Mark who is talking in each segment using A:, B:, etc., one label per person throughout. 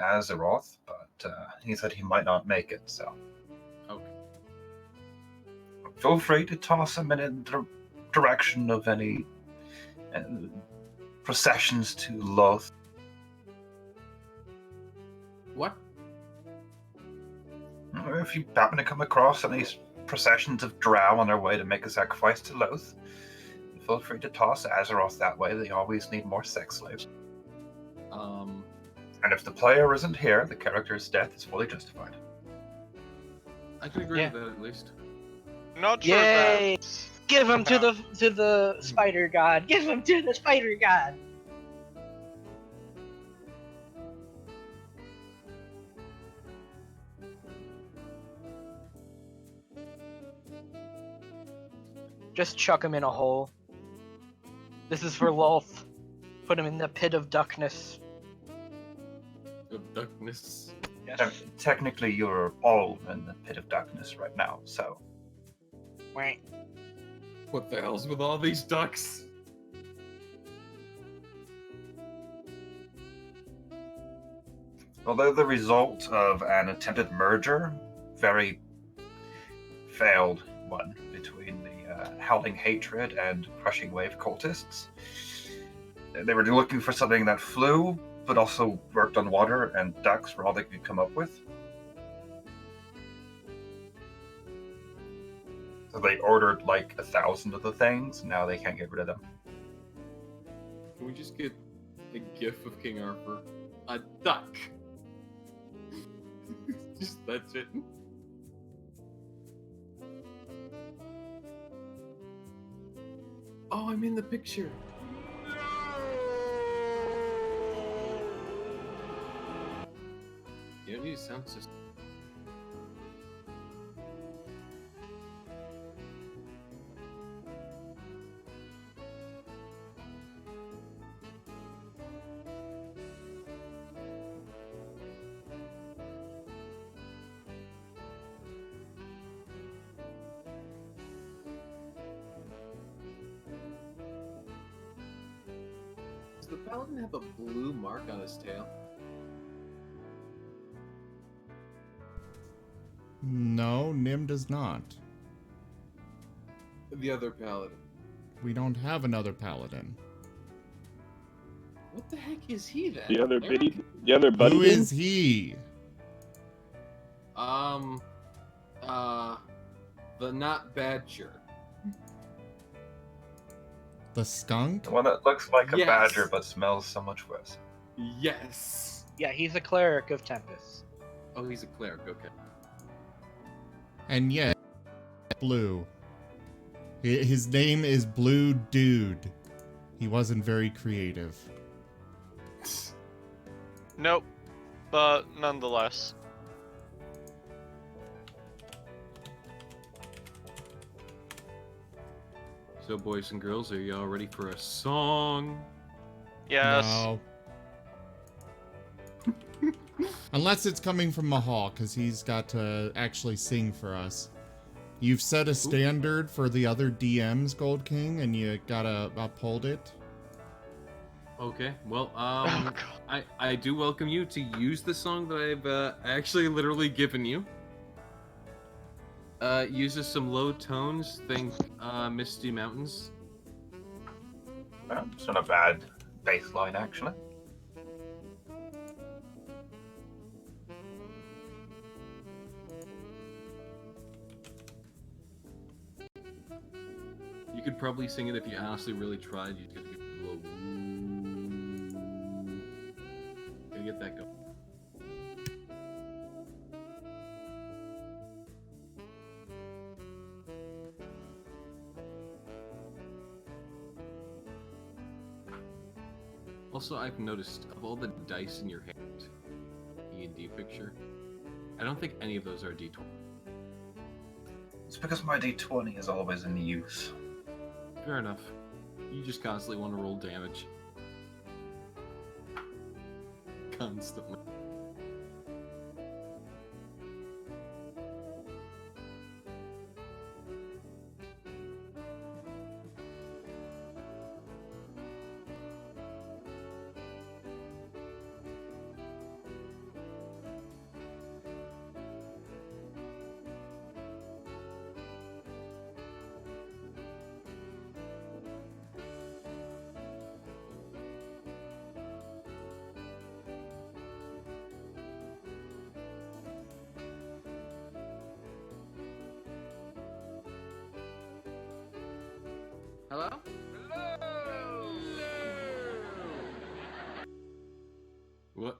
A: Azeroth, but he said he might not make it, so.
B: Okay.
A: Feel free to toss him in the direction of any processions to Loth.
B: What?
A: If you happen to come across any processions of drow on their way to make a sacrifice to Loth, feel free to toss Azeroth that way. They always need more sex slaves. And if the player isn't here, the character's death is fully justified.
B: I can agree with that at least.
C: Not sure
D: Yay!
C: that.
D: Give him to the spider god. Give him to the spider god. Just chuck him in a hole. This is for Lolth. Put him in the pit of duckness.
B: Of darkness.
D: Yes.
A: Technically, you're all in the pit of darkness right now, so.
D: Wait.
B: What the hell's with all these ducks?
A: Although the result of an attempted merger, very failed one between the Howling Hatred and Crushing Wave cultists. They were looking for something that flew, but also worked on water, and ducks were all they could come up with. So they ordered like 1,000 of the things, now they can't get rid of them.
B: Can we just get a gif of King Arthur? A duck! Just that's it. Oh, I'm in the picture. You don't need a sound system. Does the paladin have a blue mark on his tail?
E: No, Nim does not.
B: The other paladin.
E: We don't have another paladin.
B: What the heck is he then?
F: The other
B: Eric?
F: buddy? The other buddy?
E: Who is he?
B: The not badger.
E: The skunk?
A: The one that looks like a
B: Yes.
A: badger but smells so much worse.
B: Yes.
D: Yeah, he's a cleric of Tempest.
B: Oh, he's a cleric. Okay.
E: And yet, Blue. His name is Blue Dude. He wasn't very creative.
C: Nope. But nonetheless.
B: So, boys and girls, are y'all ready for a song?
C: Yes.
E: No. Unless it's coming from Mahal, because he's got to actually sing for us. You've set a standard for the other DMs, Gold King, and you gotta uphold it.
B: Okay. Well,
C: Oh, God.
B: I do welcome you to use the song that I've actually literally given you. Uses some low tones. Think Misty Mountains.
A: Well, it's not a bad bass line, actually.
B: You could probably sing it if you honestly really tried. You just gotta get a little. Gotta get that going. Also, I've noticed of all the dice in your hand, E&D picture, I don't think any of those are D20.
A: It's because my D20 is always in use.
B: Fair enough. You just constantly want to roll damage. Constantly. Hello? What?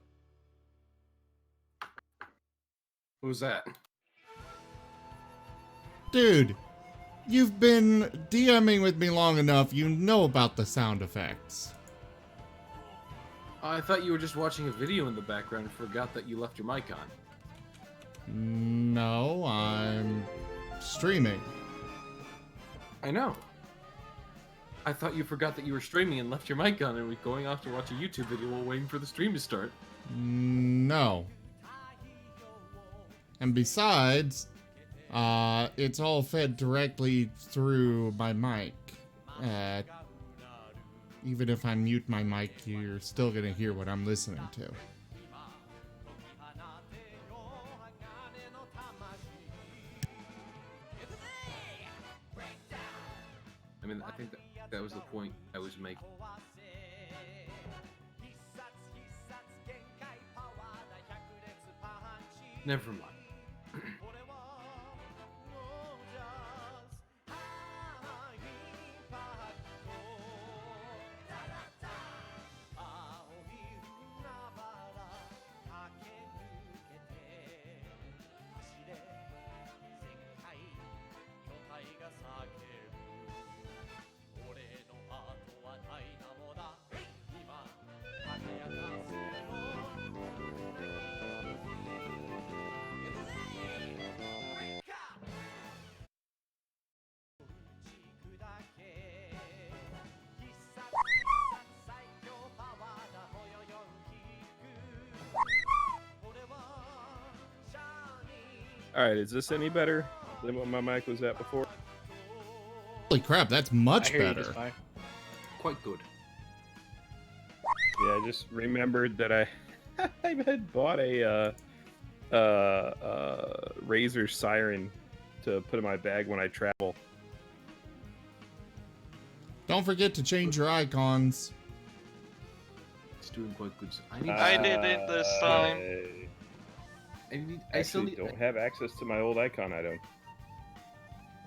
B: What was that?
E: Dude, you've been DMing with me long enough. You know about the sound effects.
B: Oh, I thought you were just watching a video in the background and forgot that you left your mic on.
E: No, I'm streaming.
B: I know. I thought you forgot that you were streaming and left your mic on and were going off to watch a YouTube video while waiting for the stream to start.
E: No. And besides, it's all fed directly through my mic. Even if I mute my mic, you're still gonna hear what I'm listening to.
B: I mean, I think that was the point I was making. Never mind.
F: Alright, is this any better than what my mic was at before?
E: Holy crap, that's much
D: I hear you just
E: better.
D: fine.
B: Quite good.
F: Yeah, I just remembered that I had bought a Razer Siren to put in my bag when I travel.
E: Don't forget to change your icons.
B: It's doing quite good.
C: I did it this time.
B: I still
F: Actually,
B: need.
F: don't have access to my old icon item.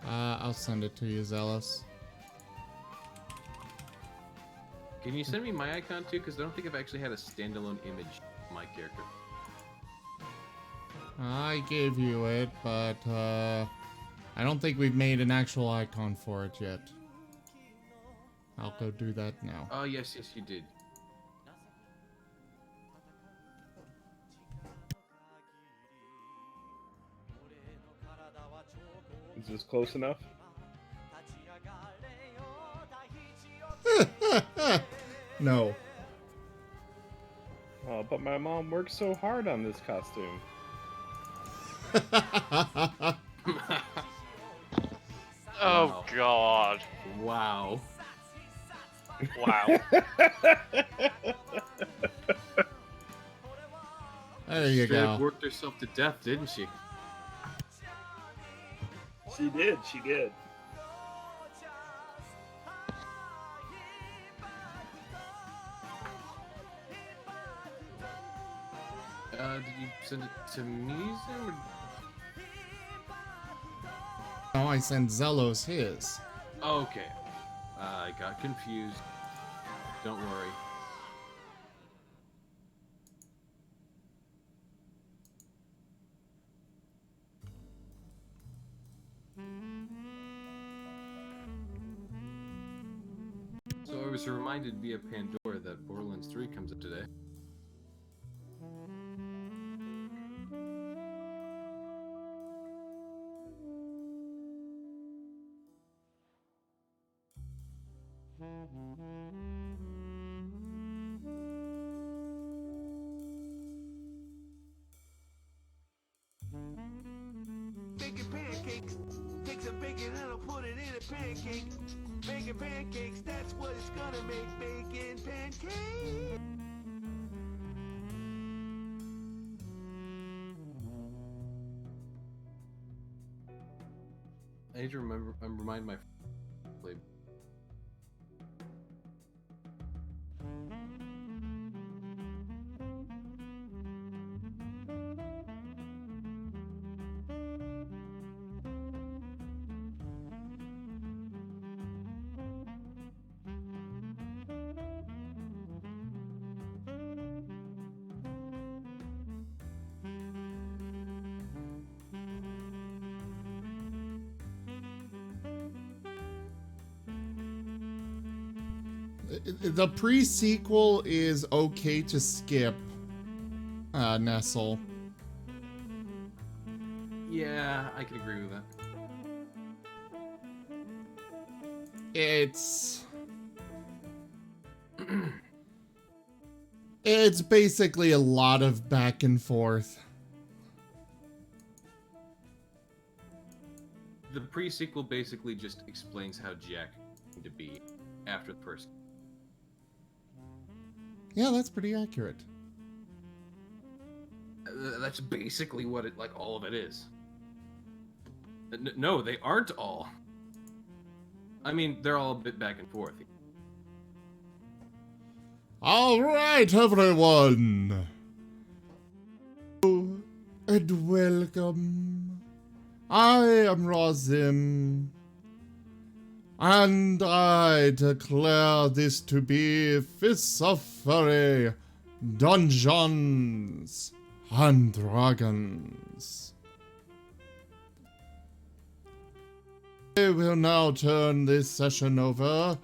E: I'll send it to you, Zealous.
B: Can you send me my icon too? Because I don't think I've actually had a standalone image of my character.
E: I gave you it, but I don't think we've made an actual icon for it yet. I'll go do that now.
B: Oh yes, you did.
F: Is this close enough?
E: No.
F: Oh, but my mom worked so hard on this costume.
C: Oh
B: Wow.
C: god.
B: Wow.
C: Wow.
E: There you
B: Straight up
E: go.
B: worked herself to death, didn't she?
F: She did, she did.
B: Did you send it to me, Sam? Or...
E: Now I send Zelos his.
B: Oh, okay. I got confused. Don't worry. So I was reminded via Pandora that Borderlands 3 comes up today.
G: Baking pancakes. Take some bacon and I'll put it in a pancake. Bacon pancakes, that's what it's gonna make. Bacon pancakes.
B: I need to remind my play.
E: The pre-sequel is okay to skip, Nestle.
B: Yeah, I can agree with that.
E: It's basically a lot of back and forth.
B: The pre-sequel basically just explains how Jack came to be after the first.
E: Yeah, that's pretty accurate.
B: That's basically what it, like, all of it is. No, they aren't all. I mean, they're all a bit back and forth.
E: All right, everyone. Hello and welcome. I am Razim, and I declare this to be Fists of Furry, Dungeons and Dragons. I will now turn this session over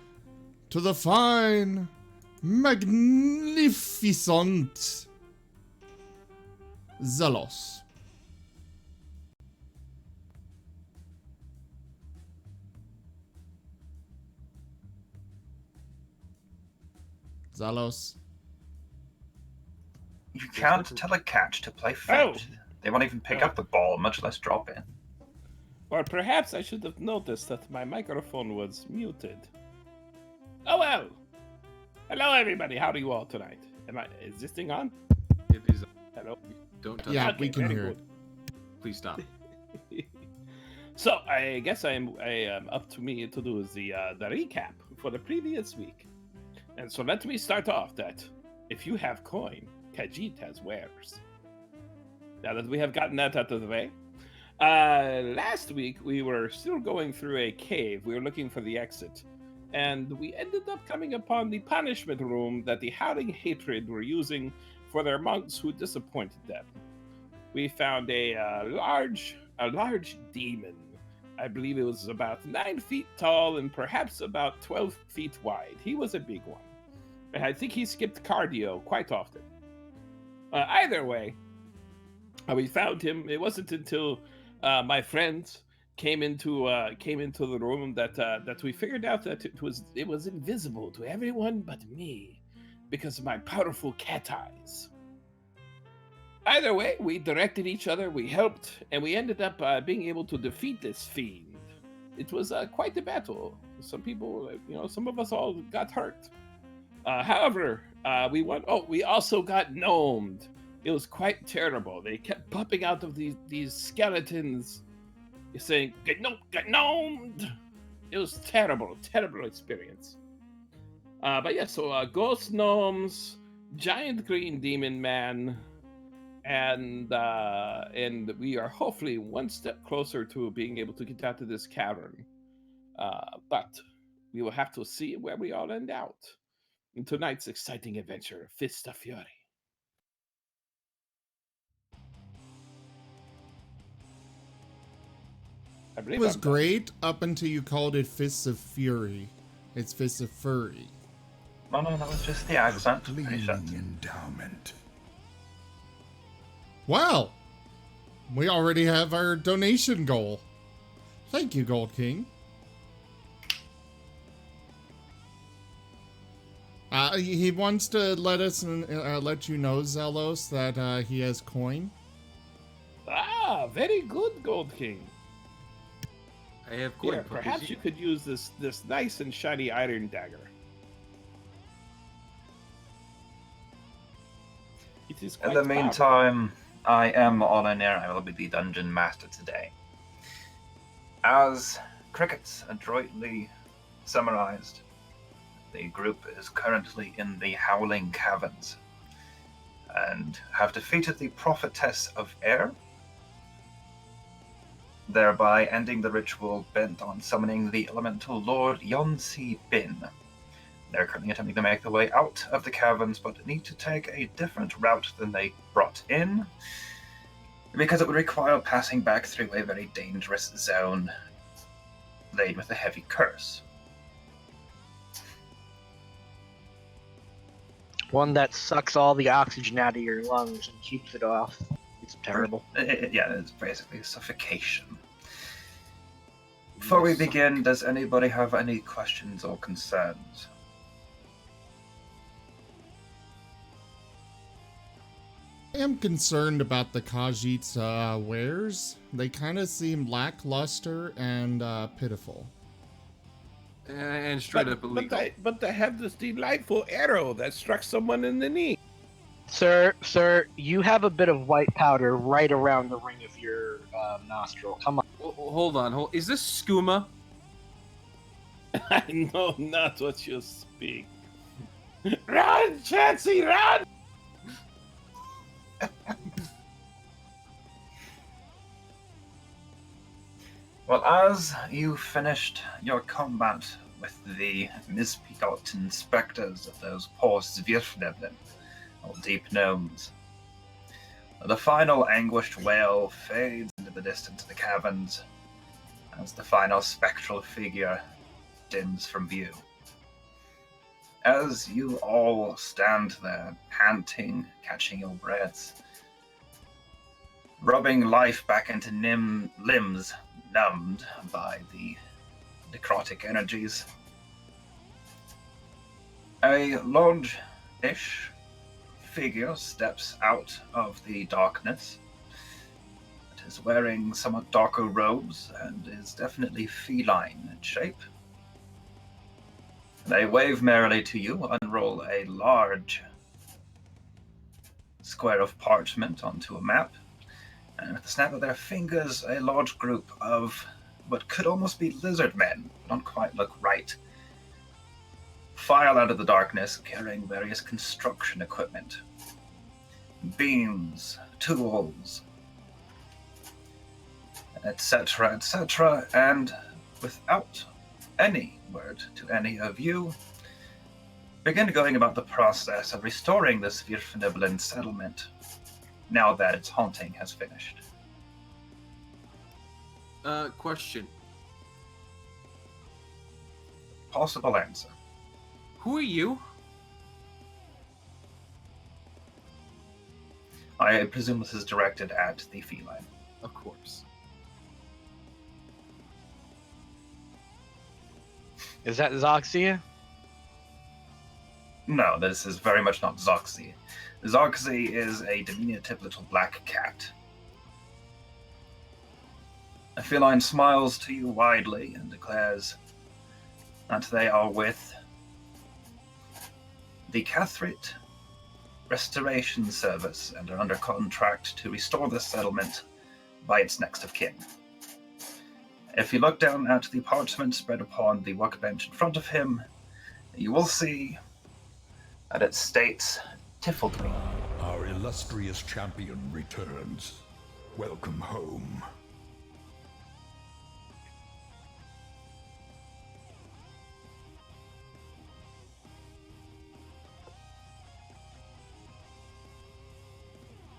E: to the fine, magnificent Zelos. Zelos.
A: You can't tell a cat to play fetch. They won't even pick up the ball, much less drop it.
F: Or perhaps I should have noticed that my microphone was muted. Oh well! Hello everybody, how are you all tonight? Is this thing on?
B: It is.
F: Hello?
B: Don't touch
E: Yeah,
B: it.
E: we can
F: very
E: hear
F: good.
E: it.
B: Please stop.
F: So I guess I am up to me to do the recap for the previous week. And so let me start off that if you have coin, Khajiit has wares. Now that we have gotten that out of the way, last week we were still going through a cave. We were looking for the exit, and we ended up coming upon the punishment room that the Howling Hatred were using for their monks who disappointed them. We found a large demon. I believe it was about 9 feet tall and perhaps about 12 feet wide. He was a big one. And I think he skipped cardio quite often. Either way, we found him. It wasn't until my friends came into the room that we figured out that it was invisible to everyone but me because of my powerful cat eyes. Either way, we directed each other, we helped, and we ended up being able to defeat this fiend. It was quite a battle. Some people, some of us all got hurt. However, we won. Oh, we also got gnomed. It was quite terrible. They kept popping out of these skeletons, saying, get gnomed. It was terrible experience. But yeah, so ghost gnomes, giant green demon man, and we are hopefully one step closer to being able to get out of this cavern. But we will have to see where we all end out in tonight's exciting adventure, Fist of Fury.
E: It was great up until you called it Fists of Fury. It's Fists of Furry.
A: No, that was just the accent.
G: Endowment.
E: Well, we already have our donation goal. Thank you, Gold King. He wants to let us let you know, Zelos, that he has coin.
F: Ah, very good, Gold King.
B: I have coin.
F: Yeah, perhaps you could use this nice and shiny iron dagger. It is
A: In
F: quite
A: the
F: powerful.
A: meantime, I am on an air. I will be the dungeon master today. As Crickets adroitly summarized, the group is currently in the Howling Caverns and have defeated the Prophetess of Air, thereby ending the ritual bent on summoning the elemental lord Yonsi Bin. They're currently attempting to make their way out of the caverns, but need to take a different route than they brought in, because it would require passing back through a very dangerous zone laden with a heavy curse.
D: One that sucks all the oxygen out of your lungs and keeps it off. It's terrible.
A: Yeah, it's basically suffocation. Before we begin, does anybody have any questions or concerns?
E: I am concerned about the Khajiit's wares. They kind of seem lackluster and pitiful.
B: And straight up illegal.
F: But they have this delightful arrow that struck someone in the knee.
D: Sir, you have a bit of white powder right around the ring of your nostril. Come on.
B: Hold on. Is this skooma?
F: I know not what you speak. Run, Chansey, run!
A: Well, as you finished your combat with the misbegot inspectors of those poor Zvirfneblin, or deep gnomes, the final anguished wail fades into the distance of the caverns as the final spectral figure dims from view. As you all stand there, panting, catching your breaths, rubbing life back into limbs numbed by the necrotic energies, a large-ish figure steps out of the darkness. It is wearing somewhat darker robes and is definitely feline in shape. They wave merrily to you, unroll a large square of parchment onto a map, and with the snap of their fingers, a large group of what could almost be lizard men, don't quite look right, file out of the darkness carrying various construction equipment. Beams, tools, etc., and without any word to any of you, begin going about the process of restoring this Virfniblin settlement now that its haunting has finished.
B: Question.
A: Possible answer.
B: Who are you?
A: I presume this is directed at the feline.
B: Of course.
D: Is that Zoxia?
A: No, this is very much not Zoxy. Zoxy is a diminutive little black cat. A feline smiles to you widely and declares that they are with the Cathrit Restoration Service and are under contract to restore this settlement by its next of kin. If you look down at the parchment spread upon the workbench in front of him, you will see that it states Tiflgrim.
H: Our illustrious champion returns. Welcome home.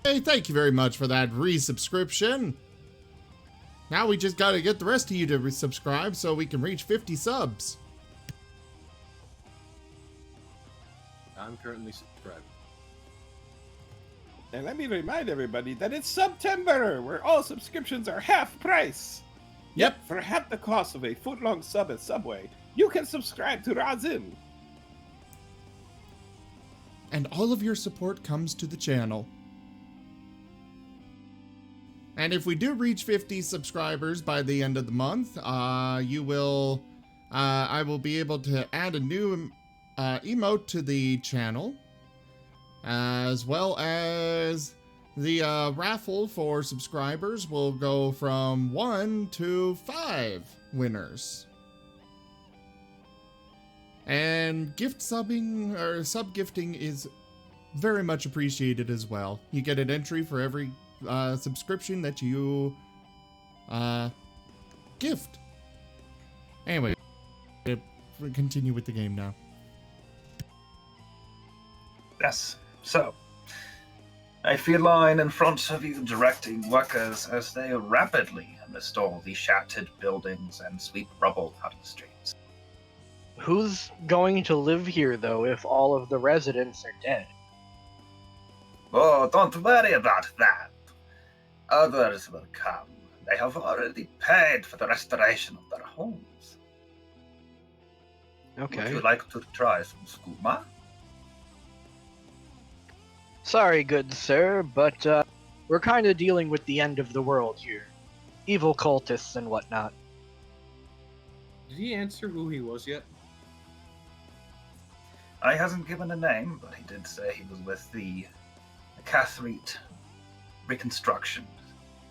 E: Hey, thank you very much for that resubscription. Now we just gotta get the rest of you to resubscribe so we can reach 50 subs.
B: I'm currently subscribed.
F: And let me remind everybody that it's September, where all subscriptions are half price.
E: Yep.
F: For half the cost of a foot-long sub at Subway, you can subscribe to Razin.
E: And all of your support comes to the channel. And if we do reach 50 subscribers by the end of the month, I will be able to add a new emote to the channel, as well as the raffle for subscribers will go from 1 to 5 winners. And gift subbing or sub gifting is very much appreciated as well. You get an entry for every subscription that you gift. Anyway, we continue with the game now.
A: Yes, so a feline in front of you directing workers as they rapidly restore the shattered buildings and sweep rubble out of the streets.
D: Who's going to live here, though, if all of the residents are dead?
A: Oh, don't worry about that. Others will come. They have already paid for the restoration of their homes. Would
D: Okay.
A: you like to try some skooma?
D: Sorry, good sir, but we're kind of dealing with the end of the world here. Evil cultists and whatnot.
B: Did he answer who he was yet?
A: I hasn't given a name, but he did say he was with the Catherite Reconstruction.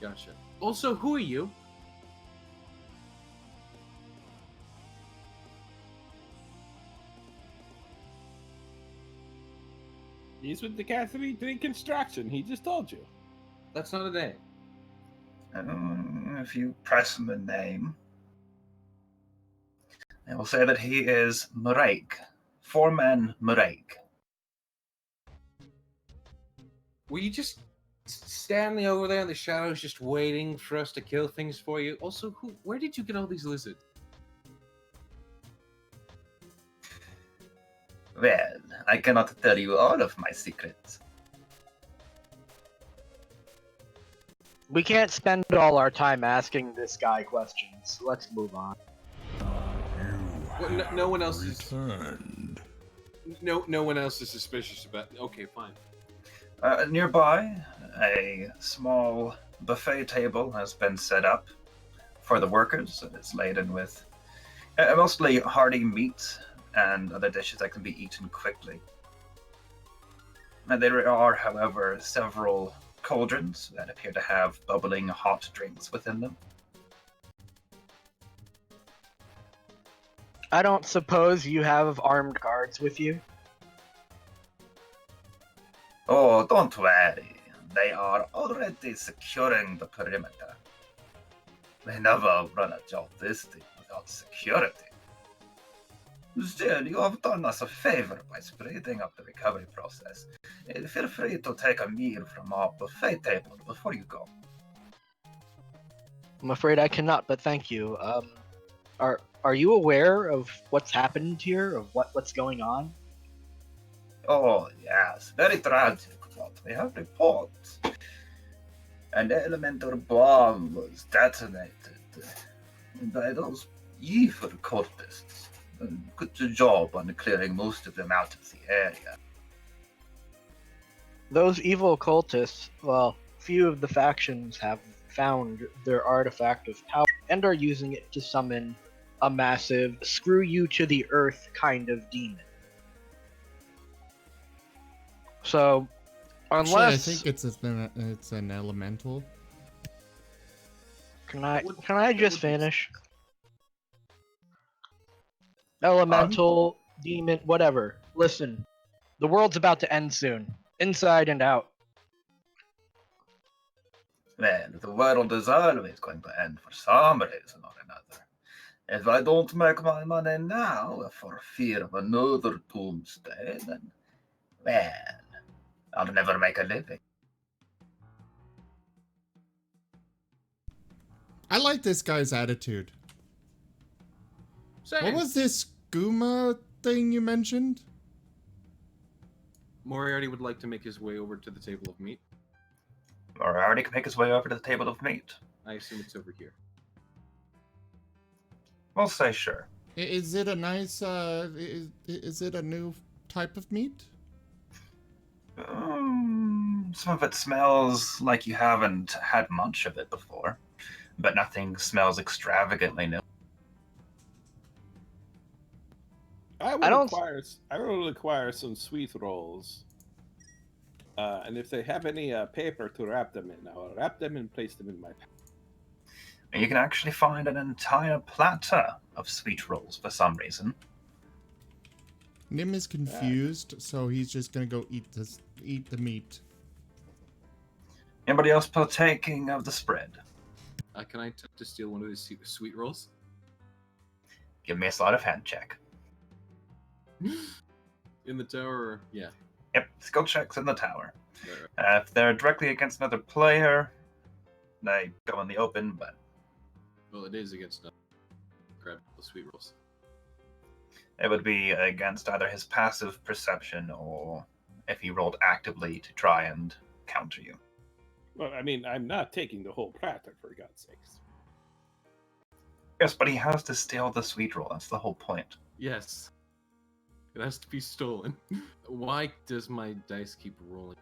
B: Gotcha. Also, who are you?
F: He's with the Catholic Reconstruction. He just told you.
B: That's not a name.
A: If you press him a name, I will say that he is Muraik. Foreman Muraik.
B: Were you just standing over there in the shadows, just waiting for us to kill things for you? Also, where did you get all these lizards?
A: Well, I cannot tell you all of my secrets.
D: We can't spend all our time asking this guy questions. Let's move on.
B: Well, no one else is.
H: Returned.
B: No one else is suspicious about. Okay, fine.
A: Nearby, a small buffet table has been set up for the workers. It is laden with mostly hearty meat and other dishes that can be eaten quickly. And there are, however, several cauldrons that appear to have bubbling hot drinks within them.
D: I don't suppose you have armed guards with you?
A: Oh, don't worry. They are already securing the perimeter. They never run a job this deep without security. Still, you have done us a favor by speeding up the recovery process. Feel free to take a meal from our buffet table before you go.
D: I'm afraid I cannot, but thank you. Are you aware of what's happened here, of what's going on?
A: Oh, yes, very tragic, but we have reports. An elemental bomb was detonated by those evil cultists. Good job on clearing most of them out of the area.
D: Those evil cultists, well, few of the factions have found their artifact of power and are using it to summon a massive screw you to the earth kind of demon. So, unless
E: Actually, I think it's an elemental.
D: can I just finish? Elemental, demon, whatever. Listen, the world's about to end soon, inside and out.
A: Well, the world is always going to end for some reason or another. If I don't make my money now for fear of another doomsday, then, well, I'll never make a living.
E: I like this guy's attitude.
B: Same.
E: What was this skooma thing you mentioned?
B: Moriarty would like to make his way over to the table of meat.
A: Moriarty can make his way over to the table of meat.
B: I assume it's over here.
A: We'll say sure.
E: Is it a nice, is it a new type of meat?
A: Some of it smells like you haven't had much of it before, but nothing smells extravagantly new.
F: I will require some sweet rolls. And if they have any paper to wrap them in, I'll wrap them and place them in my pack.
A: And you can actually find an entire platter of sweet rolls for some reason.
E: Nim is confused, so he's just gonna go eat the meat.
A: Anybody else partaking of the spread?
B: Can I attempt to steal one of these sweet rolls?
A: Give me a sleight of hand check.
B: In the tower? Yeah.
A: Yep, skill checks in the tower.
B: Right.
A: If they're directly against another player, they go in the open, but
B: Well, it is against grab the sweet rolls.
A: It would be against either his passive perception or if he rolled actively to try and counter you.
F: Well, I mean, I'm not taking the whole platter, for God's sakes.
A: Yes, but he has to steal the sweet roll. That's the whole point.
B: Yes. It has to be stolen. Why does my dice keep rolling?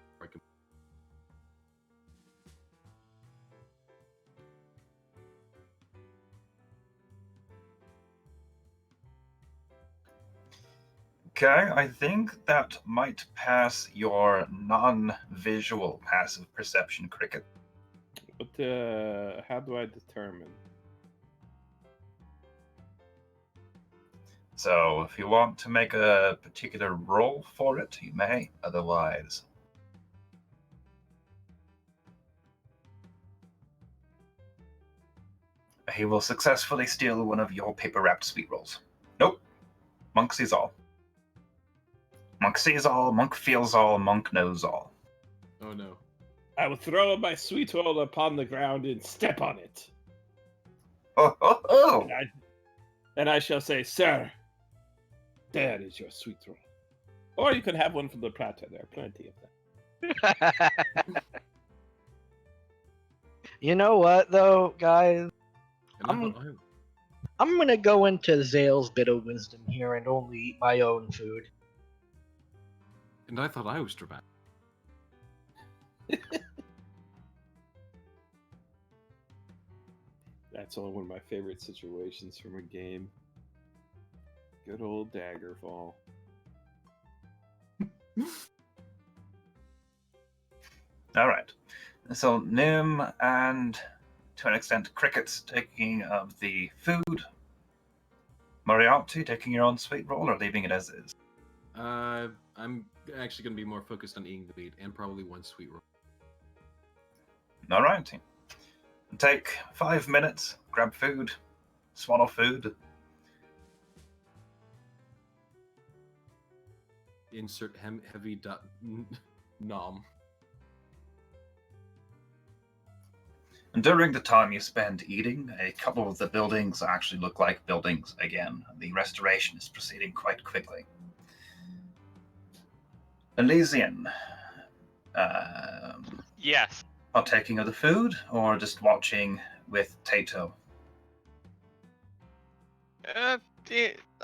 A: Okay, I think that might pass your non-visual passive perception, Cricket.
F: But how do I determine?
A: So, if you want to make a particular roll for it, you may. Otherwise, he will successfully steal one of your paper-wrapped sweet rolls. Nope. Monk sees all. Monk sees all, Monk feels all, Monk knows all.
B: Oh no.
F: I will throw my sweet roll upon the ground and step on it.
A: Oh, oh, oh!
F: And I shall say, sir, there is your sweet roll. Or you can have one from the platter. There are plenty of them.
D: You know what, though, guys?
B: And
D: I'm gonna go into Zale's bit of wisdom here and only eat my own food.
B: And I thought I was dramatic.
F: That's one of my favorite situations from a game. Good old Daggerfall.
A: All right. So Nim and, to an extent, Cricket's taking of the food. Moriarty taking your own sweet roll or leaving it as is?
B: I'm actually going to be more focused on eating the meat and probably one sweet roll.
A: All right. Take 5 minutes, grab food, swallow food.
B: Insert heavy nom.
A: And during the time you spend eating, a couple of the buildings actually look like buildings again. The restoration is proceeding quite quickly. Elysian,
C: Yes.
A: partaking of the food or just watching with Tato?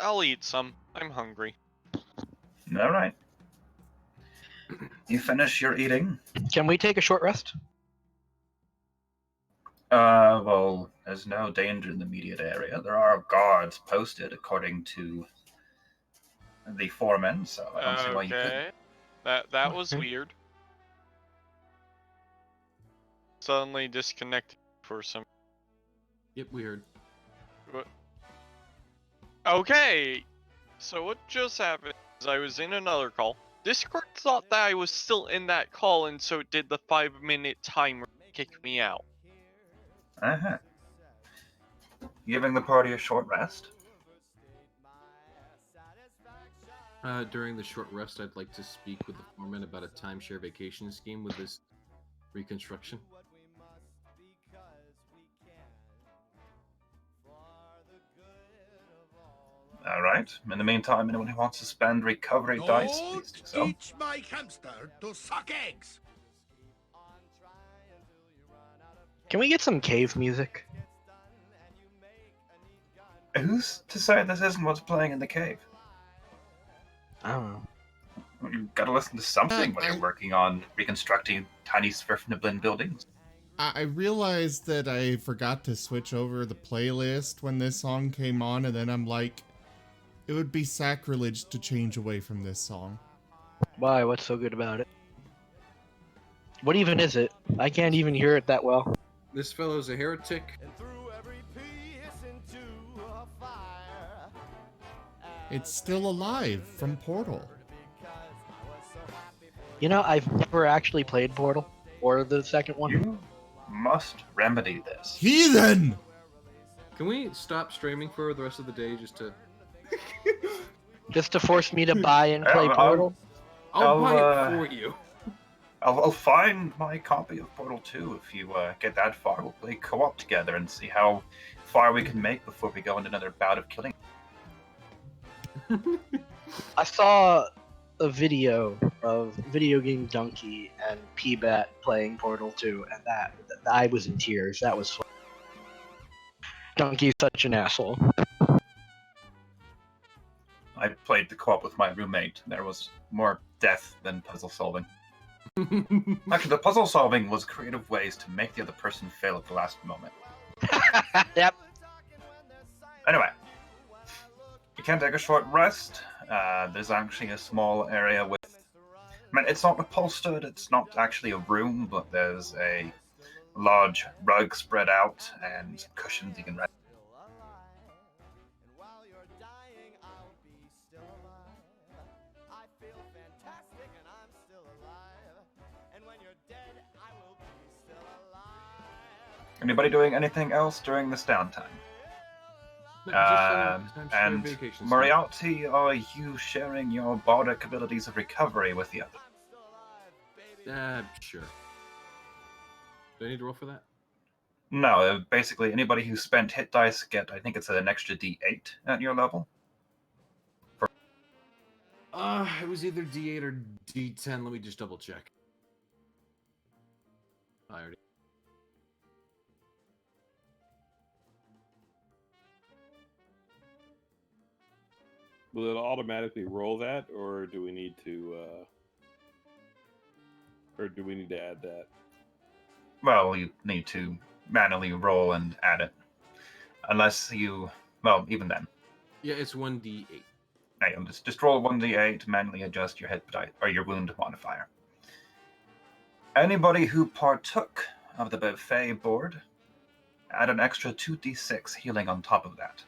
C: I'll eat some. I'm hungry.
A: All right. You finish your eating.
D: Can we take a short rest?
A: Well, there's no danger in the immediate area. There are guards posted according to the foreman, so I don't see why you couldn't.
C: Okay. That was
D: Okay.
C: weird. Suddenly disconnected for some.
B: Yep, we heard.
C: Okay. So what just happened is I was in another call. Discord thought that I was still in that call, and so it did the 5-minute timer to kick me out.
A: Uh-huh. Giving the party a short rest.
B: During the short rest, I'd like to speak with the foreman about a timeshare vacation scheme with this reconstruction.
A: All right. In the meantime, anyone who wants to spend recovery dice, please do so.
G: Teach my hamster to suck eggs.
D: Can we get some cave music?
A: Who's to say this isn't what's playing in the cave?
D: I don't know.
A: You've got to listen to something when you're working on reconstructing tiny Svirfniblin buildings.
E: I realized that I forgot to switch over the playlist when this song came on, and then I'm like, it would be sacrilege to change away from this song.
D: Why? What's so good about it? What even is it? I can't even hear it that well.
B: This fellow's a heretic.
E: It's Still Alive from Portal.
D: You know, I've never actually played Portal or the second one.
A: You must remedy this.
E: Heathen!
B: Can we stop streaming for the rest of the day just to...
D: Just to force me to buy and play Portal?
B: I'll buy it for you.
A: I'll find my copy of Portal 2 if you get that far. We'll play co-op together and see how far we can make before we go into another bout of killing.
D: I saw a video of Video Game Donkey and P-Bat playing Portal 2, and that I was in tears. That was fun. Donkey's such an asshole.
A: I played the co-op with my roommate. There was more death than puzzle solving. Actually, the puzzle solving was creative ways to make the other person fail at the last moment.
D: Yep.
A: Anyway, you can take a short rest. There's actually a small area with... I mean, it's not upholstered, it's not actually a room, but there's a large rug spread out and some cushions you can rest. Anybody doing anything else during this downtime? And Moriarty, are you sharing your bardic abilities of recovery with the other?
B: Sure. Do I need to roll for that?
A: No, basically anybody who spent hit dice get, I think it's an extra D8 at your level.
B: It was either D8 or D10. Let me just double check. I already.
F: Will it automatically roll that, or do we need to add that?
A: Well, you need to manually roll and add it. Unless you... Well, even then.
B: Yeah, it's 1d8.
A: Hey, just roll 1d8 to manually adjust your hit dice, or your wound modifier. Anybody who partook of the buffet board, add an extra 2d6 healing on top of that,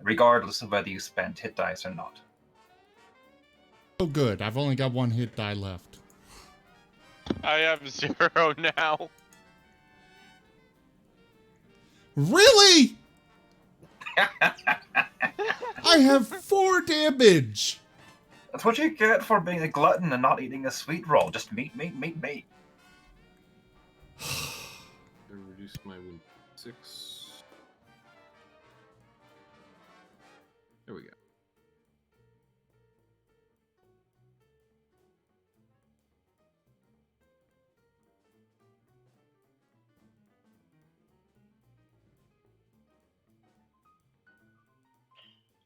A: regardless of whether you spent hit dice or not.
E: Oh, good. I've only got one hit die left.
C: I have 0 now.
E: Really? I have 4 damage.
A: That's what you get for being a glutton and not eating a sweet roll. Just meat.
B: I reduced my wound 6. There we go.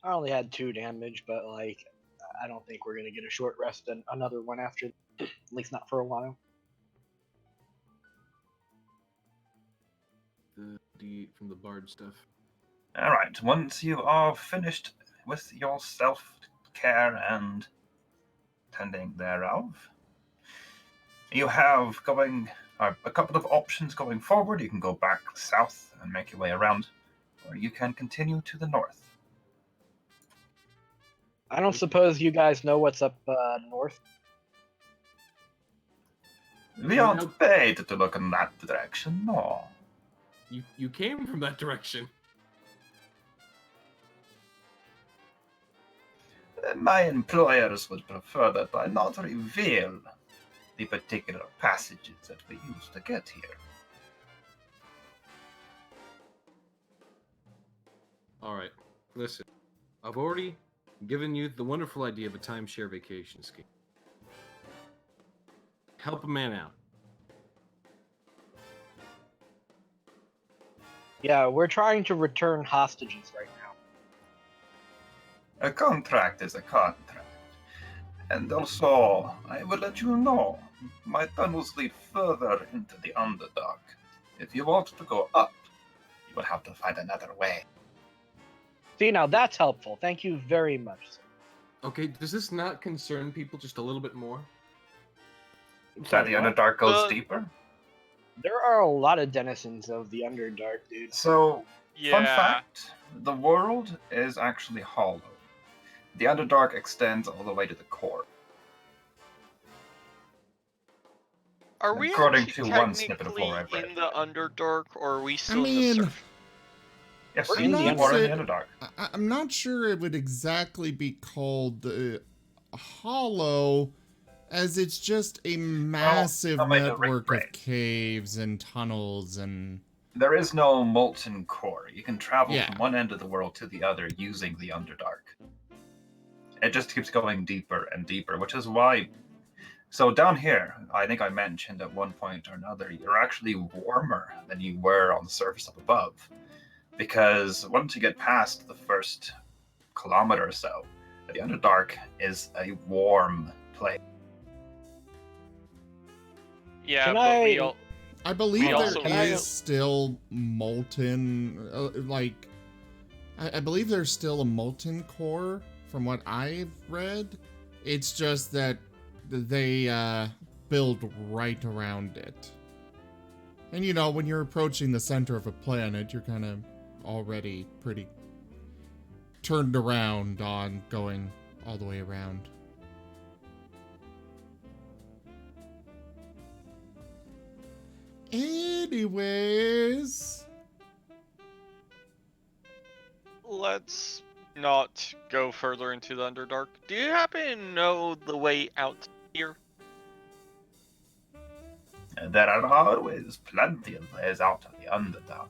D: I only had 2 damage, but like, I don't think we're gonna get a short rest and another one after, at least not for a while.
B: The D8 from the bard stuff.
A: Alright, once you are finished with your self-care and tending thereof, you have a couple of options going forward. You can go back south and make your way around, or you can continue to the north.
D: I don't suppose you guys know what's up north?
A: We aren't paid to look in that direction, no.
B: You came from that direction.
A: My employers would prefer that I not reveal the particular passages that we used to get here.
B: Alright, listen. I've already given you the wonderful idea of a timeshare vacation scheme. Help a man out.
D: Yeah, we're trying to return hostages right now.
A: A contract is a contract. And also, I will let you know, my tunnels lead further into the Underdark. If you want to go up, you will have to find another way.
D: See, now that's helpful. Thank you very much, sir.
B: Okay, does this not concern people just a little bit more?
A: That the Underdark goes deeper?
D: There are a lot of denizens of the Underdark, dude.
A: So,
C: Yeah.
A: fun fact, the world is actually hollow. The Underdark extends all the way to the core.
C: Are we
A: According
C: actually
A: to one snippet of lore I've
C: technically
A: read.
C: in the Underdark, or are we still in the
E: mean,
C: surface?
A: Yes,
D: We're
A: you
D: in the
A: are in
E: Underdark.
A: the Underdark.
E: I'm not sure it would exactly be called hollow, as it's just a massive
A: I'll make a
E: network
A: break.
E: of caves and tunnels and...
A: There is no molten core. You can travel
E: Yeah.
A: from one end of the world to the other using the Underdark. It just keeps going deeper and deeper, which is why. So down here, I think I mentioned at one point or another, you're actually warmer than you were on the surface up above. Because once you get past the first kilometer or so, the Underdark is a warm place.
C: Yeah,
D: Can
C: but we
D: I-
C: all.
E: I believe
C: We
E: there
C: also-
D: Can I-
E: is still molten, I believe there's still a molten core from what I've read. It's just that they build right around it. And you know, when you're approaching the center of a planet, you're kind of already pretty turned around on going all the way around. Anyways,
C: Let's not go further into the Underdark. Do you happen to know the way out here?
A: There are always plenty of ways out of the Underdark.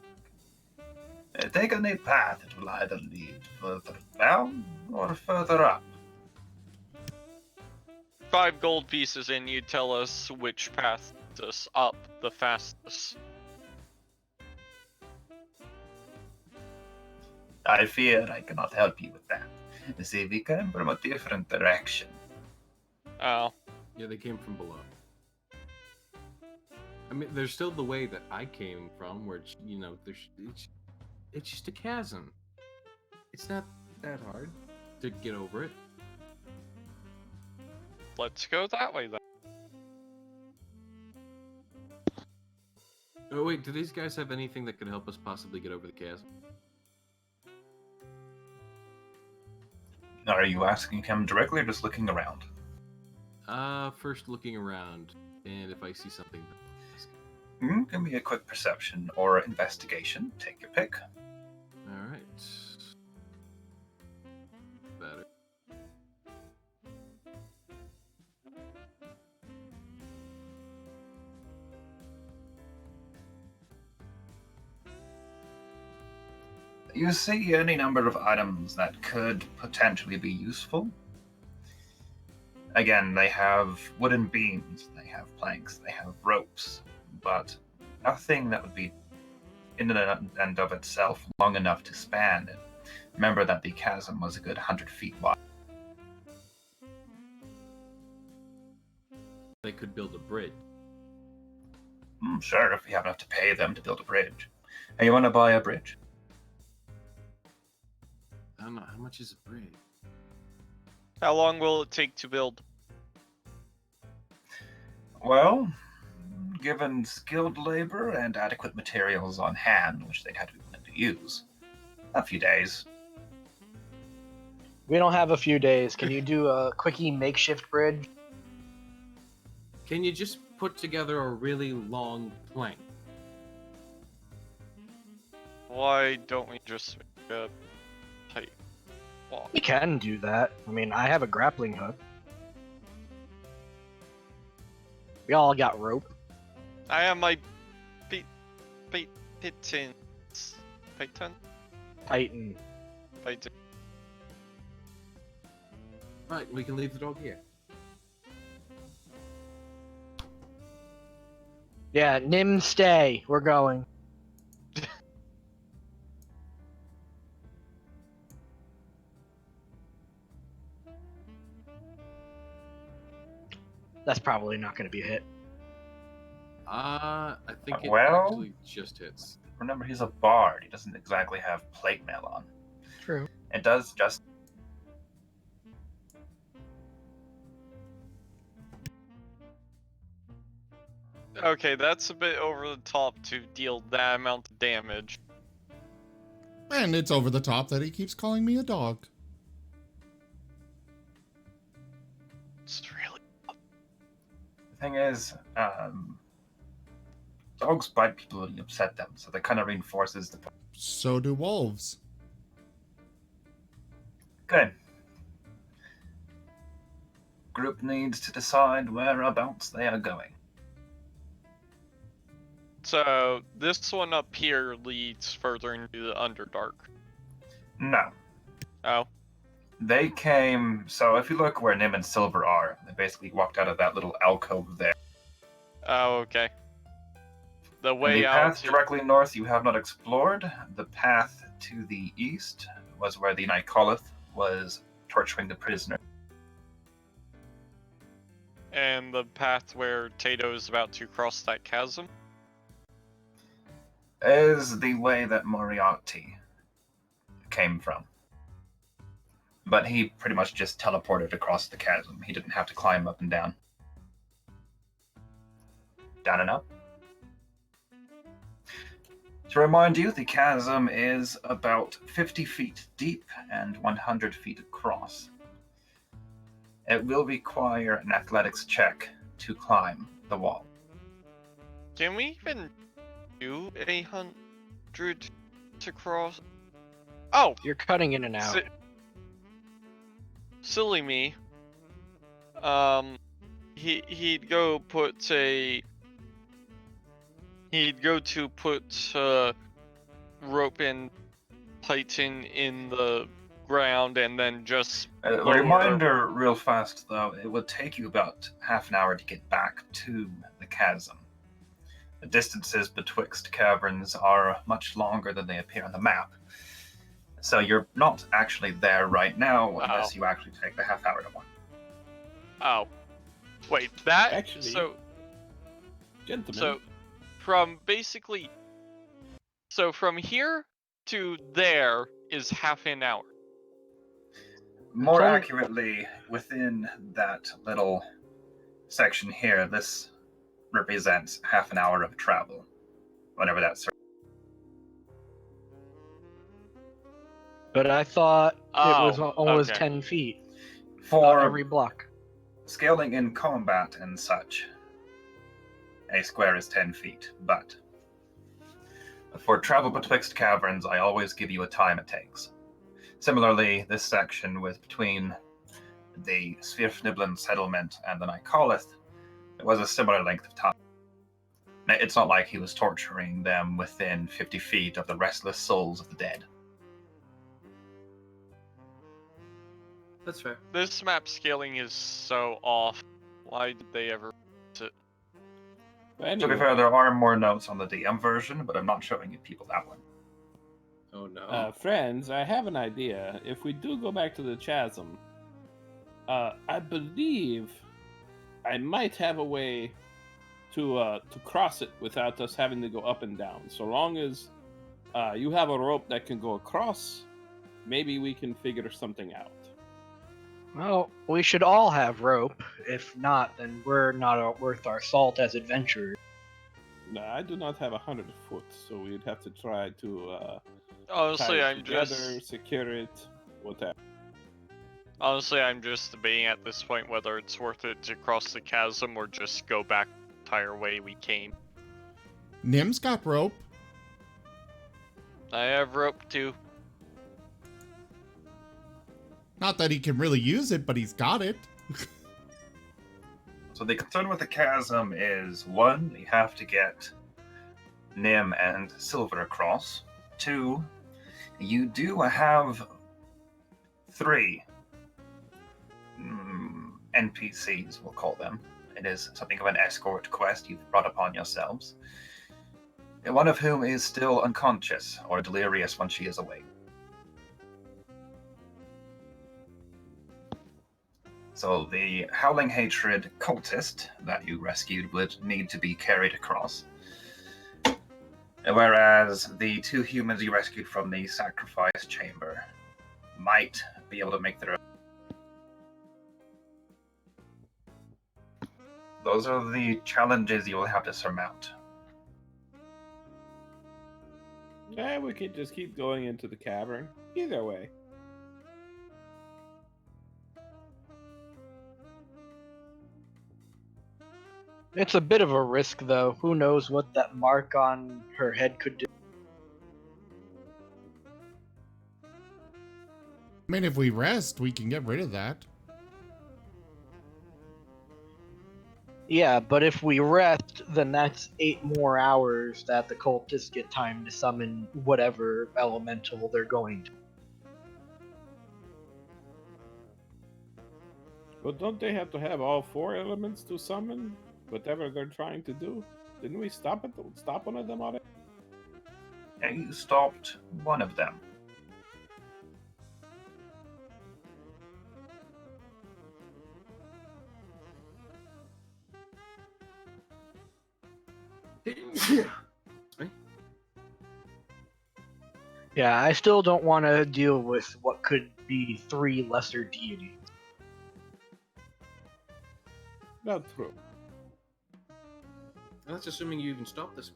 A: Take any path, it will either lead further down or further up.
C: 5 gold pieces and you tell us which path leads us up the fastest.
A: I fear I cannot help you with that. You see, we came from a different direction.
C: Oh.
B: Yeah, they came from below. I mean, there's still the way that I came from, where it's, you know, it's just a chasm. It's not that hard to get over it.
C: Let's go that way then.
B: Oh wait, do these guys have anything that could help us possibly get over the chasm?
A: Are you asking him directly or just looking around?
B: First looking around, and if I see something, then I'll ask.
A: Give me a quick perception or investigation. Take your pick.
B: All right. Better.
A: You see any number of items that could potentially be useful. Again, they have wooden beams, they have planks, they have ropes, but nothing that would be in and of itself long enough to span it. Remember that the chasm was a good 100 feet wide.
B: They could build a bridge.
A: Sure, if we have enough to pay them to build a bridge. Hey, you want to buy a bridge?
B: I don't know, how much is a bridge?
C: How long will it take to build?
A: Well, given skilled labor and adequate materials on hand, which they'd have to be willing to use, a few days.
D: We don't have a few days. Can you do a quickie makeshift bridge?
B: Can you just put together a really long plank?
C: Why don't we just make a tight wall?
D: We can do that. I mean, I have a grappling hook. We all got rope.
C: I have my pitons. Python?
D: Titan.
C: Python.
B: Right, we can leave the dog here.
D: Yeah, Nim, stay. We're going. That's probably not going to be a hit.
B: I think it
A: Well-
B: actually just hits.
A: Remember, he's a bard. He doesn't exactly have plate mail on.
D: True.
A: It does just.
C: Okay, that's a bit over the top to deal that amount of damage.
E: and it's over the top that he keeps calling me a dog.
C: It's really.
A: The thing is, dogs bite people when you upset them, so that kind of reinforces the.
E: So do wolves.
A: Good. Group needs to decide whereabouts they are going.
C: So this one up here leads further into the Underdark.
A: No.
C: Oh,
A: They came. So if you look where Nim and Silver are, they basically walked out of that little alcove there.
C: Oh, okay. The
A: And
C: way
A: the
C: out.
A: path directly north you have not explored. The path to the east was where the Knight Calleth was torturing the prisoner.
C: And the path where Tato is about to cross that chasm.
A: Is the way that Moriarty came from. But he pretty much just teleported across the chasm. He didn't have to climb up and down. Down and up. To remind you, the chasm is about 50 feet deep and 100 feet across. It will require an athletics check to climb the wall.
C: Can we even do 100 to cross? Oh!
D: You're cutting in and out.
C: Silly me. He'd go to put rope and Titan in the ground and then just
A: A reminder real fast though, it would take you about half an hour to get back to the chasm. The distances betwixt caverns are much longer than they appear on the map. So you're not actually there right now unless you actually take the half hour to walk.
C: Oh. Wait, that
F: Actually,
C: so
F: Gentlemen.
C: so from basically so from here to there is half an hour.
A: More
D: It's only-
A: accurately, within that little section here, this represents half an hour of travel. Whenever that's
D: But I thought it was
C: Oh,
D: almost
C: okay.
D: 10 feet
A: for
D: every block.
A: scaling in combat and such. A square is 10 feet, but for travel betwixt caverns, I always give you a time it takes. Similarly, this section with between the Svirfniblin settlement and the Knight Calleth, it was a similar length of time. It's not like he was torturing them within 50 feet of the restless souls of the dead.
B: That's fair.
C: This map scaling is so off. Why did they ever use it?
F: But
A: To
F: anyway,
A: be fair, there are more notes on the DM version, but I'm not showing you people that one.
B: Oh no.
F: friends, I have an idea. If we do go back to the chasm, I believe I might have a way to cross it without us having to go up and down. So long as you have a rope that can go across, maybe we can figure something out.
D: Well, we should all have rope. If not, then we're not worth our salt as adventurers.
F: No, I do not have 100 foot, so we'd have to try to
C: Honestly,
F: tie it
C: I'm
F: together,
C: just
F: secure it, whatever.
C: debating at this point whether it's worth it to cross the chasm or just go back the entire way we came.
E: Nim's got rope.
C: I have rope too.
E: Not that he can really use it, but he's got it.
A: So the concern with the chasm is, one, you have to get Nim and Silver across. Two, you do have 3 NPCs, we'll call them. It is something of an escort quest you've brought upon yourselves. One of whom is still unconscious or delirious when she is awake. So the Howling Hatred cultist that you rescued would need to be carried across. Whereas the 2 humans you rescued from the sacrifice chamber might be able to make their own. Those are the challenges you will have to surmount.
F: Yeah, we could just keep going into the cavern. Either way.
D: It's a bit of a risk, though. Who knows what that mark on her head could do?
E: I mean, if we rest, we can get rid of that.
D: Yeah, but if we rest, then that's 8 more hours that the cultists get time to summon whatever elemental they're going to.
F: Well, don't they have to have all 4 elements to summon whatever they're trying to do? Didn't we stop one of them already?
A: Yeah, you stopped one of them.
D: Yeah, I still don't want to deal with what could be 3 lesser deities.
F: Not true.
B: That's assuming you even stop this.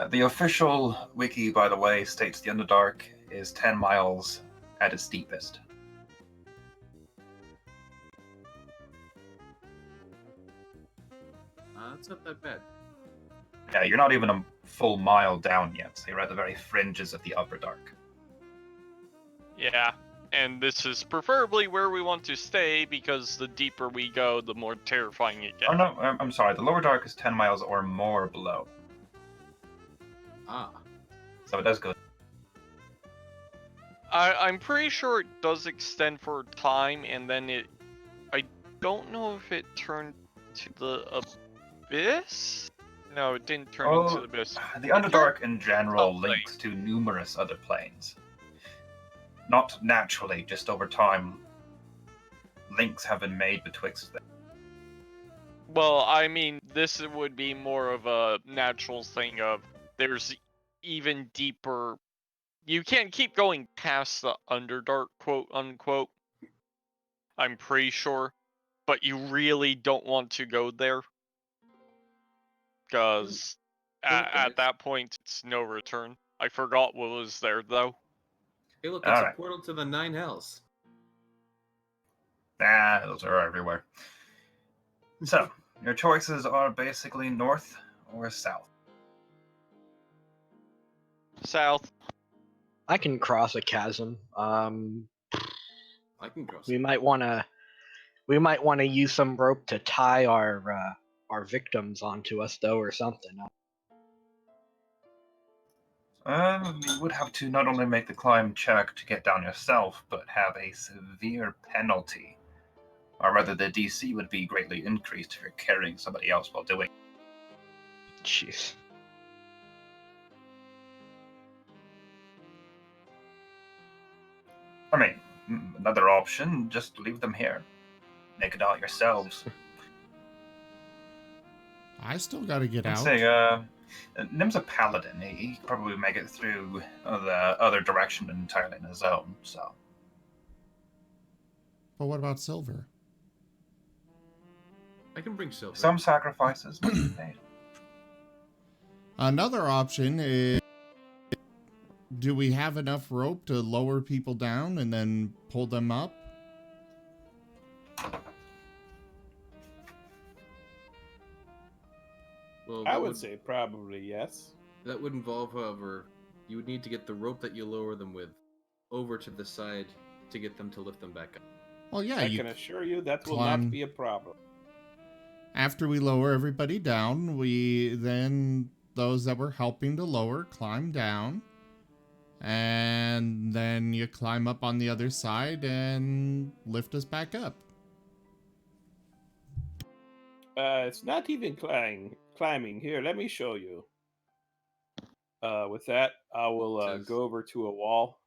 A: The official wiki, by the way, states the Underdark is 10 miles at its deepest.
B: That's not that bad.
A: Yeah, you're not even a full mile down yet, so you're at the very fringes of the Upper Dark.
C: Yeah, and this is preferably where we want to stay because the deeper we go, the more terrifying it gets.
A: Oh no, I'm sorry, the Lower Dark is 10 miles or more below.
B: Ah.
A: So it does go.
C: I'm pretty sure it does extend for a time, and then I don't know if it turned to the Abyss? No, it didn't turn into the Abyss.
A: The
C: It
A: Underdark
C: turned
A: in general
C: something.
A: links to numerous other planes. Not naturally, just over time, links have been made betwixt them.
C: Well, I mean, this would be more of a natural thing of there's even deeper. You can't keep going past the Underdark, quote unquote. I'm pretty sure, but you really don't want to go there because at that point it's no return. I forgot what was there though.
B: Hey, look, it's
A: Alright.
B: a portal to the 9 hells.
A: Those are everywhere. So, your choices are basically north or south.
C: South.
D: I can cross a chasm.
B: I can cross.
D: We might want to use some rope to tie our victims onto us though, or something.
A: You would have to not only make the climb check to get down yourself, but have a severe penalty. Or rather, the DC would be greatly increased if you're carrying somebody else while doing it.
D: Jeez.
A: I mean, another option, just leave them here. Make it all yourselves.
E: I still gotta get
A: Let's
E: out.
A: say, Nim's a paladin. He could probably make it through the other direction entirely on his own, so.
E: But what about Silver?
B: I can bring silver.
A: Some sacrifices must be made.
E: Another option is, do we have enough rope to lower people down and then pull them up?
B: Well,
F: I would say probably yes.
B: that would involve, however, you would need to get the rope that you lower them with over to the side to get them to lift them back up.
E: Well, yeah,
F: I
E: you
F: can assure you that will
E: climb-
F: not be a problem.
E: after we lower everybody down, we then, those that were helping to lower, climb down. And then you climb up on the other side and lift us back up.
F: It's not even climbing. Here, let me show you. With that, I will go over to a wall,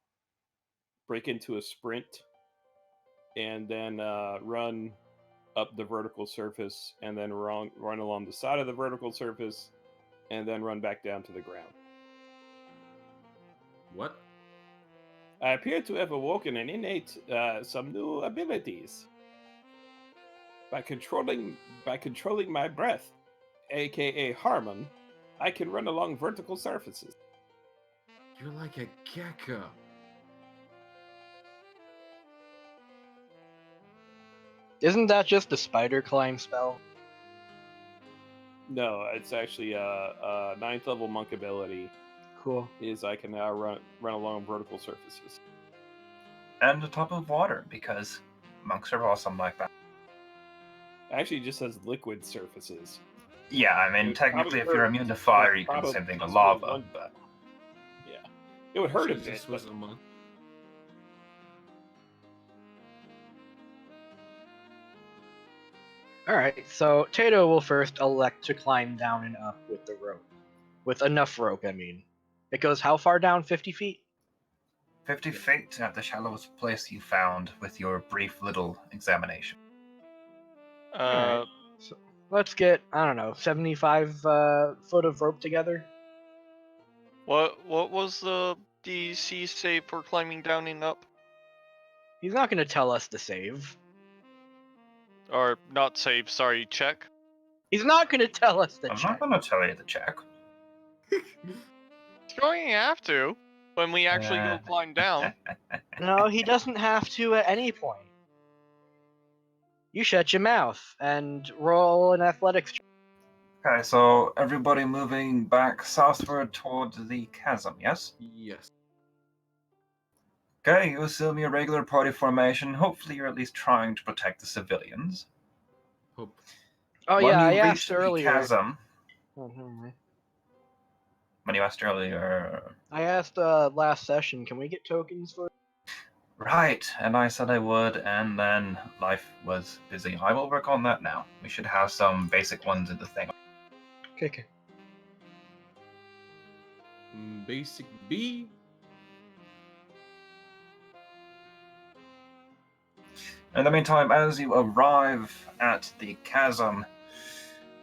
F: break into a sprint, and then run up the vertical surface, and then run along the side of the vertical surface, and then run back down to the ground.
B: What?
F: I appear to have awoken an innate some new abilities. By controlling my breath, aka Harmon, I can run along vertical surfaces.
B: You're like a gecko.
D: Isn't that just a spider climb spell?
F: No, it's actually a 9th level monk ability.
D: Cool.
F: Is I can now run along vertical surfaces.
A: And on top of water, because monks are awesome like that.
F: Actually, it just says liquid surfaces.
A: Yeah, I mean,
F: It
A: technically,
F: probably
A: if you're
F: hurt.
A: immune to fire,
F: Yeah,
A: you can do the same
F: probably
A: thing to
F: possibly
A: lava.
F: one-
A: But
F: Yeah, it would hurt a bit.
B: This was
F: But
B: a month.
D: Alright, so Tato will first elect to climb down and up with the rope. With enough rope, I mean. It goes how far down? 50 feet?
A: 50 feet at the shallowest place you found with your brief little examination.
D: Alright. So let's get, I don't know, 75 foot of rope together?
C: What was the DC save for climbing down and up?
D: He's not going to tell us to save.
C: Or not save, sorry, check.
D: He's not going to tell us to
A: I'm
D: check.
A: not going to tell you the check.
C: He's going to have to when we actually go climb down.
D: No, he doesn't have to at any point. You shut your mouth and roll an athletics check.
A: Okay, so everybody moving back southward toward the chasm, yes?
B: Yes.
A: Okay, you assume your regular party formation. Hopefully you're at least trying to protect the civilians.
B: Hope.
D: Oh
A: When
D: yeah, I
A: you
D: asked
A: reach the
D: earlier.
A: chasm,
D: Oh, never mind.
A: when you asked earlier,
D: I asked last session, can we get tokens for?
A: right, and I said I would, and then life was busy. I will work on that now. We should have some basic ones in the thing.
D: Okay.
B: Basic B.
A: In the meantime, as you arrive at the chasm,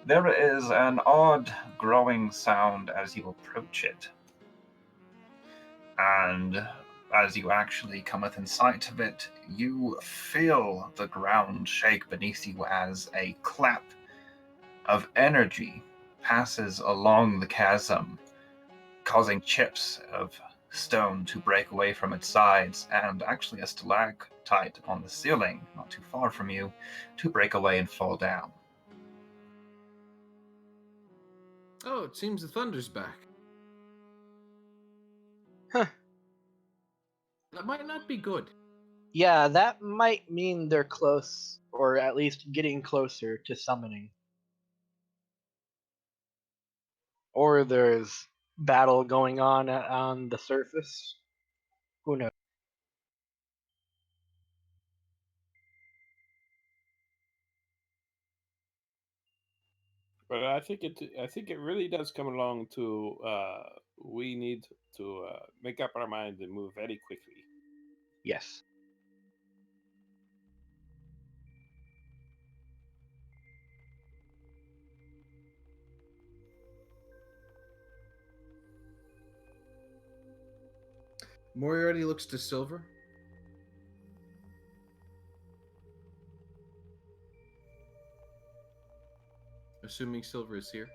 A: there is an odd growing sound as you approach it. And as you actually come within sight of it, you feel the ground shake beneath you as a clap of energy passes along the chasm, causing chips of stone to break away from its sides, and actually a stalactite on the ceiling, not too far from you, to break away and fall down.
B: Oh, it seems the thunder's back.
D: Huh.
B: That might not be good.
D: Yeah, that might mean they're close, or at least getting closer to summoning. Or there's battle going on the surface. Who knows?
F: But I think it really does come along to we need to make up our mind and move very quickly.
D: Yes.
B: Moriarty looks to Silver. Assuming Silver is here.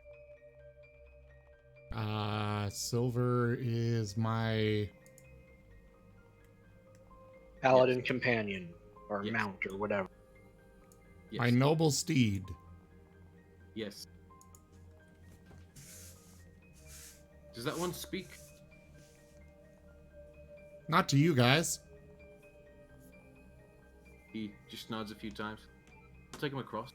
E: Silver is my...
D: Paladin companion, or
B: Yes.
D: mount, or whatever.
B: Yes.
E: my noble steed.
B: Yes. Does that one speak?
E: Not to you guys.
B: He just nods a few times. I'll take him across.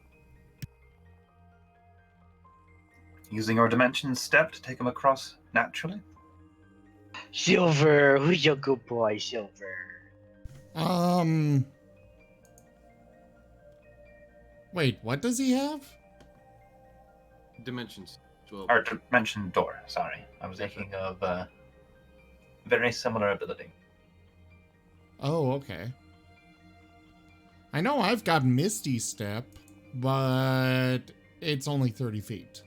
A: Using your dimension step to take him across naturally.
D: Silver, who's your good boy, Silver?
E: Wait, what does he have?
B: Dimensions. 12.
A: Or dimension door, sorry. I was thinking of a very similar ability.
E: Oh, okay. I know I've got Misty Step, but it's only 30 feet.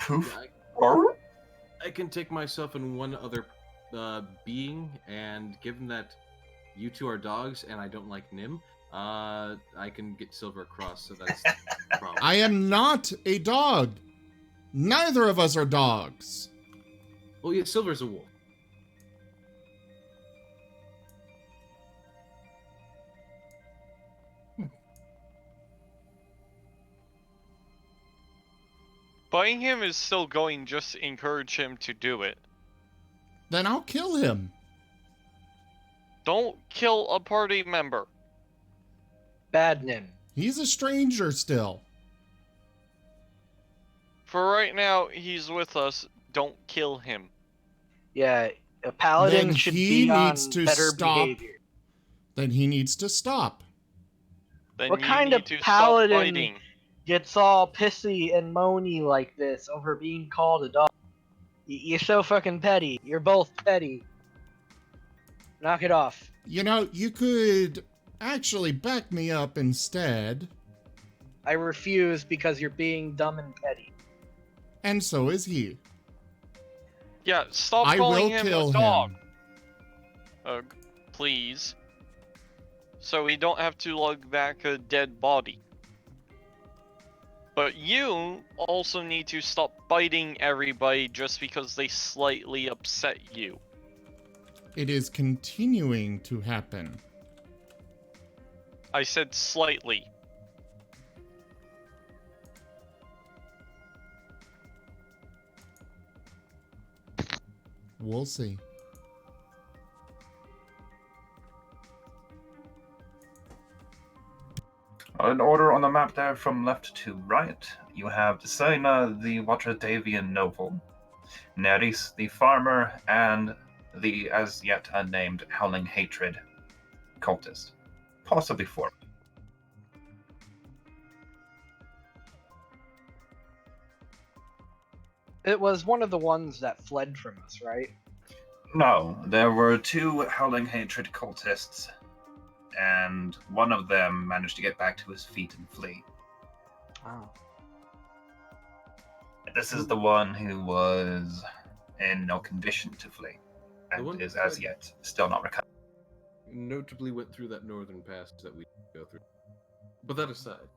A: Poof.
B: Yeah, I can take myself and one other being, and given that you two are dogs and I don't like Nim, I can get Silver across, so that's the problem.
E: I am not a dog. Neither of us are dogs.
B: Oh yeah, Silver's a wolf.
C: Buying him is still going, just encourage him to do it.
E: Then I'll kill him.
C: Don't kill a party member.
D: Badnin.
E: He's a stranger still.
C: For right now, he's with us. Don't kill him.
D: Yeah, a paladin
E: Then
D: should
E: he
D: be
E: needs
D: on
E: to
D: better
E: stop.
D: behavior.
E: Then he needs to stop.
C: Then
D: What
C: you
D: kind of
C: need to stop
D: paladin
C: fighting.
D: gets all pissy and moany like this over being called a dog? You're so fucking petty. You're both petty. Knock it off.
E: You know, you could actually back me up instead,
D: I refuse because you're being dumb and petty.
E: and so is he.
C: Yeah, stop
E: I
C: calling
E: will
C: him
E: kill
C: a dog.
E: him.
C: Please. So we don't have to lug back a dead body. But you also need to stop biting everybody just because they slightly upset you.
E: It is continuing to happen.
C: I said slightly.
E: We'll see.
A: In order on the map there from left to right, you have Desena, the Watradavian noble, Neris, the farmer, and the as yet unnamed Howling Hatred cultist. Possibly four.
D: It was one of the ones that fled from us, right?
A: No, there were two Howling Hatred cultists, and one of them managed to get back to his feet and flee.
D: Oh.
A: This is the one who was in no condition to flee,
B: The one
A: and is
B: who
A: as
B: fled.
A: yet still not recovered.
B: Notably went through that northern pass that we go through. But that aside,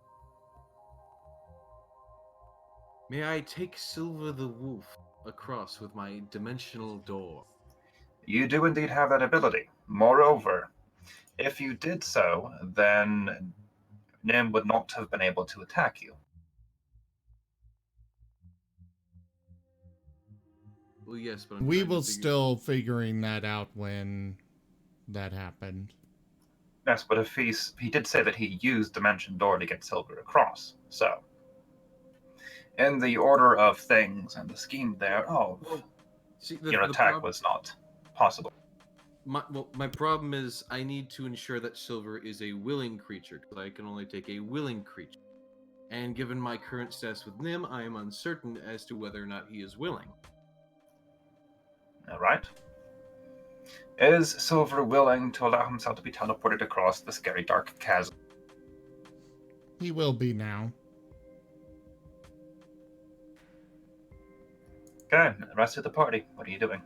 B: may I take Silver the Wolf across with my dimensional door?
A: You do indeed have that ability. Moreover, if you did so, then Nim would not have been able to attack you.
B: Well, yes, but I'm
E: We
B: trying to
E: will
B: figure-
E: still figuring that out when that happened.
A: Yes, but if he did say that he used Dimension Door to get Silver across, so in the order of things and the scheme there,
B: See,
A: your attack was not possible.
B: My problem is I need to ensure that Silver is a willing creature, because I can only take a willing creature. And given my current status with Nim, I am uncertain as to whether or not he is willing.
A: All right. Is Silver willing to allow himself to be teleported across the scary dark chasm?
E: He will be now.
A: Okay, the rest of the party, what are you doing?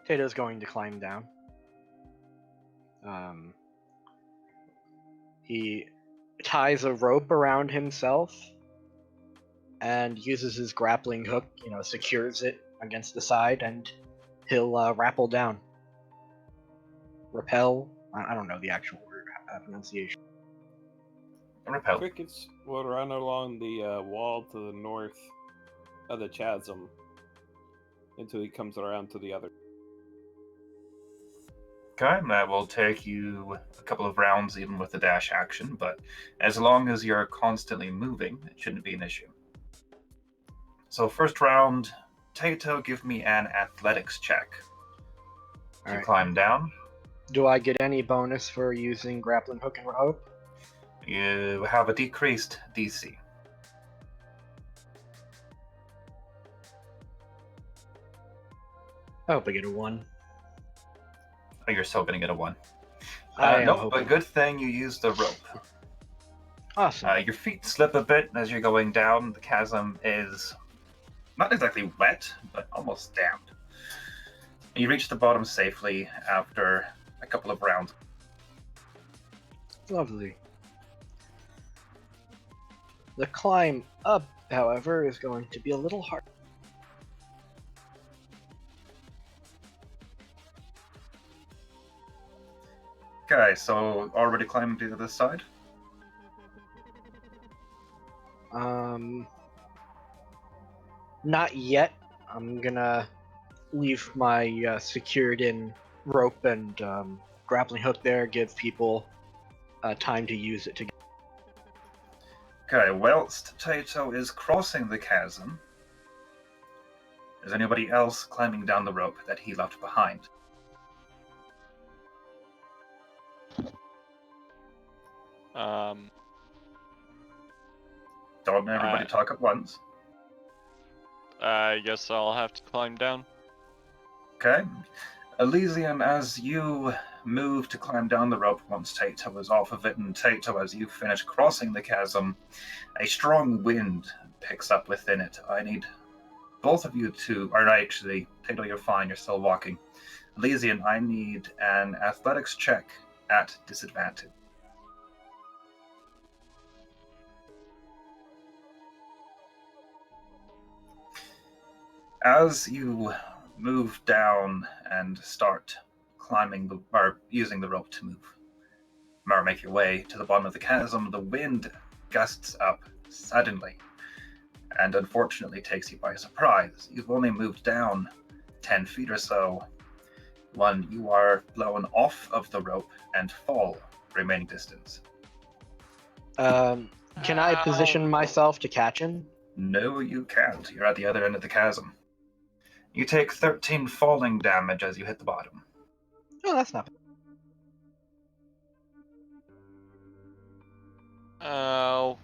D: Tato's going to climb down. He ties a rope around himself and uses his grappling hook, secures it against the side, and he'll rappel down. Rappel? I don't know the actual word pronunciation.
A: Repel.
F: Crickets will run along the wall to the north of the chasm until he comes around to the other.
A: Okay, that will take you a couple of rounds even with the dash action, but as long as you're constantly moving, it shouldn't be an issue. So first round, Tato, give me an athletics check. To
D: Alright.
A: climb down.
D: Do I get any bonus for using grappling hook and rope?
A: You have a decreased DC.
D: I hope I get a 1.
A: Oh, you're still going to get a 1.
D: I am
A: no,
D: hoping.
A: but good thing you used the rope.
D: Awesome.
A: Your feet slip a bit as you're going down. The chasm is not exactly wet, but almost damp. You reach the bottom safely after a couple of rounds.
D: Lovely. The climb up, however, is going to be a little hard.
A: Okay, so already climbing to the other side?
D: Not yet. I'm gonna leave my secured in rope and grappling hook there, give people time to use it to.
A: Okay, whilst Tato is crossing the chasm, is anybody else climbing down the rope that he left behind?
C: Um,
A: Don't everybody
C: I-
A: talk at once.
C: I guess I'll have to climb down.
A: Okay. Elysian, as you move to climb down the rope once Tato was off of it, and Tato, as you finish crossing the chasm, a strong wind picks up within it. I need both of you to, or actually, Tato, you're fine, you're still walking. Elysian, I need an athletics check at disadvantage. As you move down and start climbing or using the rope to move, or make your way to the bottom of the chasm, the wind gusts up suddenly and unfortunately takes you by surprise. You've only moved down 10 feet or so when you are blown off of the rope and fall remaining distance.
D: Can I position
C: Ow.
D: myself to catch him?
A: No, you can't. You're at the other end of the chasm. You take 13 falling damage as you hit the bottom.
D: Oh, that's not.
C: Oh.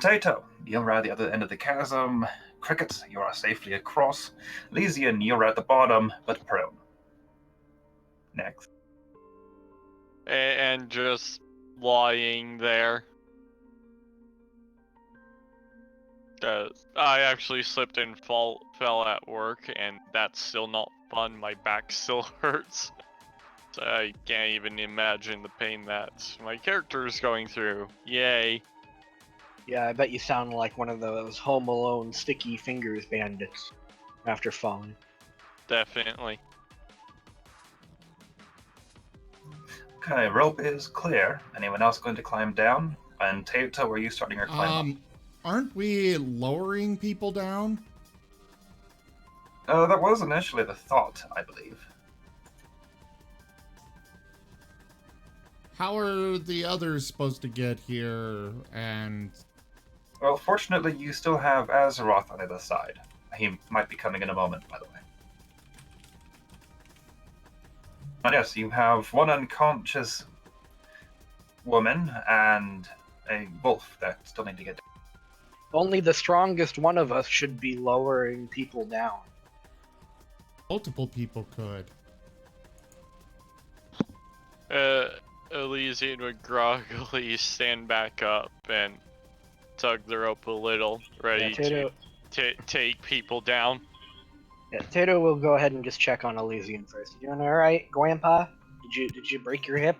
A: Tato, you're at the other end of the chasm. Cricket, you are safely across. Lysian, you're at the bottom, but prone. Next.
C: And just lying there. I actually slipped and fell at work, and that's still not fun. My back still hurts. So I can't even imagine the pain that my character is going through. Yay.
D: Yeah, I bet you sound like one of those Home Alone sticky fingers bandits after falling.
C: Definitely.
A: Okay, rope is clear. Anyone else going to climb down? And Tato, are you starting your climb up?
E: Aren't we lowering people down?
A: That was initially the thought, I believe.
E: How are the others supposed to get here? And
A: Well, fortunately, you still have Azeroth on the other side. He might be coming in a moment, by the way. And yes, you have one unconscious woman and a wolf that still need to get down.
D: Only the strongest one of us should be lowering people down.
E: multiple people could.
C: Elysian would groggily stand back up and tug the rope a little, ready to take people down.
D: Yeah, Tato will go ahead and just check on Elysian first. You doing all right, Grandpa? Did you break your hip?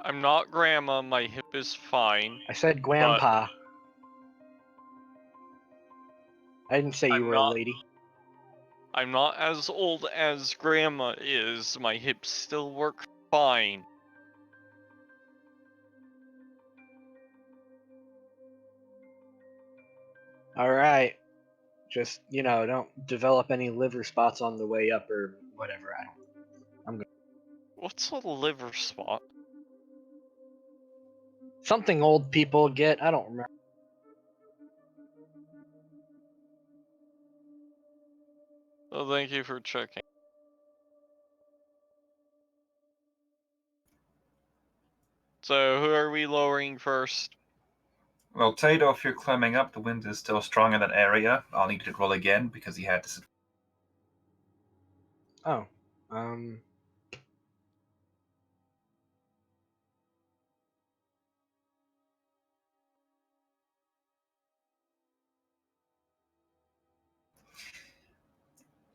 C: I'm not grandma, my hip is fine.
D: I said Grandpa. I didn't say you
C: I'm
D: were
C: not-
D: a lady.
C: I'm not as old as grandma is, my hips still work fine.
D: All right. Just, don't develop any liver spots on the way up or whatever.
C: What's a liver spot?
D: Something old people get. I don't remember.
C: Well, thank you for checking. So, who are we lowering first?
A: Well, Tato, if you're climbing up, the wind is still strong in that area. I'll need you to roll again because he had to.
D: Oh.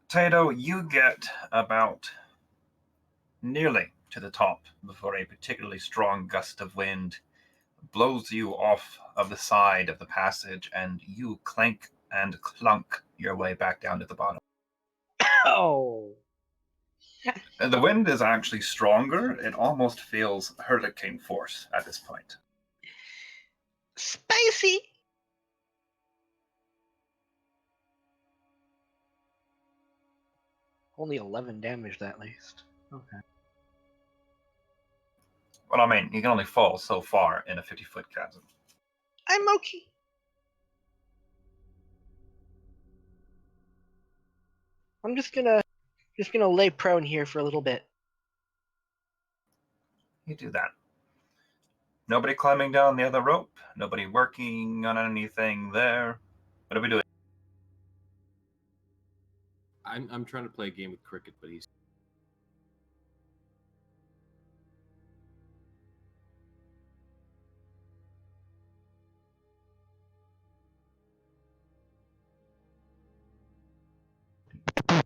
A: Tato, you get about nearly to the top before a particularly strong gust of wind blows you off of the side of the passage, and you clank and clunk your way back down to the bottom.
D: Oh.
A: And the wind is actually stronger. It almost feels hurricane force at this point.
D: Spicy. Only 11 damage, at least. Okay.
A: Well, I mean, you can only fall so far in a 50-foot chasm.
D: I'm okay. I'm just gonna lay prone here for a little bit.
A: You do that. Nobody climbing down the other rope. Nobody working on anything there. What are we doing?
B: I'm trying to play a game with Cricket, but he's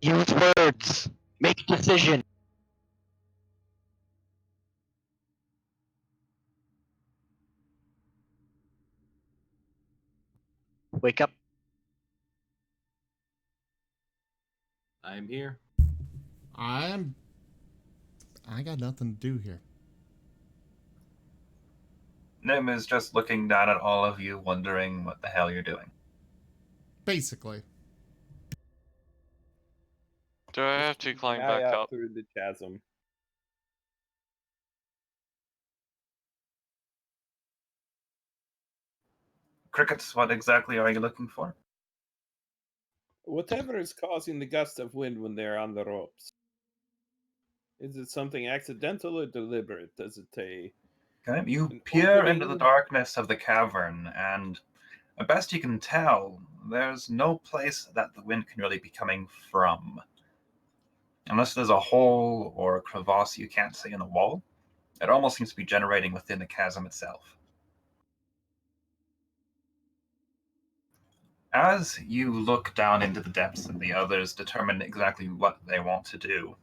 D: Use words. Make decision. Wake up.
B: I'm here.
E: I got nothing to do here.
A: Nim is just looking down at all of you, wondering what the hell you're doing.
E: Basically.
C: Do I have
F: Just
C: to
F: keep
C: climb
F: an eye
C: back
F: out
C: up?
F: through the chasm.
A: Crickets, what exactly are you looking for?
F: Whatever is causing the gust of wind when they're on the ropes. Is it something accidental or deliberate? Does it
A: Okay, you
F: an
A: peer into the
F: opening?
A: darkness of the cavern, and best you can tell, there's no place that the wind can really be coming from. Unless there's a hole or a crevasse you can't see in the wall, it almost seems to be generating within the chasm itself. As you look down into the depths and the others determine exactly what they want to do,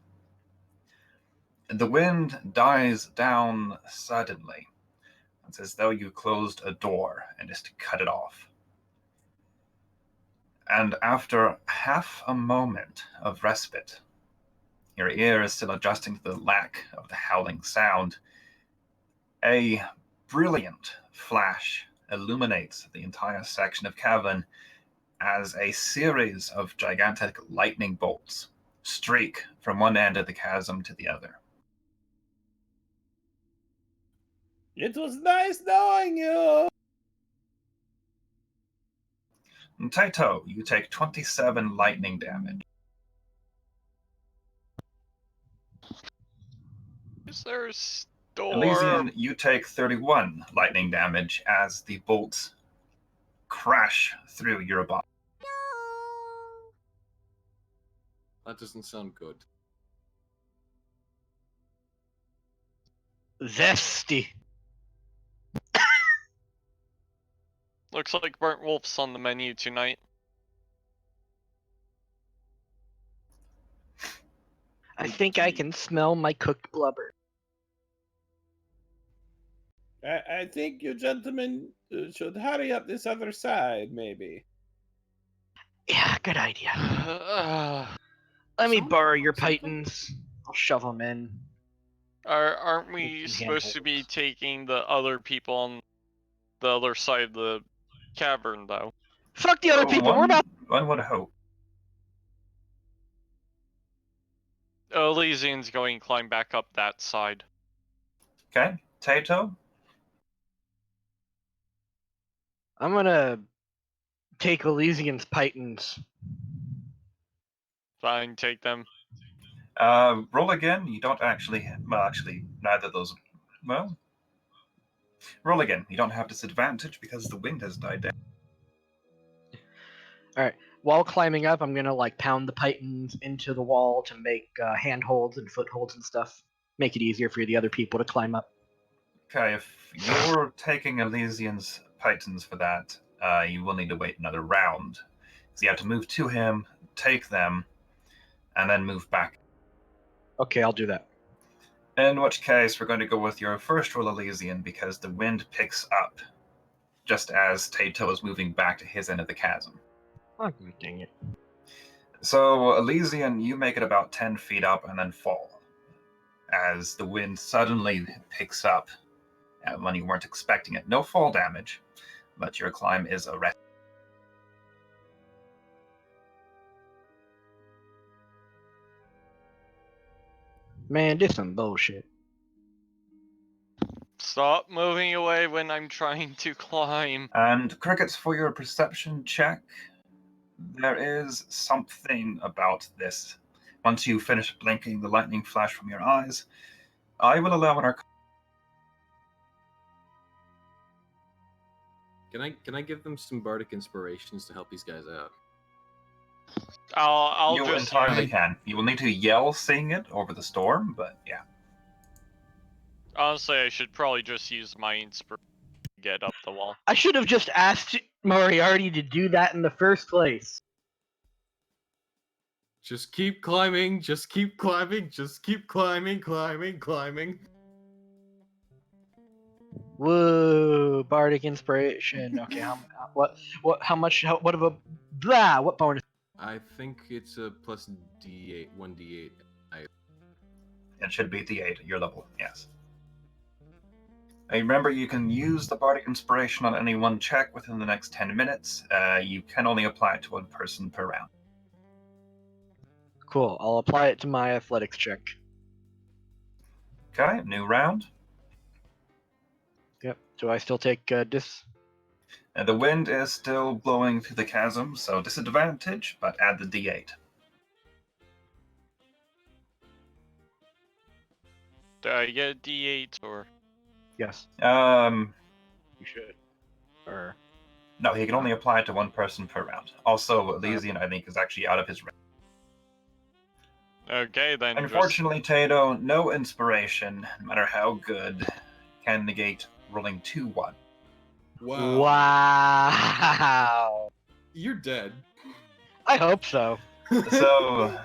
A: the wind dies down suddenly. It's as though you closed a door and just cut it off. And after half a moment of respite, your ear is still adjusting to the lack of the howling sound, a brilliant flash illuminates the entire section of cavern as a series of gigantic lightning bolts streak from one end of the chasm to the other.
F: It was nice knowing you.
A: And Taito, you take 27 lightning damage.
C: Is there a storm?
A: Elysian, you take 31 lightning damage as the bolts crash through your body.
B: That doesn't sound good.
D: Zesty.
C: Looks like burnt wolf's on the menu tonight.
D: I think I can smell my cooked blubber.
F: I think you gentlemen should hurry up this other side, maybe.
D: Yeah, good idea. Let me
B: Someone
D: borrow your
B: something?
D: pythons. I'll shove them in.
C: Aren't
D: Make
C: we
D: some
C: supposed to be
D: handholds.
C: taking the other people on the other side of the cavern, though?
D: Fuck the other people. We're about.
A: One would hope.
C: Elysian's going to climb back up that side.
A: Okay, Taito,
D: I'm gonna take Elysian's pythons.
C: Fine, take them.
A: roll again. You don't actually. Well, actually, neither of those. Well, roll again. You don't have disadvantage because the wind has died down.
D: All right. While climbing up, I'm gonna like pound the pythons into the wall to make handholds and footholds and stuff. Make it easier for the other people to climb up.
A: Okay, if you're taking Elysian's pythons for that, you will need to wait another round. So you have to move to him, take them, and then move back.
D: Okay, I'll do that.
A: In which case, we're going to go with your first roll, Elysian, because the wind picks up just as Taito is moving back to his end of the chasm.
D: Oh, dang it.
A: So, Elysian, you make it about 10 feet up and then fall as the wind suddenly picks up when you weren't expecting it. No fall damage, but your climb is arrested.
D: Man, this some bullshit.
C: Stop moving away when I'm trying to climb.
A: And Crickets, for your perception check, there is something about this. Once you finish blinking the lightning flash from your eyes, I will allow an arcana.
B: Can I give them some bardic inspirations to help these guys out?
C: I'll
A: You
C: just
A: entirely can. You will need to yell saying it over the storm, but yeah.
C: honestly, I should probably just use my inspiration to get up the wall.
D: I should have just asked Moriarty to do that in the first place.
B: Just keep climbing, just keep climbing, just keep climbing, climbing.
D: Woo, bardic inspiration. Okay, what of a blah? What bonus?
B: I think it's a plus D8, 1d8.
A: It should be the 8 at your level, yes. And remember, you can use the Bardic Inspiration on any one check within the next 10 minutes. You can only apply it to one person per round.
D: Cool. I'll apply it to my athletics check.
A: Okay, new round.
D: Yep. Do I still take dis?
A: And the wind is still blowing through the chasm, so disadvantage, but add the d8.
C: Do I get a D8 or?
D: Yes.
A: Um,
D: You should. Or
A: no, he can only apply it to one person per round. Also, Elysian, I think, is actually out of his range.
C: Okay, then.
A: Unfortunately, Tato, no inspiration, no matter how good, can negate rolling 2-1.
D: wow.
B: You're dead.
D: I hope so.
A: So,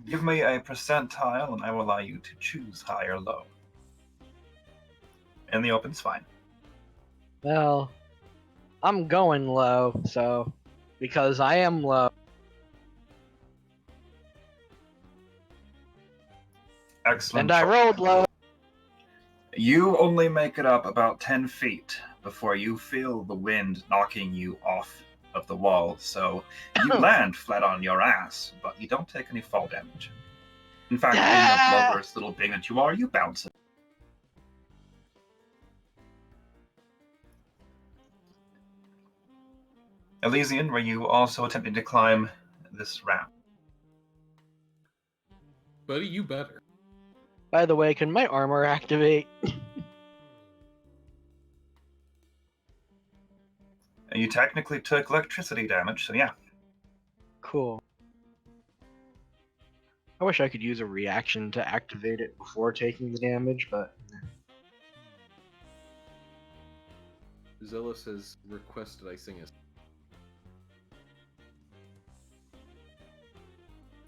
A: give me a percentile, and I will allow you to choose high or low. In the open's fine.
D: Well, I'm going low, so because I am low.
A: Excellent.
D: And I
A: choice.
D: rolled low.
A: You only make it up about 10 feet before you feel the wind knocking you off of the wall, so you land flat on your ass, but you don't take any fall damage. In fact, being the blubberous little being that you are, you bounce it. Elysian, were you also attempting to climb this ramp?
B: Buddy, you better.
D: By the way, can my armor activate?
A: You technically took electricity damage, so yeah.
D: Cool. I wish I could use a reaction to activate it before taking the damage, but
B: Zealous has requested I sing a.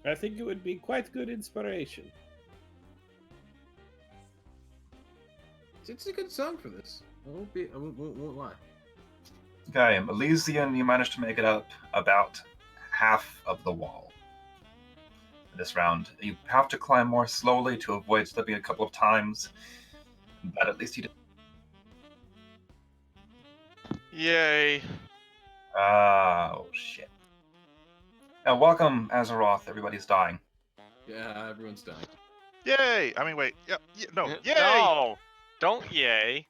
F: I think it would be quite good inspiration.
B: It's a good song for this. I won't lie.
A: Okay, Elysian, you managed to make it up about half of the wall this round. You have to climb more slowly to avoid slipping a couple of times, but at least you did.
C: Yay.
A: Oh, shit. Now, welcome, Azeroth. Everybody's dying.
B: Yeah, everyone's dying.
I: Yay! I mean, wait. No. Yay!
C: No! Don't yay.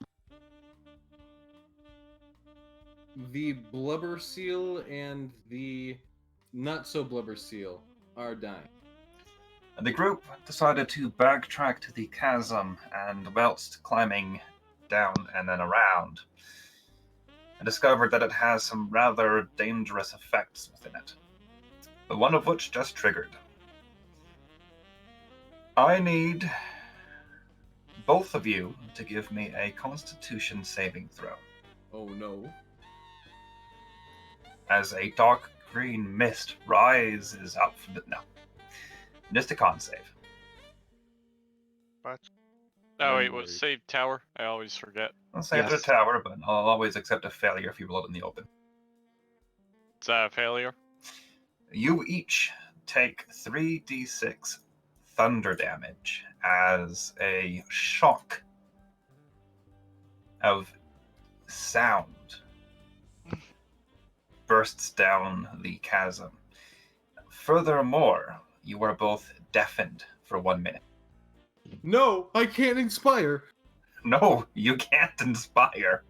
B: The blubber seal and the not so blubber seal are dying.
A: The group decided to backtrack to the chasm and whilst climbing down and then around, and discovered that it has some rather dangerous effects within it. But one of which just triggered. I need both of you to give me a Constitution saving throw.
B: Oh no.
A: As a dark green mist rises up from the... No. Just a con save.
I: What?
C: Oh, wait, was save tower? I always forget.
A: I'll save the tower, but I'll always accept a failure if you roll it in the open.
C: Is that a failure?
A: You each take 3d6 thunder damage as a shock of sound bursts down the chasm. Furthermore, you are both deafened for 1 minute.
B: No, I can't inspire.
A: No, you can't inspire.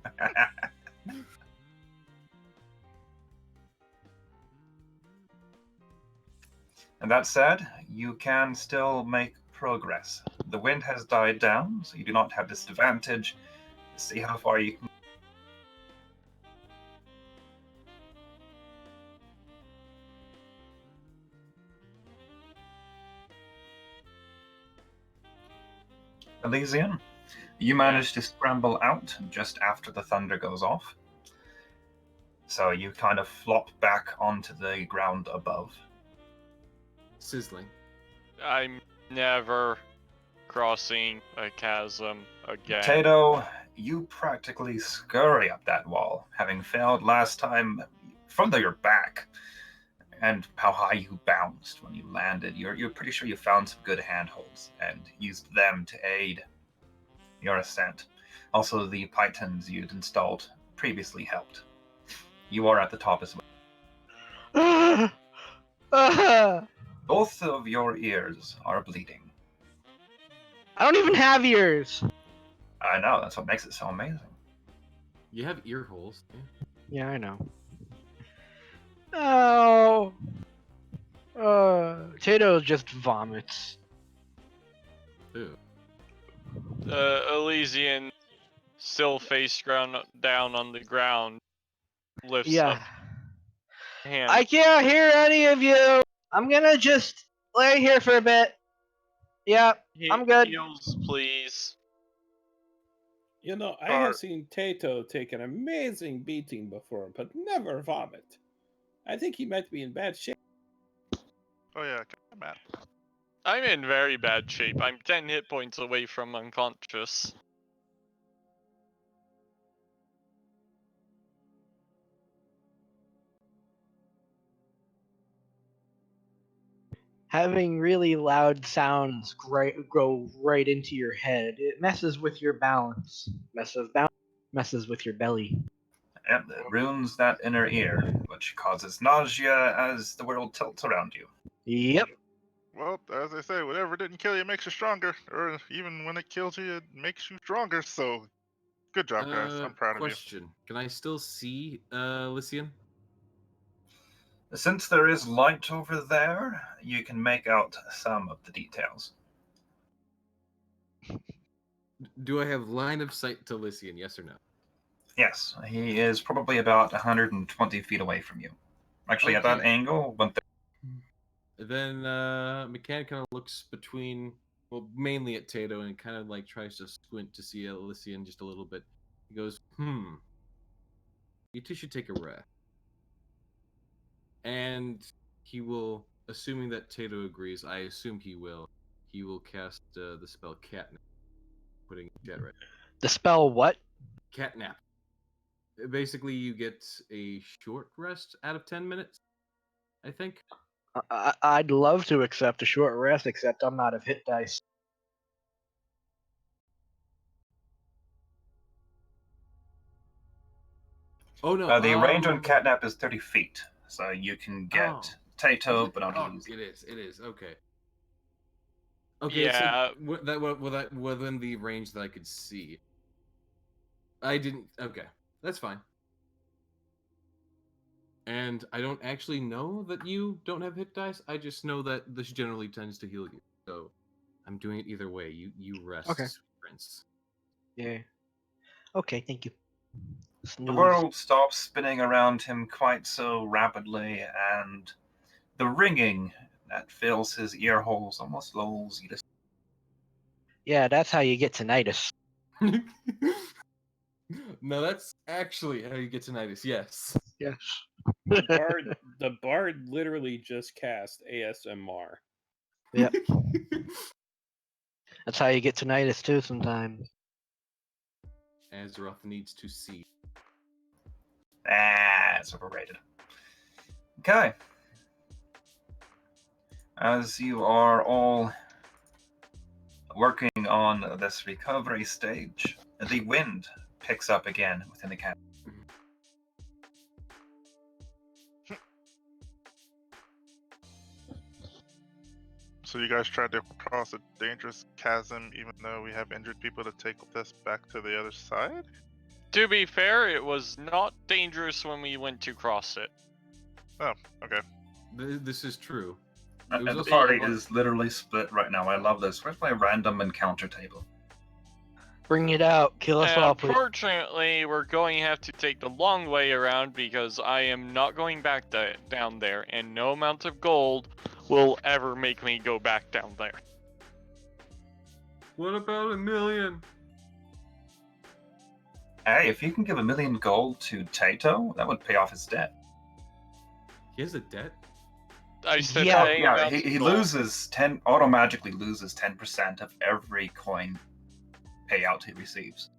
A: And that said, you can still make progress. The wind has died down, so you do not have disadvantage. See how far you can. Elysian, you manage to scramble out just after the thunder goes off. So you kind of flop back onto the ground above.
B: Sizzling.
C: I'm never crossing a chasm again.
A: Tato, you practically scurry up that wall, having failed last time from your back. And how high you bounced when you landed. You're pretty sure you found some good handholds and used them to aid your ascent. Also, the pythons you'd installed previously helped. You are at the top as well. Both of your ears are bleeding.
D: I don't even have ears.
A: I know, that's what makes it so amazing.
B: You have ear holes.
D: Yeah, I know. Oh. Tato just vomits.
B: Ew.
C: Elysian, still face down on the ground, lifts
D: Yeah.
C: up hand.
D: I can't hear any of you. I'm gonna just lay here for a bit. Yeah, I'm good.
C: Heals, please.
F: You know, I have seen Tato take an amazing beating before, but never vomit. I think he might be in bad shape.
I: Oh yeah, I'm at.
C: I'm in very bad shape. I'm 10 hit points away from unconscious.
D: Having really loud sounds go right into your head. It messes with your balance. Messes with your belly.
A: And it ruins that inner ear, which causes nausea as the world tilts around you.
D: Yep.
I: Well, as I say, whatever didn't kill you makes you stronger, or even when it kills you, it makes you stronger. So, good job, guys. I'm proud of you.
B: Question: Can I still see Lycian?
A: Since there is light over there, you can make out some of the details.
B: Do I have line of sight to Lycian? Yes or no?
A: Yes, he is probably about 120 feet away from you. Actually, at that
B: Okay.
A: angle,
B: Then McCann kind of looks between, well, mainly at Tato, and kind of like tries to squint to see Elysian just a little bit. He goes, you two should take a rest. And he will, assuming that Tato agrees, I assume he will cast the spell Catnap, putting chat right.
D: The spell what?
B: Catnap. Basically, you get a short rest out of 10 minutes, I think.
D: I'd love to accept a short rest, except I'm out of hit dice.
B: Oh no!
A: the range on Catnap is 30 feet, so you can get Tato, but not lose.
B: It is. Okay. Okay.
C: Yeah.
B: So within the range that I could see. I didn't. Okay, that's fine. And I don't actually know that you don't have hit dice. I just know that this generally tends to heal you. So I'm doing it either way. You rest,
D: Okay.
B: Prince.
D: Yeah. Okay, thank you. Snooze.
A: The world stops spinning around him quite so rapidly, and the ringing that fills his ear holes almost lulls you to.
D: Yeah, that's how you get tinnitus.
B: No, that's actually how you get tinnitus. Yes.
D: Yes.
F: The bard literally just cast ASMR.
D: Yep. That's how you get tinnitus too sometimes.
B: Azeroth needs to see.
A: It's overrated. Okay. As you are all working on this recovery stage, the wind picks up again within the camp.
I: So you guys tried to cross a dangerous chasm even though we have injured people to take us back to the other side?
C: To be fair, it was not dangerous when we went to cross it.
I: Oh, okay.
B: This is true. It was
A: And the
B: also
A: party
B: a lot-
A: is literally split right now. I love this. Where's my random encounter table?
D: Bring it out. Kill us
C: And
D: all, please.
C: unfortunately, we're going to have to take the long way around because I am not going back down there, and no amount of gold will ever make me go back down there.
B: What about 1,000,000?
A: Hey, if you can give 1,000,000 gold to Tato, that would pay off his debt.
B: He has a debt?
C: I said
D: Yeah,
C: paying
A: Yeah,
C: amounts
A: he
C: of gold.
A: loses 10, automatically loses 10% of every coin payout he receives.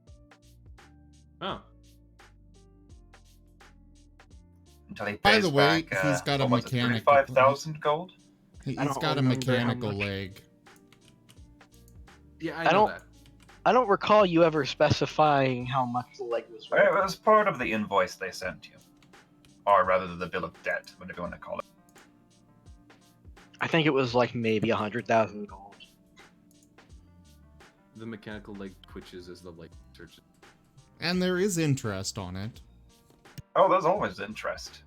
B: Oh.
A: Until he
E: By
A: pays
E: the way,
A: back,
E: he's got a
A: what was it,
E: mechanical-
A: 35,000 gold?
E: He's
D: I don't
E: got a
D: remember how
E: mechanical
D: much.
E: leg.
B: Yeah, I
D: I
B: know
D: don't-
B: that.
D: I don't recall you ever specifying how much the leg was
A: Well,
D: worth.
A: it was part of the invoice they sent you. Or rather, the bill of debt, whatever you want to call it.
D: I think it was like maybe 100,000 gold.
B: The mechanical leg twitches as the light searches.
E: And there is interest on it.
A: Oh, there's always interest.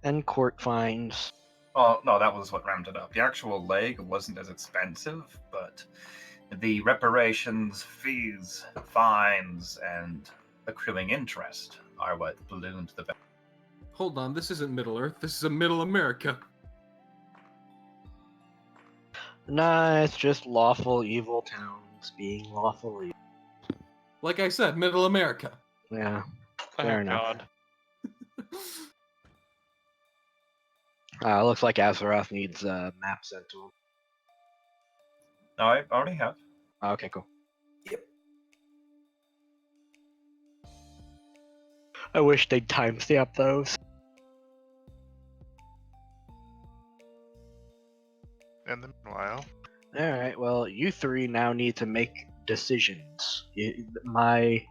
D: And court fines.
A: Well, no, that was what rounded up. The actual leg wasn't as expensive, but the reparations, fees, fines, and accruing interest are what ballooned the value.
B: Hold on, this isn't Middle Earth. This is a Middle America.
D: Nah, it's just lawful evil towns being lawful evil.
B: Like I said, Middle America.
D: Yeah,
C: Oh,
D: fair enough.
C: God.
D: Looks like Azeroth needs a map sent to him.
A: No, I already have.
D: Okay, cool. Yep. I wish they'd timestamp those.
I: In the meanwhile,
D: Alright, well, you three now need to make decisions. My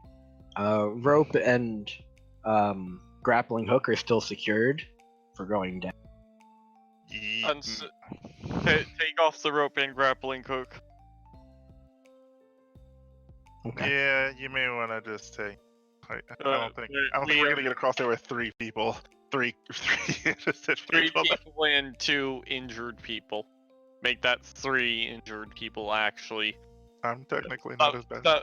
D: rope and grappling hook are still secured for going down.
C: Take off the rope and grappling hook.
D: Okay.
I: yeah, you may want to just take. I don't think
C: we
I: we're
C: have
I: gonna get across there with 3 people. Three interested
C: 3
I: people.
C: people and 2 injured people. Make that 3 injured people, actually.
I: I'm technically not as bad.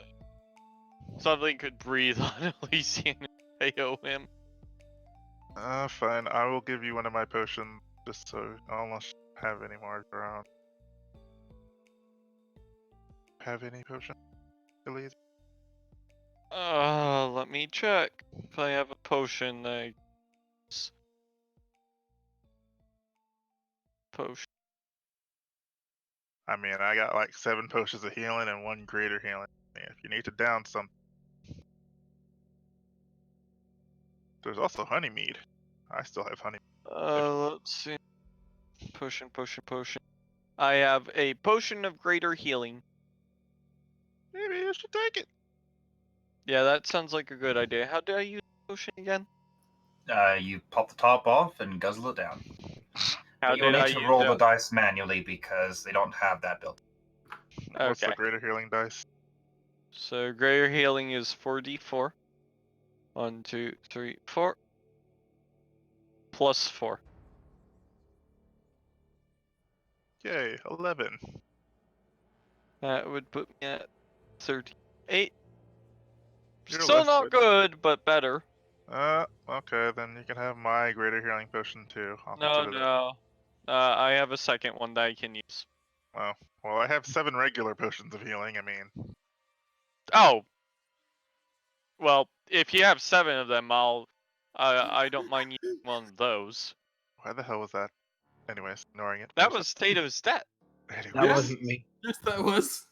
C: Something could breathe on Elysian and KO him.
I: Fine. I will give you one of my potions just so I almost have any more around. Have any potion? Elise?
C: Let me check if I have a potion that potion.
I: I mean, I got like 7 potions of healing and 1 greater healing. If you need to down some. There's also honey mead. I still have honey.
C: Let's see. Potion. I have a potion of greater healing.
I: Maybe you should take it.
C: Yeah, that sounds like a good idea. How do I use potion again?
A: You pop the top off and guzzle it down.
C: How
A: But you'll
C: did I
A: need to
C: use
A: roll the
C: it?
A: dice manually because they don't have that built.
I: What's the
C: Okay.
I: greater healing dice?
C: So greater healing is 4d4. 1, 2, 3, 4. Plus 4.
I: Yay, 11.
C: That would put me at 38.
I: You're
C: Still
I: less
C: not good, but better.
I: Okay, then you can have my greater healing potion too. I'll
C: No,
I: consider that.
C: no. I have a second one that I can use.
I: Well, I have 7 regular potions of healing. I mean,
C: Oh. Well, if you have 7 of them, I don't mind using one of those.
I: why the hell was that? Anyways, ignoring it.
C: That was Tato's debt.
I: Anyways.
D: That wasn't me.
B: Yes, that was.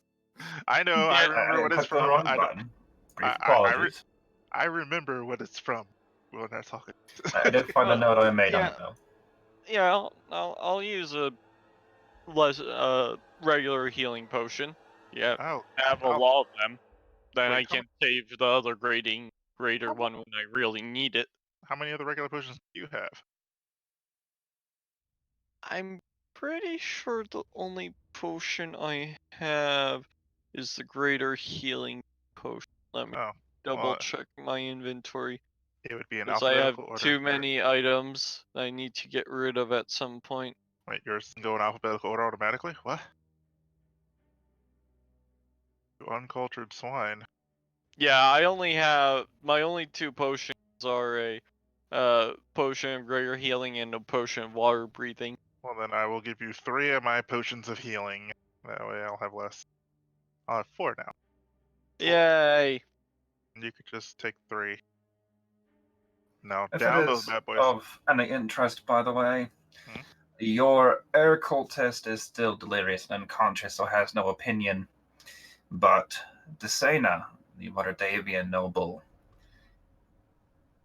I: I know. I
C: Yeah,
I: remember what it's
A: Clicked the
I: from.
A: wrong
I: I, don't-
A: button. Brief
I: I-
A: apologies.
I: I remember what it's from when I talk it.
A: I did find the note I made on
C: yeah.
A: it though.
C: Yeah, I'll use a less regular healing potion. Yeah,
I: Oh,
C: have a
I: I'll-
C: lot of them. Then
I: Wait,
C: I can save the other greater one when I really need it.
I: how many other regular potions do you have?
C: I'm pretty sure the only potion I have is the greater healing potion. Let me
I: Oh,
C: double
I: well,
C: check my inventory.
I: it would be in
C: Because I have
I: alphabetical order.
C: too many items I need to get rid of at some point.
I: Wait, yours can go in alphabetical order automatically? What? You uncultured swine.
C: Yeah, I only have my only two potions are a potion of greater healing and a potion of water breathing.
I: Well, then I will give you 3 of my potions of healing. That way I'll have less. I'll have 4 now.
C: Yay!
I: And you could just take 3. Now,
A: If
I: down
A: it
I: those
A: is
I: bad boys.
A: of any interest, by the way,
I: Hmm?
A: your air cultist is still delirious and unconscious, so has no opinion. But Desena, the Waterdhavian noble,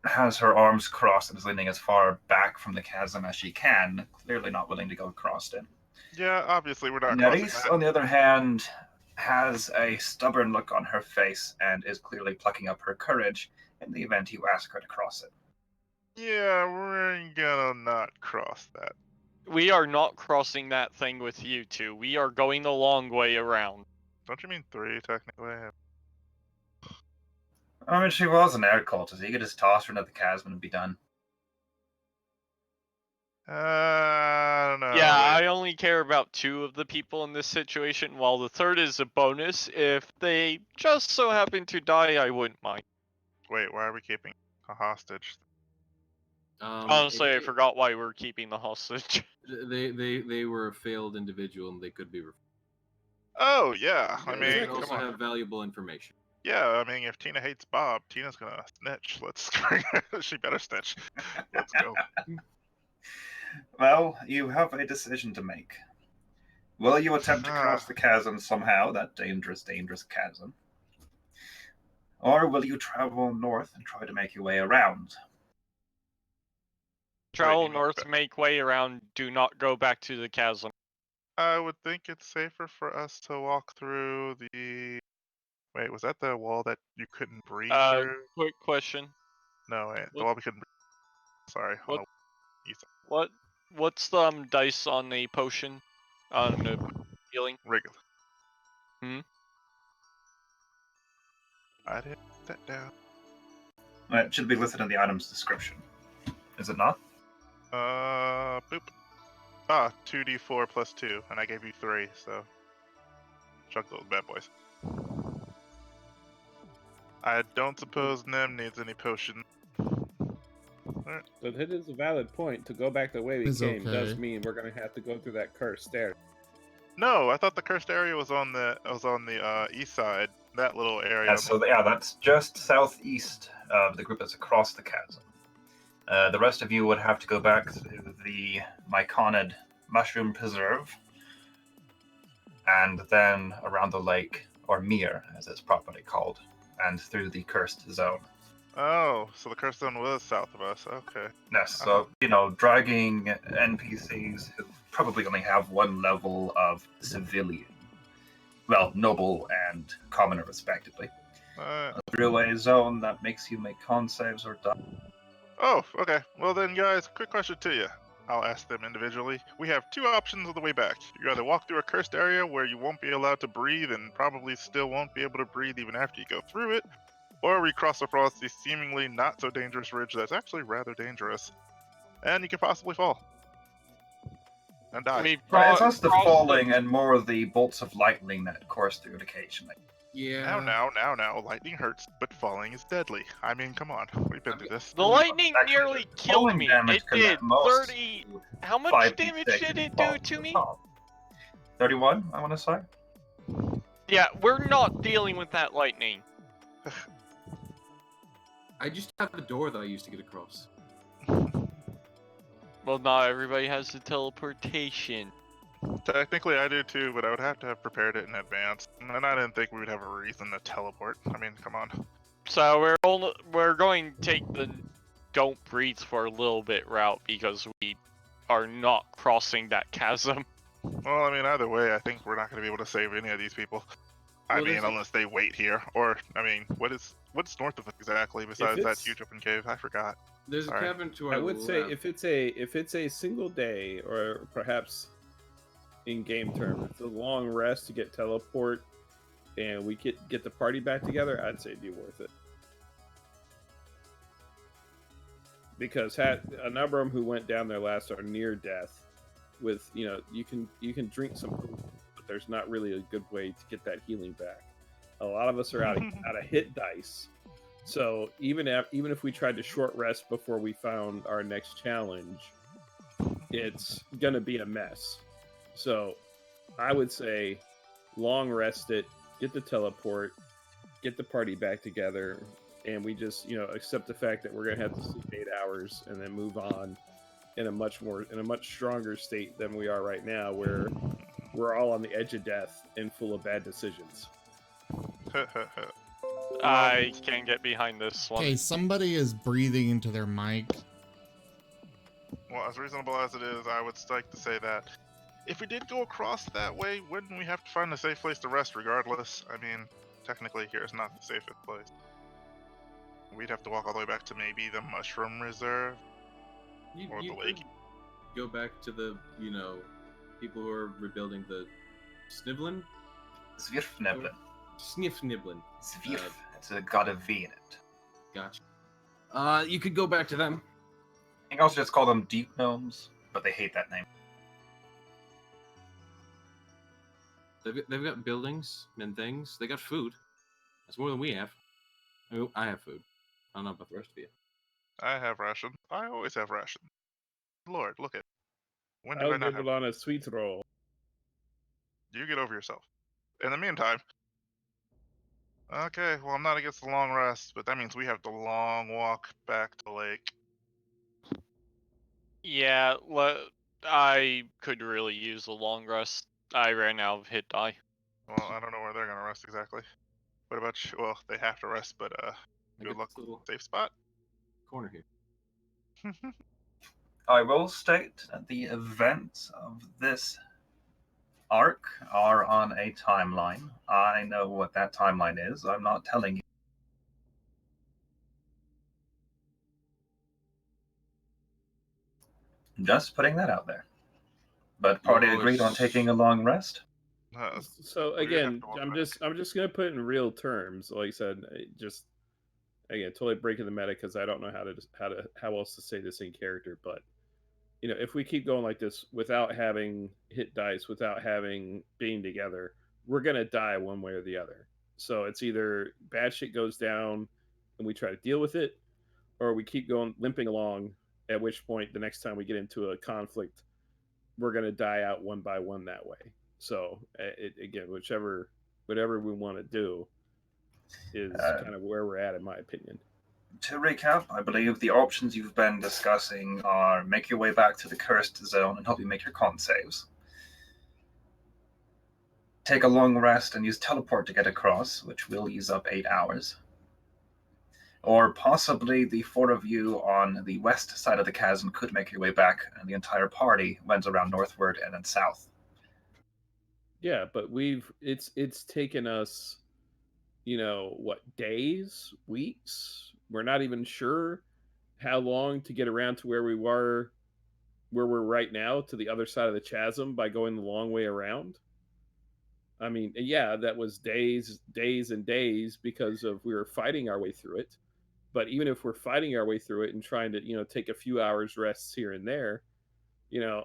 A: has her arms crossed and is leaning as far back from the chasm as she can, clearly not willing to go across it.
I: Yeah, obviously we're not crossing
A: Nerys,
I: that.
A: on the other hand, has a stubborn look on her face and is clearly plucking up her courage in the event you ask her to cross it.
I: Yeah, we're gonna not cross that.
C: We are not crossing that thing with you two. We are going the long way around.
I: Don't you mean 3, technically?
A: I mean, she was an air cultist. You could just toss her into the chasm and be done.
I: I don't know.
C: Yeah,
I: wait.
C: I only care about 2 of the people in this situation, while the third is a bonus. If they just so happen to die, I wouldn't mind.
I: Wait, why are we keeping a hostage?
C: Honestly, I forgot why we're keeping the hostage.
B: They were a failed individual and they could be.
I: Oh, yeah. I
B: They
I: mean,
B: could
I: come
B: also
I: on.
B: have valuable information.
I: Yeah, I mean, if Tina hates Bob, Tina's gonna snitch. Let's. She better snitch. Let's go.
A: Well, you have a decision to make. Will you attempt to cross the chasm somehow, that dangerous, dangerous chasm? Or will you travel north and try to make your way around?
C: Travel north, make way around, do not go back to the chasm.
I: I would think it's safer for us to walk through the. Wait, was that the wall that you couldn't breathe through?
C: Quick question.
I: No, wait, the wall we couldn't breathe. Sorry,
C: What?
I: on the east
C: What? What's the dice on the potion? On the healing?
I: regular.
C: Hmm?
I: I didn't put that down.
A: It should be listed in the item's description. Is it not?
I: Boop. Ah, 2d4 plus 2, and I gave you 3, so. Chuck those bad boys. I don't suppose Nem needs any potion.
F: So that is a valid point. To go back the way we
E: It's
F: came does
E: okay.
F: mean we're gonna have to go through that cursed stair.
I: No, I thought the cursed area was on the east side. That little area.
A: Yeah, so yeah, that's just southeast of the group that's across the chasm. The rest of you would have to go back through the Myconid Mushroom Preserve, and then around the lake, or Mere, as it's properly called, and through the Cursed Zone.
I: Oh, so the cursed zone was south of us. Okay.
A: Yes, so, dragging NPCs who probably only have one level of civilian, well, noble and commoner respectively, through a zone that makes you make con saves or die.
I: Oh, okay. Well then, guys, quick question to you. I'll ask them individually. We have 2 options on the way back. You either walk through a cursed area where you won't be allowed to breathe and probably still won't be able to breathe even after you go through it, or we cross across the seemingly not so dangerous ridge that's actually rather dangerous, and you could possibly fall and die.
A: It's less the falling and more of the bolts of lightning that course through it occasionally.
B: Yeah.
I: Now, lightning hurts, but falling is deadly. I mean, come on, we've been through this.
C: The lightning nearly killed me. It did 30. How much damage did it do to me?
A: 31, I want to say.
C: Yeah, we're not dealing with that lightning.
B: I just have the door that I used to get across.
C: Well, not everybody has the teleportation.
I: Technically, I do too, but I would have to have prepared it in advance, and I didn't think we would have a reason to teleport. I mean, come on.
C: So we're going to take the don't breathe for a little bit route because we are not crossing that chasm.
I: Well, I mean, either way, I think we're not going to be able to save any of these people. I mean, unless they wait here, or I mean, what's north of us exactly besides that huge open cave? I forgot.
B: There's a cabin to our
F: I would say
B: left.
F: if it's a single day or perhaps in game terms. It's a long rest to get teleport, and we get the party back together. I'd say it'd be worth it. Because had a number of them who went down there last are near death. With you can drink some poop, but there's not really a good way to get that healing back. A lot of us are out of hit dice, so even if we tried to short rest before we found our next challenge, it's gonna be a mess. So I would say long rest it, get the teleport, get the party back together, and we just accept the fact that we're gonna have to sleep 8 hours and then move on in a much stronger state than we are right now, where we're all on the edge of death and full of bad decisions.
C: I can't get behind this one.
E: Okay, somebody is breathing into their mic.
I: Well, as reasonable as it is, I would like to say that if we did go across that way, wouldn't we have to find a safe place to rest regardless? I mean, technically here is not the safest place. We'd have to walk all the way back to maybe the Mushroom Reserve or the lake.
B: Go back to the, people who are rebuilding the Snivlin?
A: Svifniblin.
B: Snifniblin.
A: Svif. It's a god of V in it.
B: Gotcha. You could go back to them.
A: You can also just call them deep gnomes, but they hate that name.
B: They've got buildings and things. They got food. That's more than we have. I have food. I don't know about the rest of you.
I: I have ration. I always have ration. Lord, look at. When do
F: I'll
I: I not
F: give
I: have?
F: it on a sweet roll.
I: You get over yourself. In the meantime. Okay, well, I'm not against the long rest, but that means we have the long walk back to the lake.
C: Yeah, I could really use a long rest. I ran out of hit die.
I: Well, I don't know where they're gonna rest exactly. What about you? Well, they have to rest, but good luck.
B: Little
I: Safe spot.
B: corner here.
A: I will state that the events of this arc are on a timeline. I know what that timeline is. I'm not telling you. Just putting that out there. But party agreed on taking a long rest.
F: So again, I'm just gonna put it in real terms. Like I said, again, totally breaking the meta because I don't know how else to say this in character. But if we keep going like this without having hit dice, without having being together, we're gonna die one way or the other. So it's either bad shit goes down and we try to deal with it, or we keep going limping along. At which point, the next time we get into a conflict, we're gonna die out one by one that way. So again, whatever we want to do is kind of where we're at, in my opinion.
A: To recap, I believe the options you've been discussing are make your way back to the cursed zone and help you make your con saves. Take a long rest and use teleport to get across, which will use up 8 hours. Or possibly the four of you on the west side of the chasm could make your way back, and the entire party went around northward and then south.
F: Yeah, but it's taken us, days, weeks? We're not even sure how long to get around to where we're right now, to the other side of the chasm by going the long way around. I mean, yeah, that was days and days because we were fighting our way through it. But even if we're fighting our way through it and trying to, take a few hours rests here and there,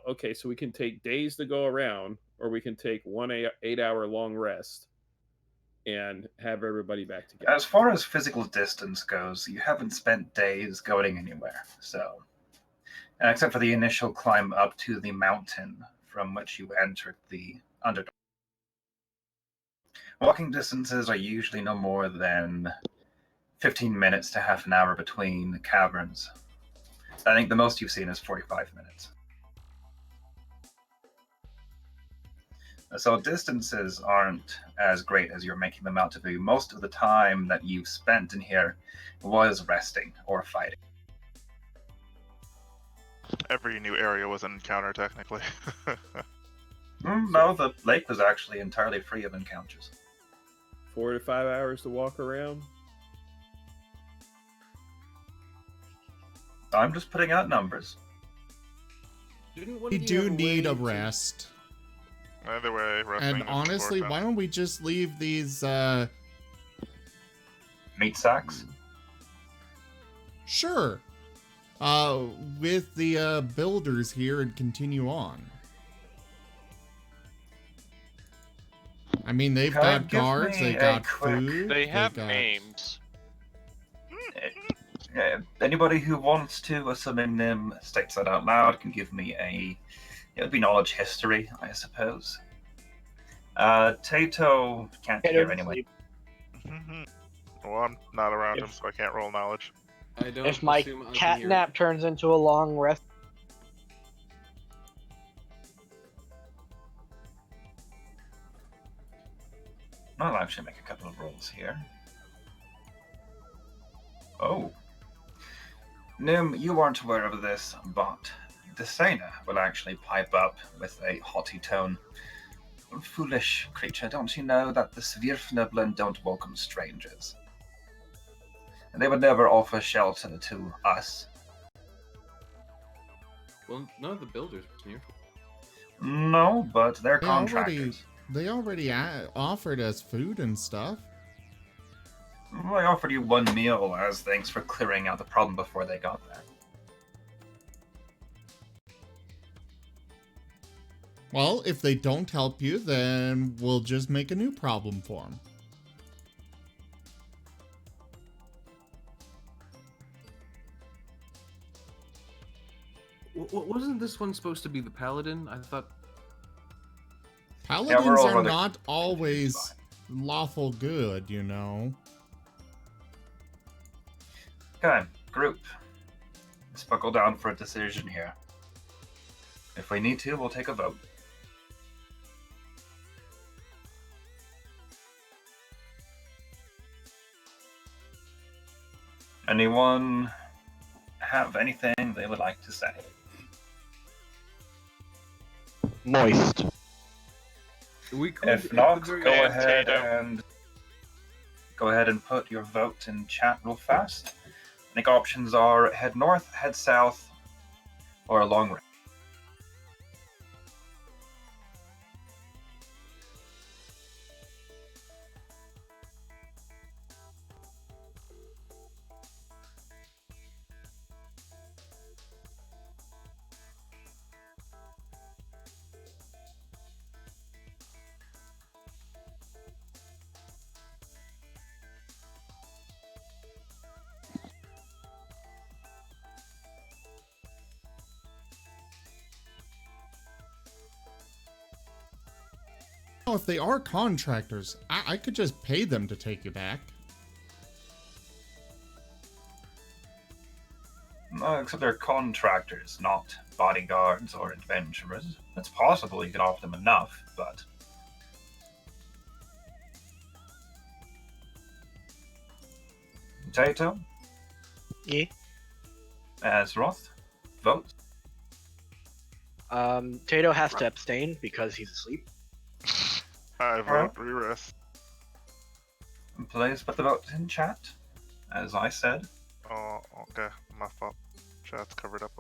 F: okay, so we can take days to go around, or we can take 8-hour long rest and have everybody back together.
A: As far as physical distance goes, you haven't spent days going anywhere. So, except for the initial climb up to the mountain from which you entered the Underdark. Walking distances are usually no more than 15 minutes to half an hour between caverns. I think the most you've seen is 45 minutes. So distances aren't as great as you're making them out to be. Most of the time that you've spent in here was resting or fighting.
I: Every new area was an encounter, technically.
A: No, the lake was actually entirely free of encounters.
F: 4 to 5 hours to walk around?
A: I'm just putting out numbers.
E: We do need a rest.
I: Either way, resting
E: And
I: is
E: honestly,
I: important.
E: why don't we just leave these,
A: Meat sacks.
E: sure, with the, builders here and continue on? I mean, they've
A: Okay,
E: got
A: give
E: guards,
A: me
E: they
A: a
E: got
A: quick-
E: food,
C: They have
E: got...
C: names.
A: Anybody who wants to, assuming Nim states that out loud, can give me a... It would be knowledge history, I suppose. Tato can't
D: Tato
A: hear
D: doesn't
A: anyway.
I: Mhm. Well, I'm not around
D: If-
I: him, so I can't roll knowledge.
B: I don't
D: If my
B: assume I can
D: cat
B: hear
D: nap turns into a long rest,
A: I'll actually make a couple of rolls here. Oh. Nim, you aren't aware of this, but Desena will actually pipe up with a haughty tone. Foolish creature, don't you know that the Svirfneblin don't welcome strangers? And they would never offer shelter to us.
B: Well, none of the builders was near.
A: No, but they're
E: They
A: contractors.
E: already offered us food and stuff.
A: Well, I offered you one meal as thanks for clearing out the problem before they got there.
E: Well, if they don't help you, then we'll just make a new problem for them.
B: Wasn't this one supposed to be the paladin? I thought.
E: Paladins
A: all
E: are
A: rather
E: not
A: confused
E: always lawful good, you know.
A: Okay, group. Let's buckle down for a decision here. If we need to, we'll take a vote. Anyone have anything they would like to say?
D: moist.
B: We could,
A: If
B: at the
A: not,
B: very-
A: go
C: And
A: ahead
C: Tato.
A: and put your vote in chat real fast. I think options are head north, head south, or a long rest.
E: Oh, if they are contractors, I could just pay them to take you back.
A: No, except they're contractors, not bodyguards or adventurers. It's possible you could offer them enough, but... Tato,
D: Yeah.
A: Azeroth, vote.
D: Tato has to abstain because he's asleep.
I: I vote re-rest.
A: Please put the vote in chat, as I said.
I: Oh, okay. My fault. Chat's covered up.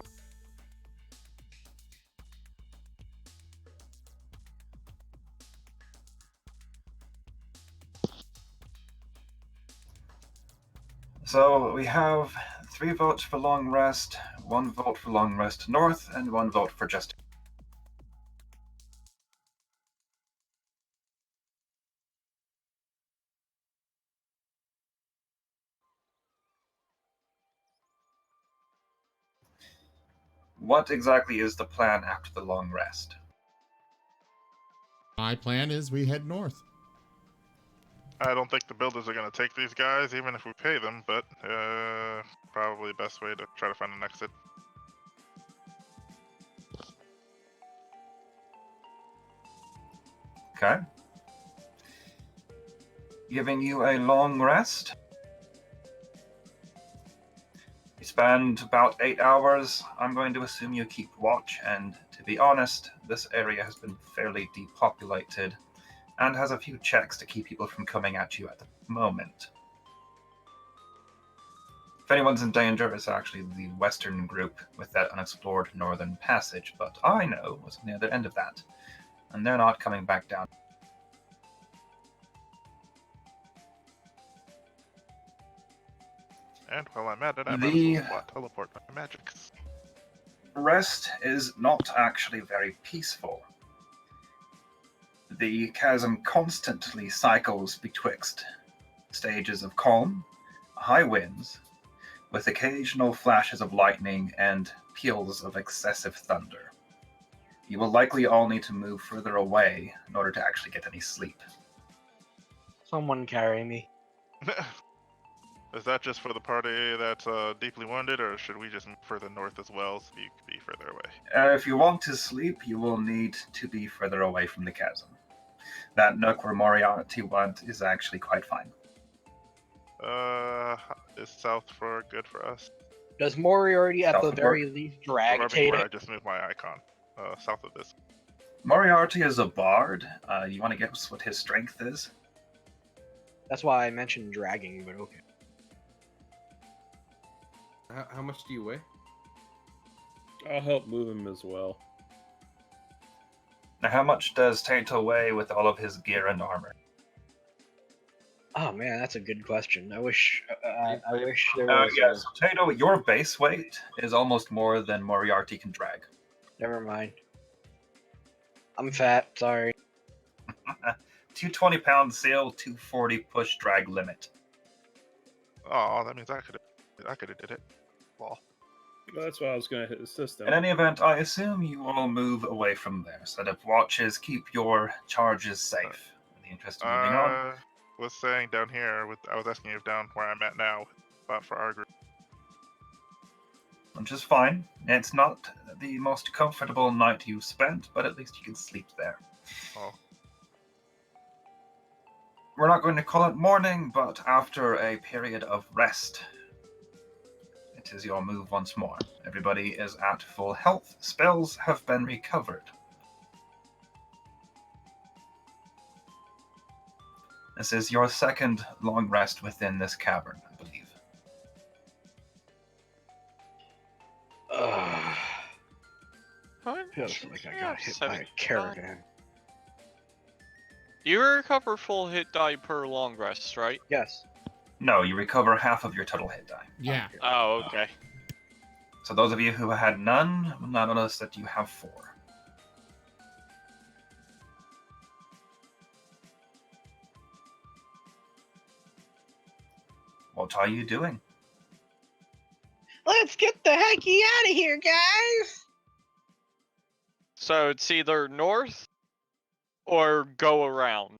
A: So we have 3 votes for long rest, 1 vote for long rest north, and 1 vote for just. What exactly is the plan after the long rest?
E: My plan is we head north.
I: I don't think the builders are going to take these guys, even if we pay them, but probably the best way to try to find an exit.
A: Okay. Giving you a long rest. You spend about 8 hours. I'm going to assume you keep watch, and to be honest, this area has been fairly depopulated and has a few checks to keep people from coming at you at the moment. If anyone's in danger, it's actually the western group with that unexplored northern passage, but I know what's on the other end of that. and they're not coming back down.
I: And while I'm at it, I might
A: The-
I: as well spot teleport my magics.
A: Rest is not actually very peaceful. The chasm constantly cycles betwixt stages of calm, high winds, with occasional flashes of lightning and peals of excessive thunder. You will likely all need to move further away in order to actually get any sleep.
D: Someone carry me.
I: Is that just for the party that's deeply wounded, or should we just move further north as well so you can be further away?
A: If you want to sleep, you will need to be further away from the chasm. That nook where Moriarty went is actually quite fine.
I: Is south for good for us?
D: Does Moriarty at
A: South
D: the
A: of
D: very least drag
I: Or maybe where I
D: Tatum?
I: just moved my icon. South of this.
A: Moriarty is a bard. You want to guess what his strength is?
D: That's why I mentioned dragging, but okay.
B: How much do you weigh?
F: I'll help move him as well.
A: Now, how much does Tato weigh with all of his gear and armor?
D: Oh man, that's a good question. I wish there was.
A: Yes, Tato, your base weight is almost more than Moriarty can drag.
D: Never mind. I'm fat. Sorry.
A: 220-pound sail, 240 push drag limit.
I: Oh, that means I could have did it. Well,
F: Well, that's why I was going to hit the system.
A: In any event, I assume you all move away from there. Set up watches, keep your charges safe. In the interest of moving on.
I: was saying down here. I was asking you if down where I'm at now, spot for our group.
A: Which is fine. It's not the most comfortable night you've spent, but at least you can sleep there.
I: Oh.
A: We're not going to call it morning, but after a period of rest, it is your move once more. Everybody is at full health. Spells have been recovered. This is your second long rest within this cavern, I believe.
D: Ugh.
C: Fine.
D: Feels like I
C: Yeah,
D: got hit by a
C: 75.
D: caravan.
C: You recover full hit die per long rest, right?
D: Yes.
A: No, you recover half of your total hit die.
E: Yeah.
C: Oh, okay.
A: So those of you who had none will now notice that you have 4. What are you doing?
D: Let's get the hecky out of here, guys!
C: So it's either north or go around.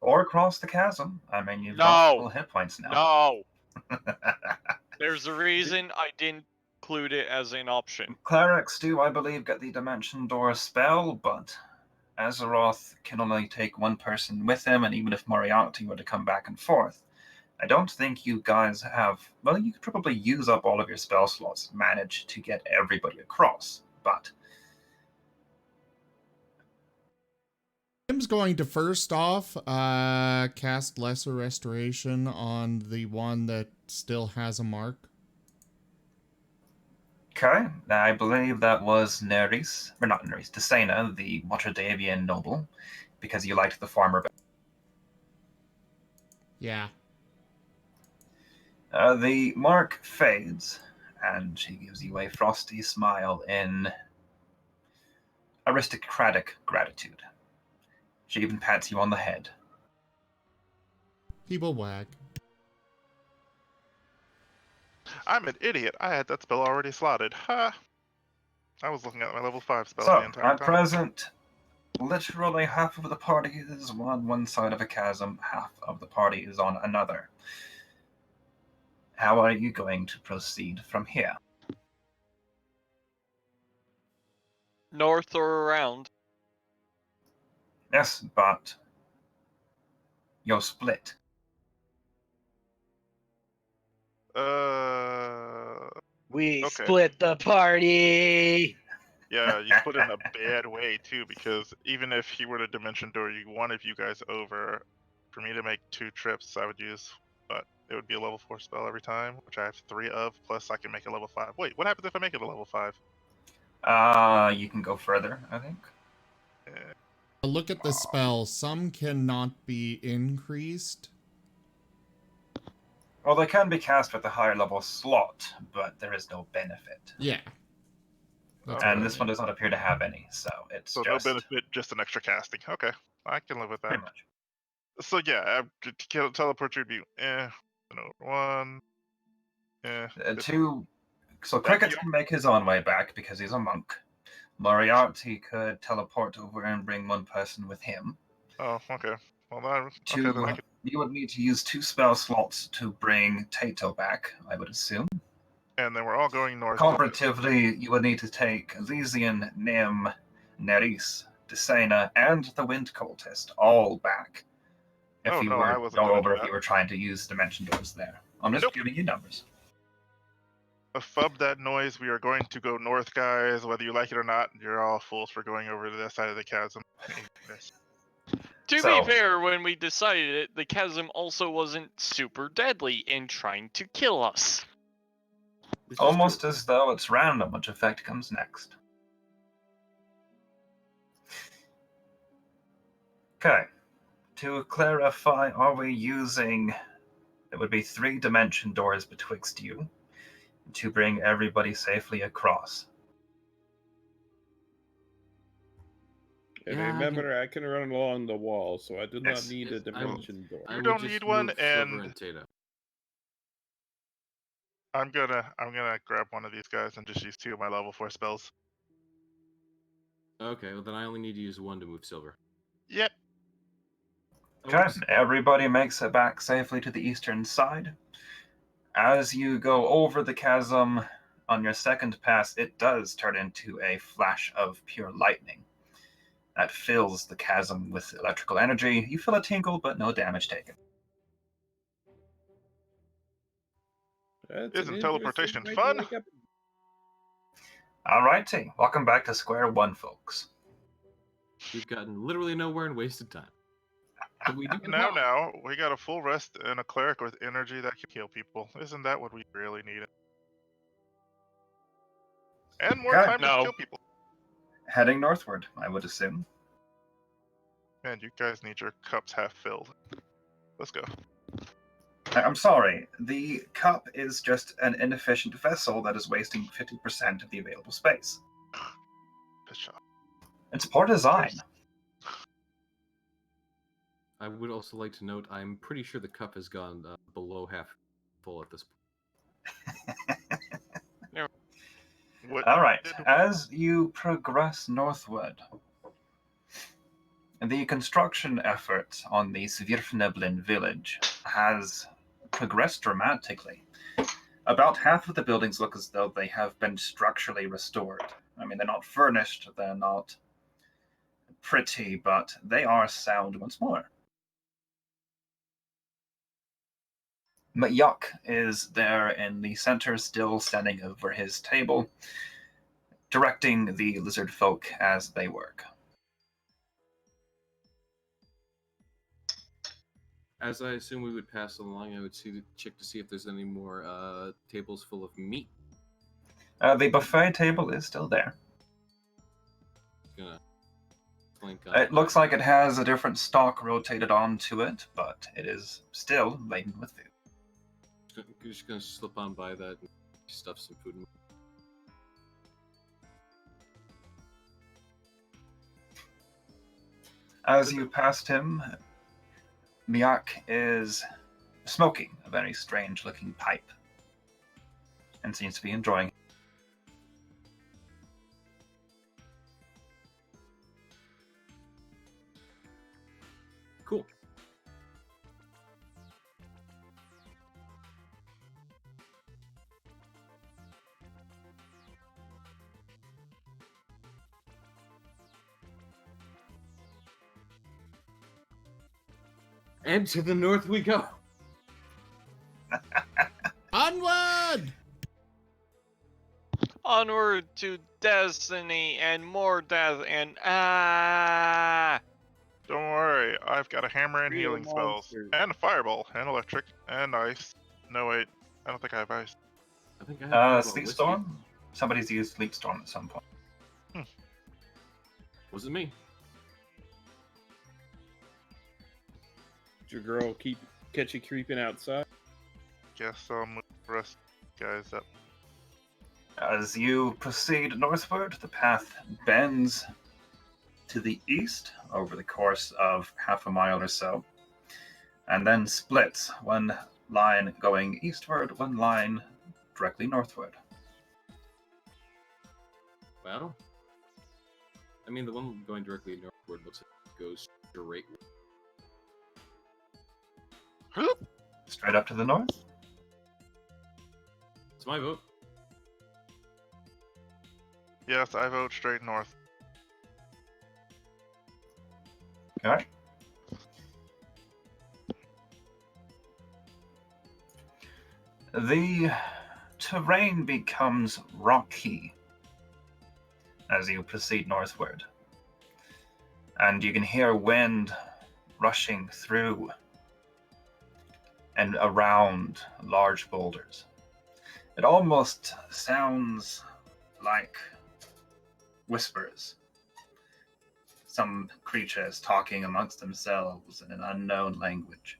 A: Or across the chasm. I mean, you've got
C: No.
A: full hit points now.
C: No. There's a reason I didn't include it as an option.
A: Clerics do, I believe, get the Dimension Door spell, but Azeroth can only take one person with him, and even if Moriarty were to come back and forth, I don't think you guys have... Well, you could probably use up all of your spell slots and manage to get everybody across, but...
E: Tim's going to first off cast Lesser Restoration on the one that still has a mark.
A: Okay, I believe that was Nerys, or not Nerys, Desena, the Waterdavian noble, because you liked the farmer better.
E: Yeah.
A: The mark fades, and she gives you a frosty smile in aristocratic gratitude. She even pats you on the head.
E: He will wag.
I: I'm an idiot. I had that spell already slotted. Ha! I was looking at my level 5 spell the
A: So,
I: entire
A: at
I: time.
A: present, literally half of the party is on one side of a chasm, half of the party is on another. How are you going to proceed from here?
C: North or around.
A: Yes, but you're split.
D: We
I: Okay.
D: split the party!
I: Yeah, you split in a bad way too, because even if he were to Dimension Door one of you guys over, for me to make 2 trips, I would use, but it would be a level 4 spell every time, which I have 3 of, plus I can make a level 5. Wait, what happens if I make it a level 5?
A: You can go further, I think.
E: Look at the spell. Some cannot be increased.
A: Well, they can be cast with a higher level slot, but there is no benefit.
E: Yeah. That's
I: Okay.
A: And
E: what I
A: this one
E: mean.
A: does not appear to have any, so it's
I: So
A: just
I: no benefit, just an extra casting. Okay, I can live with that.
A: pretty much.
I: So yeah, teleport your view. No, one. Good.
A: So
I: Thank
A: Crickets
I: you.
A: can make his own way back because he's a monk. Moriarty could teleport over and bring one person with him.
I: Oh, okay. Well, then I can.
A: You would need to use 2 spell slots to bring Tato back, I would assume.
I: And then we're all going north.
A: Comparatively, you would need to take Elysian, Nim, Neris, Desena, and the Wind Cultist all back. If
I: Oh,
A: you
I: no,
A: were
I: I wasn't gonna do
A: if
I: that.
A: you were trying to use dimension doors there. I'm just
I: Nope.
A: giving you numbers.
I: Fub that noise. We are going to go north, guys. Whether you like it or not, you're all fools for going over to this side of the chasm. Yes.
C: To
A: So-
C: be fair, when we decided it, the chasm also wasn't super deadly in trying to kill us.
B: This is
A: Almost
B: true.
A: as though it's random which effect comes next. Okay. To clarify, are we using... It would be 3 dimension doors betwixt you to bring everybody safely across.
F: And
B: Yeah, I
F: remember, I can run along the wall, so I do not
A: Yes.
F: need a
B: Yes, I will-
F: dimension door.
B: I
I: You
B: would
I: don't
B: just
I: need one,
B: move Silver
I: and-
B: and Tato.
I: I'm gonna grab one of these guys and just use 2 of my level 4 spells.
B: Okay, well then I only need to use 1 to move Silver.
I: Yep.
A: Okay, everybody makes it back safely to the eastern side. As you go over the chasm on your second pass, it does turn into a flash of pure lightning that fills the chasm with electrical energy. You feel a tinkle, but no damage taken.
F: That's
I: Isn't
F: an
I: teleportation
F: interesting way to
I: fun?
F: wake up.
A: Alrighty, welcome back to square one, folks.
B: We've gotten literally nowhere and wasted time. But we do
I: Now, we got a full rest and a cleric with energy that can heal people. Isn't that what we really needed? And more
A: Okay.
I: time to
C: No.
I: kill people.
A: Heading northward, I would assume.
I: Man, you guys need your cups half filled. Let's go.
A: I'm sorry, the cup is just an inefficient vessel that is wasting 50% of the available space.
I: Piss off.
A: It's poor design.
B: I would also like to note I'm pretty sure the cup has gone below half full at this point.
I: What
A: Alright,
I: did-
A: as you progress northward, the construction effort on the Svirfneblin village has progressed dramatically. About half of the buildings look as though they have been structurally restored. I mean, they're not furnished, they're not pretty, but they are sound once more. Mayuk is there in the center, still standing over his table, directing the lizard folk as they work.
B: As I assume we would pass along, I would check to see if there's any more tables full of meat.
A: The buffet table is still there.
B: Gonna clink on
A: It looks like it has a different stock rotated onto it, but it is still laden with food.
B: Just gonna slip on by that and stuff some food in.
A: As you passed him, Miak is smoking a very strange looking pipe and seems to be enjoying it.
B: Cool. And to the north we go.
E: Onward!
C: Onward to destiny and more death and
I: Don't worry, I've got a hammer and
F: Real
I: healing spells.
F: monsters.
I: And a fireball, and electric, and ice. No, wait, I don't think I have ice.
B: I think I have Fireball
A: Sleep
B: Whiskey.
A: Storm? Somebody's used Sleep Storm at some point.
B: Wasn't me.
F: Did your girl catch you creeping outside?
I: Guess I'll move the rest of you guys up.
A: As you proceed northward, the path bends to the east over the course of half a mile or so, and then splits, one line going eastward, one line directly northward.
B: Well, I mean, the one going directly northward looks like it goes straight.
A: Straight up to the north?
B: It's my vote.
I: Yes, I vote straight north.
A: Okay. The terrain becomes rocky as you proceed northward, and you can hear wind rushing through and around large boulders. It almost sounds like whispers. Some creatures talking amongst themselves in an unknown language.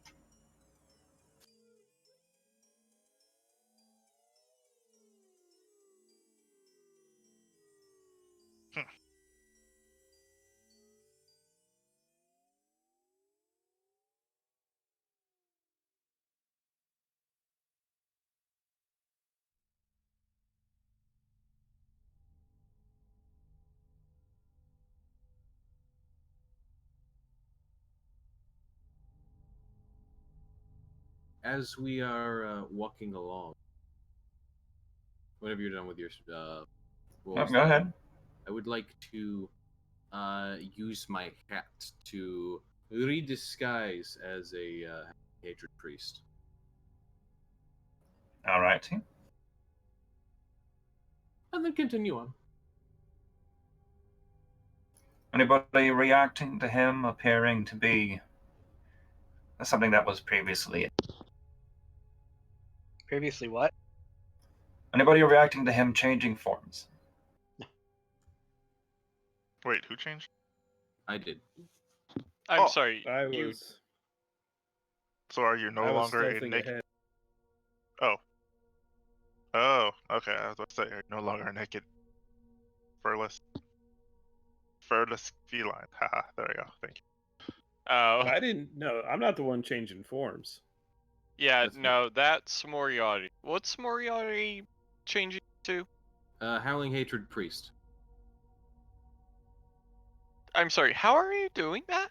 B: As we are walking along, whenever you're done with your rolls,
A: Go ahead.
B: I would like to use my hat to redisguise as a hatred priest.
A: All right.
B: And then continue on.
A: Anybody reacting to him appearing to be something that was previously?
D: Previously, what?
A: Anybody reacting to him changing forms?
I: Wait, who changed?
B: I did.
C: I'm
I: Oh,
C: sorry.
F: I
C: You
F: was.
I: So are you no
F: I was
I: longer a
F: stealthing
I: naked?
F: ahead.
I: Oh, okay. I was about to say, you're no longer a naked, furless feline. Haha, there we go. Thank you.
C: Oh,
F: I didn't. No, I'm not the one changing forms.
C: yeah,
B: That's
C: no, that's Moriarty. What's Moriarty changing to?
B: Howling hatred priest.
C: I'm sorry, how are you doing that?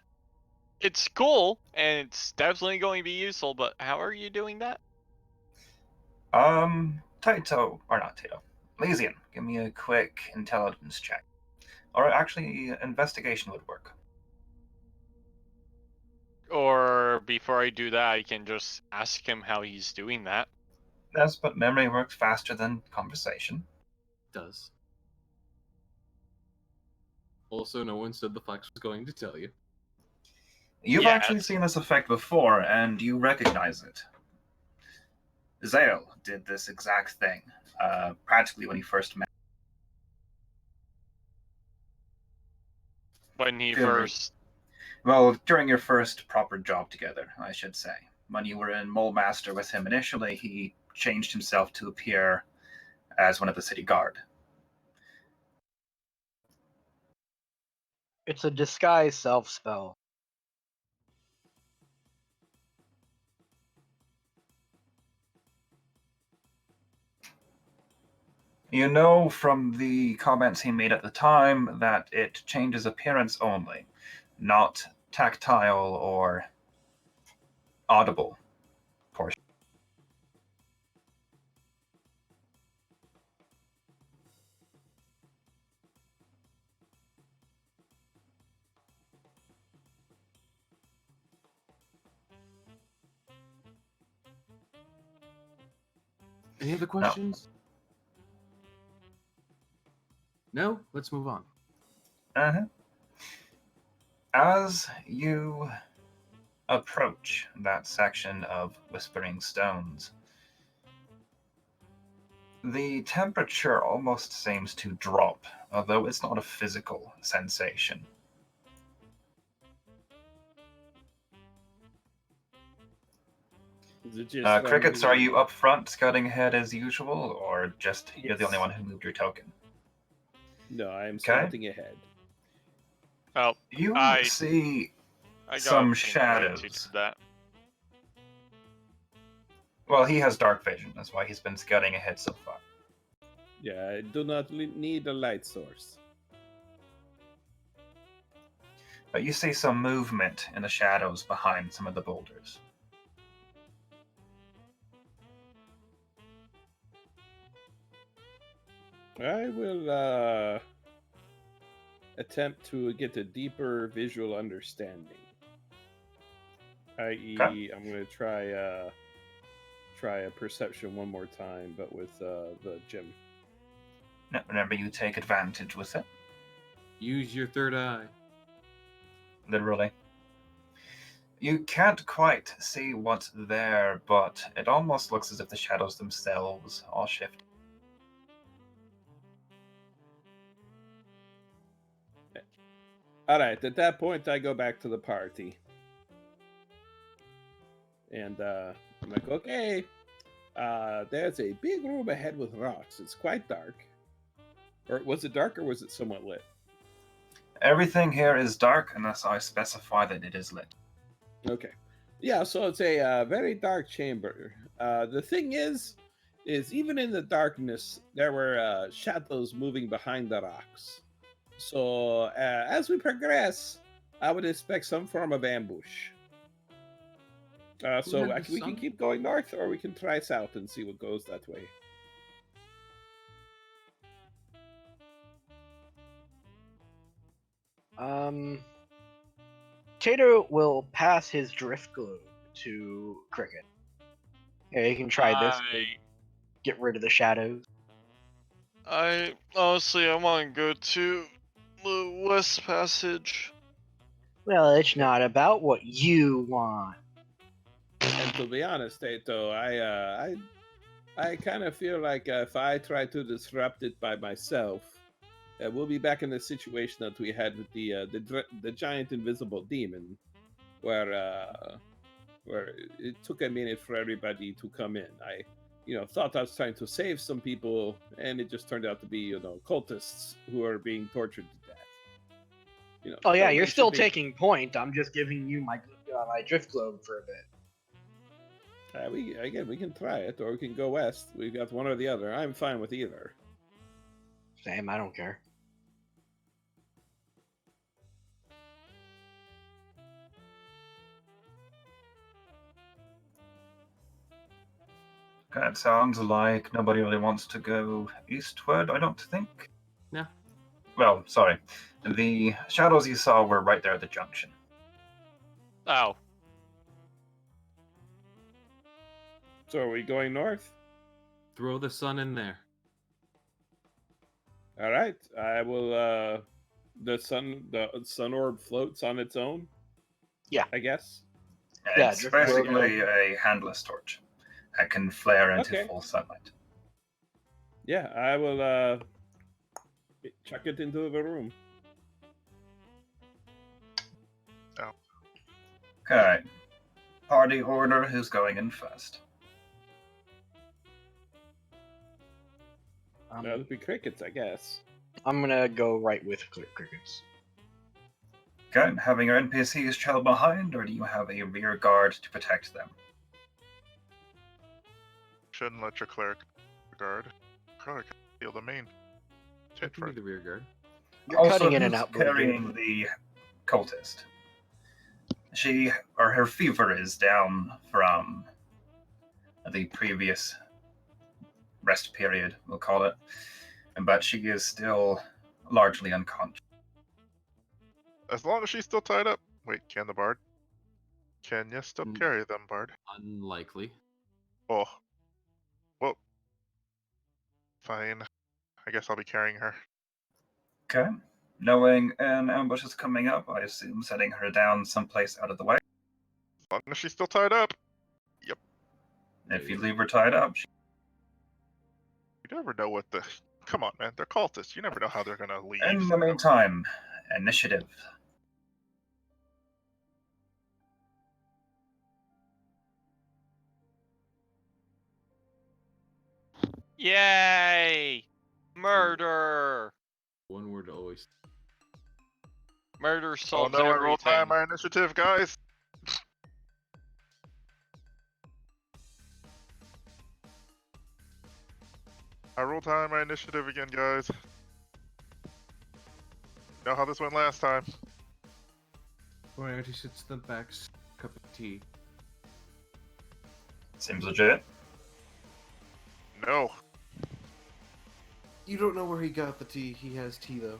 C: It's cool, and it's definitely going to be useful, but how are you doing that?
A: Taito, or not Taito, Lesian, give me a quick intelligence check. Or actually, investigation would work.
C: Or before I do that, I can just ask him how he's doing that.
A: Yes, but memory works faster than conversation.
B: Does. Also, no one said the Flex was going to tell you.
A: You've
C: Yes.
A: actually seen this effect before, and you recognize it. Zale did this exact thing, practically when he first met.
C: When he
A: Good.
C: first...
A: Well, during your first proper job together, I should say. When you were in Mole Master with him initially, he changed himself to appear as one of the city guard.
D: It's a disguise self spell.
A: You know from the comments he made at the time that it changes appearance only, not tactile or audible portion.
B: Any other questions? No? Let's move on.
A: Uh-huh. As you approach that section of Whispering Stones, the temperature almost seems to drop, although it's not a physical sensation.
F: Is it just
A: Crickets, are
F: randomly-
A: you up front scouting ahead as usual, or just you're the only
F: Yes.
A: one who moved your token?
F: No, I am
A: Okay.
F: scouting ahead.
C: Oh,
A: You
C: I
A: see
C: got
A: some
C: a feeling Randy
A: shadows.
C: did that.
A: Well, he has dark vision. That's why he's been scouting ahead so far.
F: Yeah, I do not need a light source.
A: But you see some movement in the shadows behind some of the boulders.
F: I will attempt to get a deeper visual understanding. I.e.,
A: Okay.
F: I'm going to try a perception one more time, but with the gem.
A: Now, remember, you take advantage with it,
B: Use your third eye.
A: literally. You can't quite see what's there, but it almost looks as if the shadows themselves all shift.
F: All right, at that point, I go back to the party. And I'm like, okay, there's a big room ahead with rocks. It's quite dark. Or was it dark or was it somewhat lit?
A: Everything here is dark unless I specify that it is lit.
F: Okay. Yeah, so it's a very dark chamber. The thing is even in the darkness, there were shadows moving behind the rocks. So as we progress, I would expect some form of ambush. So
B: had the
F: we can
B: sun?
F: keep going north, or we can try south and see what goes that way.
D: Tato will pass his drift globe to Cricket. Yeah, you can try this to get rid of the shadows.
C: I honestly, I want to go to the West Passage.
D: Well, it's not about what you want.
F: And to be honest, Tato, I kind of feel like if I try to disrupt it by myself, we'll be back in the situation that we had with the giant invisible demon, where it took a minute for everybody to come in. I thought I was trying to save some people, and it just turned out to be cultists who are being tortured to death.
D: Oh yeah,
F: so
D: you're
F: it
D: still
F: should be-
D: taking point. I'm just giving you my drift globe for a bit.
F: we can try it, or we can go west. We've got one or the other. I'm fine with either.
D: Same, I don't care.
A: Okay, it sounds like nobody really wants to go eastward, I don't think.
B: No.
A: Well, sorry. The shadows you saw were right there at the junction.
C: Oh,
F: So are we going north?
B: Throw the sun in there.
F: All right. I will. The sun orb floats on its own.
D: Yeah.
F: I guess.
D: Yeah,
A: It's
D: drift globe.
A: basically a handless torch that can flare into
F: Okay.
A: full sunlight.
F: Yeah, I will. Chuck it into the room.
A: Okay. Party order, who's going in first?
F: That'll be crickets, I guess.
D: I'm gonna go right with Crickets.
A: Okay, having your NPCs trail behind, or do you have a rear guard to protect them?
I: Shouldn't let your cleric guard. Cleric steal the main.
B: Give me the rear guard.
D: You're
A: Also,
D: cutting in and
A: who's
D: out. Brody.
A: carrying the cultist? Her fever is down from the previous rest period, we'll call it, but she is still largely unconscious.
I: As long as she's still tied up. Wait, can the bard? Can you still
B: Mm.
I: carry them, bard?
B: Unlikely.
I: Oh. Well. Fine. I guess I'll be carrying her.
A: Okay. Knowing an ambush is coming up, I assume setting her down someplace out of the way.
I: As long as she's still tied up.
A: If you leave her tied up,
I: You never know what the... Come on, man. They're cultists. You never know how they're gonna leave.
A: in the meantime, initiative.
C: Yay! Murder!
B: One word always.
C: Murder
I: Oh
C: solves
I: no, I
C: everything.
I: rolled high on my initiative, guys. I rolled high on my initiative again, guys. Know how this went last time.
B: Moriarty sits the back, cup of tea.
A: Seems legit.
I: No.
B: You don't know where he got the tea. He has tea though.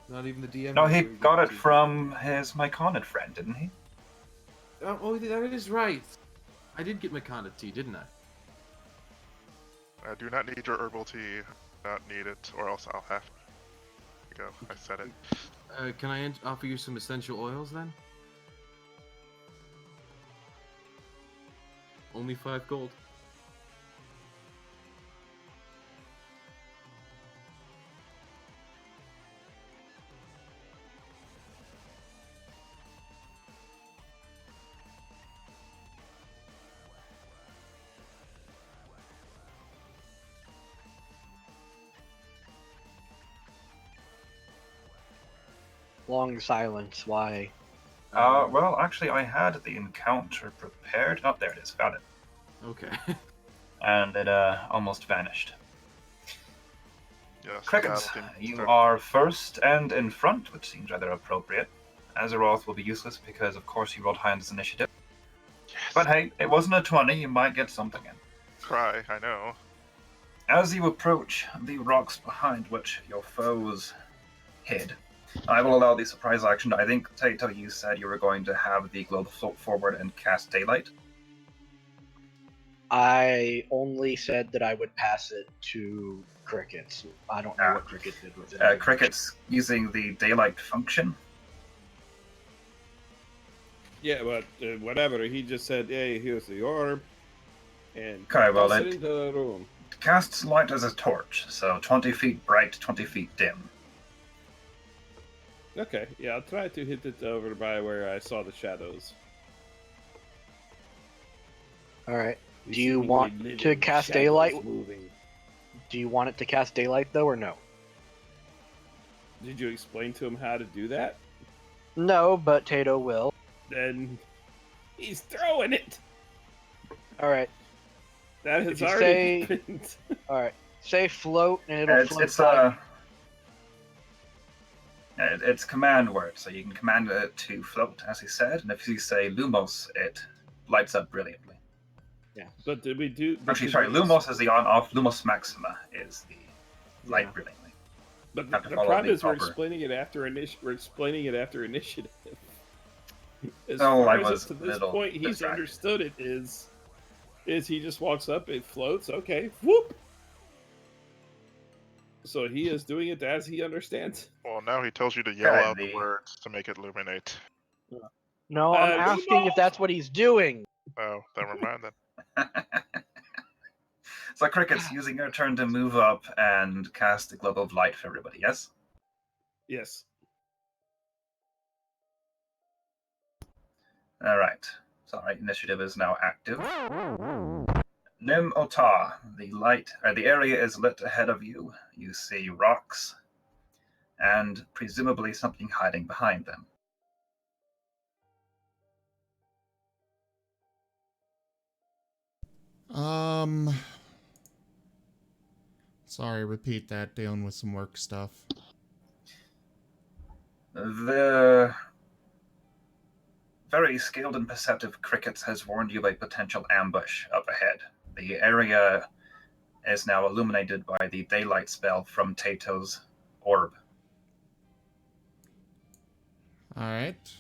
B: Not even the DM.
A: No,
B: knows
A: he
B: where
A: got
B: the
A: it
B: tea.
A: from his Myconid friend, didn't he?
B: Oh, that is right. I did get Makana tea, didn't I?
I: I do not need your herbal tea. Not need it, or else I'll have to go. I said it.
B: Can I offer you some essential oils then? Only 5 gold.
D: Long silence. Why?
A: Well, actually, I had the encounter prepared. Oh, there it is. Found it.
B: Okay.
A: And it almost vanished.
I: Yes.
A: Crickets,
I: the battle team
A: you
I: started.
A: are first and in front, which seems rather appropriate. Azeroth will be useless because, of course, you rolled high on this initiative.
I: Yes.
A: But hey, it wasn't a 20. You might get something in.
I: Cry, I know.
A: As you approach the rocks behind which your foes hid, I will allow the surprise action. I think, Tato, you said you were going to have the globe float forward and cast daylight.
D: I only said that I would pass it to Crickets. I don't know what Cricket did with it.
A: Cricket's using the daylight function.
F: Yeah, but whatever. He just said, "Hey, here's the orb," and
A: Okay, well,
F: toss it
A: it
F: into the room.
A: casts light as a torch, so 20 feet bright, 20 feet dim.
F: Okay, yeah, I'll try to hit it over by where I saw the shadows.
D: All right.
F: We
D: Do you
F: seemingly
D: want
F: live
D: to
F: in
D: cast
F: shadows
D: daylight?
F: Moving.
D: Do you want it to cast daylight though, or no?
F: Did you explain to him how to do that?
D: No, but Tato will.
F: Then he's throwing it.
D: All right.
F: That
D: If
F: has
D: you
F: already
D: say-
F: been.
D: All right. Say float, and it'll float.
A: It's command word, so you can command it to float, as he said, and if you say Lumos, it lights up brilliantly.
D: Yeah.
F: But did we do?
A: Actually,
F: did
A: sorry,
F: we-
A: Lumos is the on-off, Lumos Maxima is the light
D: Yeah.
A: brilliantly.
F: But
A: have
F: the
A: to follow
F: problem
A: the
F: is we're
A: proper-
F: explaining it after We're explaining it after initiative. As
A: No,
F: far
A: I
F: as
A: was
F: up to
A: a
F: this
A: little
F: point, he's
A: distracted.
F: understood it is he just walks up, it floats, okay, whoop. So he is doing it as he understands.
I: Well, now he tells you to yell
A: Okay,
I: out the
A: the-
I: words to make it illuminate.
D: No, I'm asking if that's what he's doing.
I: Oh, never mind then.
A: So Cricket's using her turn to move up and cast a globe of light for everybody, yes?
F: Yes.
A: Alright. Sorry, initiative is now active. Nim Ota, the area is lit ahead of you. You see rocks, and presumably something hiding behind them.
E: Sorry, repeat that. Dealing with some work stuff.
A: The very skilled and perceptive Crickets has warned you of a potential ambush up ahead. The area is now illuminated by the daylight spell from Tato's orb.
E: Alright.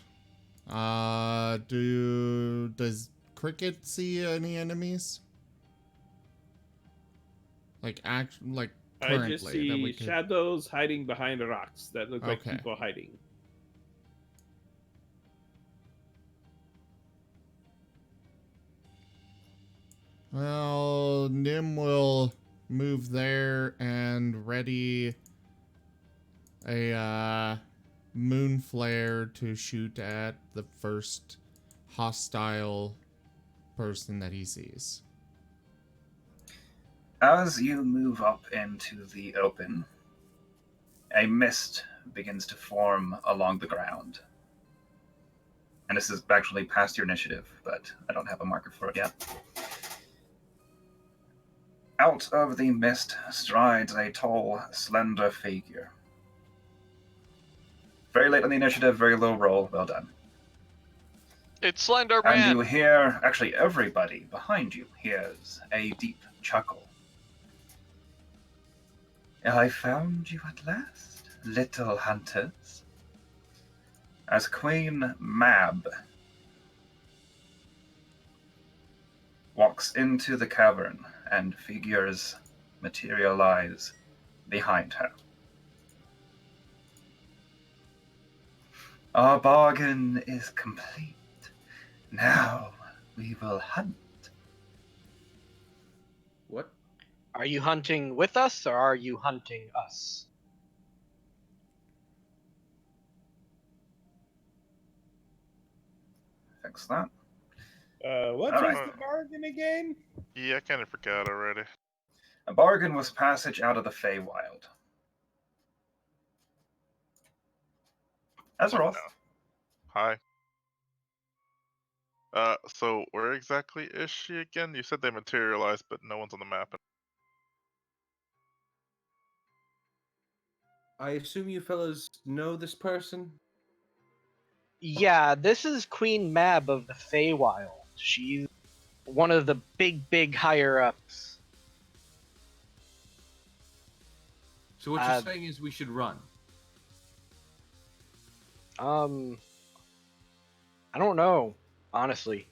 E: Does Cricket see any enemies? Like currently
F: I just
E: that
F: see
E: we could...
F: shadows hiding behind rocks that look like
E: Okay.
F: people hiding.
E: Well, Nim will move there and ready a moon flare to shoot at the first hostile person that he sees.
A: As you move up into the open, a mist begins to form along the ground. And this is actually past your initiative, but I don't have a marker for it yet. Out of the mist strides a tall, slender figure. Very late on the initiative, very low roll, well done.
C: It's Slender
A: And
C: Man.
A: you hear, actually everybody behind you hears a deep chuckle. I found you at last, little hunters. As Queen Mab walks into the cavern and figures materialize behind her. Our bargain is complete. Now we will hunt.
B: What?
D: Are you hunting with us, or are you hunting us?
A: Fix that.
F: What
A: All
F: was
A: right.
F: the bargain again?
I: Yeah, I kind of forgot already.
A: A bargain was passage out of the Feywild. Azeroth.
I: No. Hi. So where exactly is she again? You said they materialized, but no one's on the map.
B: I assume you fellas know this person?
D: Yeah, this is Queen Mab of the Feywild. She's one of the big higher-ups.
B: So what you're saying is we should run.
D: I don't know, honestly.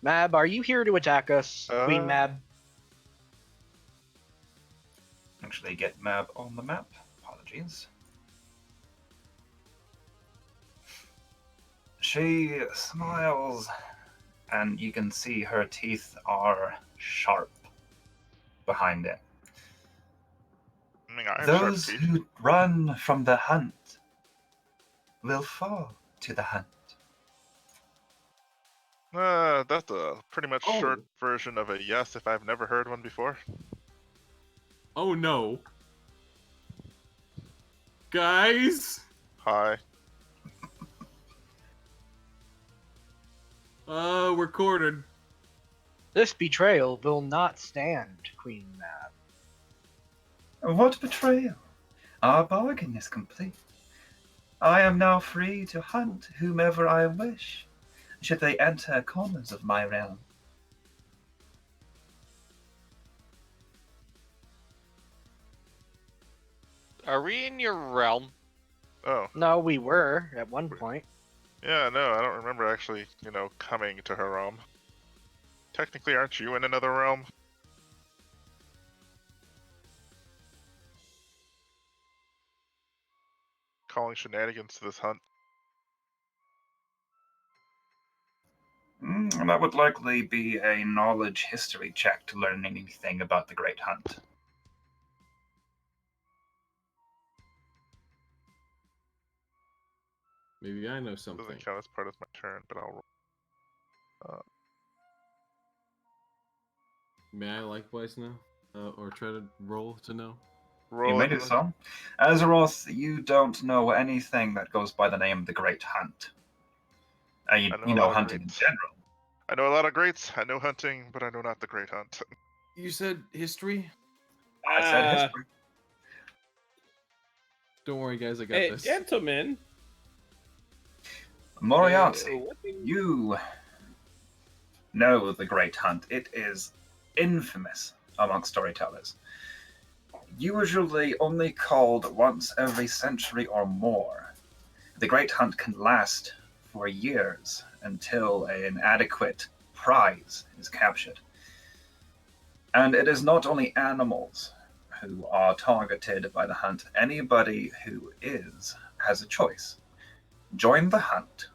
D: Mab, are you here to attack us, Queen Mab?
A: Actually get Mab on the map. Apologies. She smiles, and you can see her teeth are sharp behind it.
I: I mean, I have
A: Those
I: sharp teeth.
A: who run from the hunt will fall to the hunt.
I: That's a pretty much short version of a yes if I've never heard one before.
B: Oh no. Guys!
I: Hi.
B: We're cornered.
D: This betrayal will not stand, Queen Mab.
A: What betrayal? Our bargain is complete. I am now free to hunt whomever I wish, should they enter corners of my realm.
C: Are we in your realm?
I: Oh.
D: No, we were at one point.
I: Yeah, no, I don't remember actually, coming to her realm. Technically, aren't you in another realm? Calling shenanigans to this hunt.
A: That would likely be a knowledge history check to learn anything about the Great Hunt.
B: Maybe I know something.
I: Doesn't count as part of my turn, but I'll roll.
B: May I likewise know? Or try to roll to know?
A: You may do so. Azeroth, you don't know anything that goes by the name of the Great Hunt. You know hunting in general.
I: I know a lot of greats. I know hunting, but I know not the Great Hunt.
B: You said history?
A: I said history.
B: Don't worry, guys. I got
F: Hey,
B: this.
F: gentlemen.
A: Moriarty, you know the Great Hunt. It is infamous amongst storytellers. Usually only called once every century or more. The Great Hunt can last for years until an adequate prize is captured. And it is not only animals who are targeted by the hunt. Anybody who has a choice. Join the hunt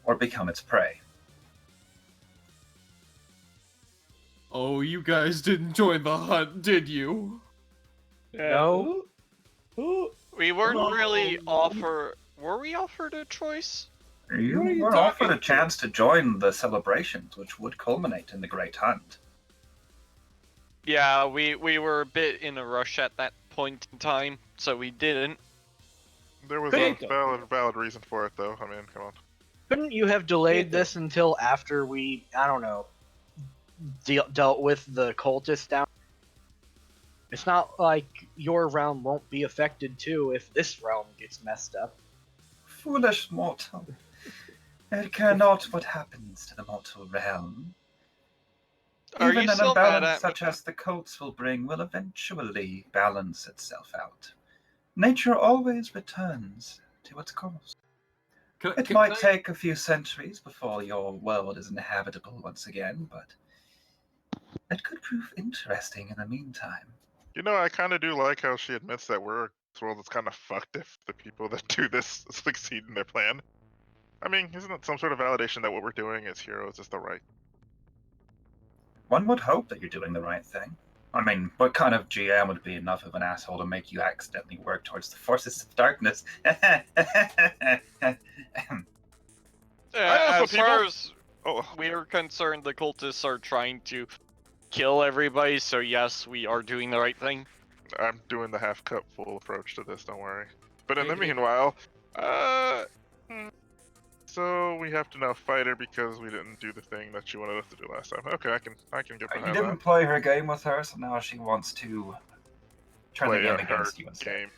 A: or become its prey.
B: Oh, you guys didn't join the hunt, did you?
D: No.
C: We weren't really offered. Were we offered a choice?
A: You
F: are you
A: were offered
F: talking
A: a chance to join the celebrations, which would culminate in the Great Hunt.
C: Yeah, we were a bit in a rush at that point in time, so we didn't.
I: There was
F: Couldn't-
I: a valid reason for it, though. I mean, come on.
D: Couldn't you have delayed
F: Can't
D: this until after we, I don't know, dealt with the cultists down? It's not like your realm won't be affected too if this realm gets messed up.
A: Foolish mortal. It care not what happens to the mortal realm.
C: Are
A: Even
C: you
A: an
C: still mad
A: imbalance
C: at me?
A: such as the cults will bring will eventually balance itself out. Nature always returns to its course. It might take a few centuries before your world is inhabitable once again, but it could prove interesting in the meantime.
I: You know, I kind of do like how she admits that this world is kind of fucked if the people that do this succeed in their plan. I mean, isn't it some sort of validation that what we're doing as heroes is the right?
A: One would hope that you're doing the right thing. I mean, what kind of GM would be enough of an asshole to make you accidentally work towards the forces of darkness?
I: know some
C: As far
I: people-
C: as
I: Oh,
C: we are concerned, the cultists are trying to kill everybody, so yes, we are doing the right thing.
I: I'm doing the half cup full approach to this. Don't worry. But in the
B: Hey,
I: meanwhile, so we have to now fight her because we didn't do the thing that she wanted us to do last time. Okay, I can get
A: You
I: behind
A: didn't
I: that.
A: play her game with her, so now she wants to turn the
I: Play
A: game
I: her
A: against you instead.
I: game.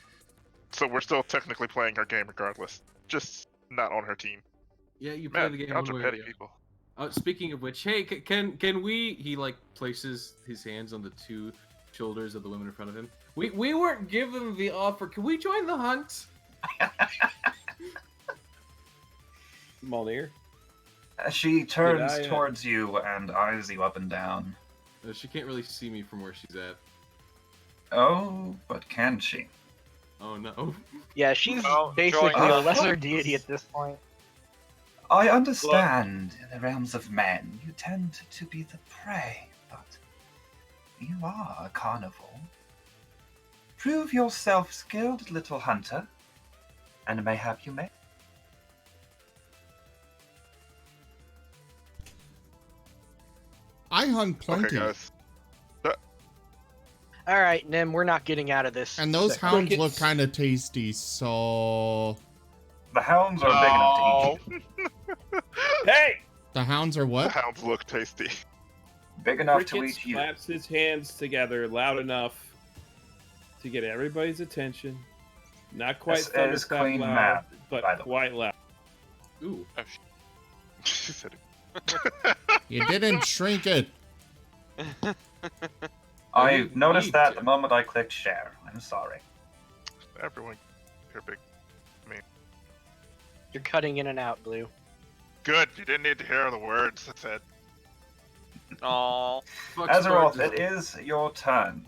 I: So we're still technically playing her game regardless, just not on her team.
B: Yeah, you play
I: Man,
B: the game
I: gods
B: one
I: are
B: way or
I: petty
B: the other.
I: people.
B: Speaking of which, hey, can we? He like places his hands on the two shoulders of the women in front of him. We weren't given the offer. Can we join the hunt?
F: Molnir.
A: She turns
F: I,
A: towards you and eyes you up and down.
B: She can't really see me from where she's at.
A: Oh, but can she?
B: Oh no.
D: Yeah, she's
C: Well,
D: basically
C: join
D: a
C: us.
D: lesser deity at this point.
A: I understand in the realms of men you tend to be the prey, but you are a carnivore. Prove yourself skilled, little hunter, and mayhap you may.
E: I hunt plenty.
I: Okay, guys.
D: All right, Nim, we're not getting out of this.
E: And those
D: second.
E: hounds look
F: Crickets.
E: kind of tasty, so...
A: The hounds are big enough to eat you.
F: Hey!
E: The hounds are
I: The
E: what?
I: hounds look tasty.
A: Big enough to
F: Cricket
A: eat you.
F: slaps his hands together loud enough to get everybody's attention. Not quite
A: This
F: thunderclap
A: is Queen
F: loud,
A: Mab,
F: but
A: by the way.
F: quite loud.
B: Ooh.
I: She said
E: You didn't shrink it.
A: I
B: you
A: noticed
B: need
A: that
B: to.
A: the moment I clicked share. I'm sorry.
I: everyone here big.
D: You're cutting in and out, Blue.
I: Good. You didn't need to hear the words I said.
C: Aww.
A: Azeroth, it is your turn.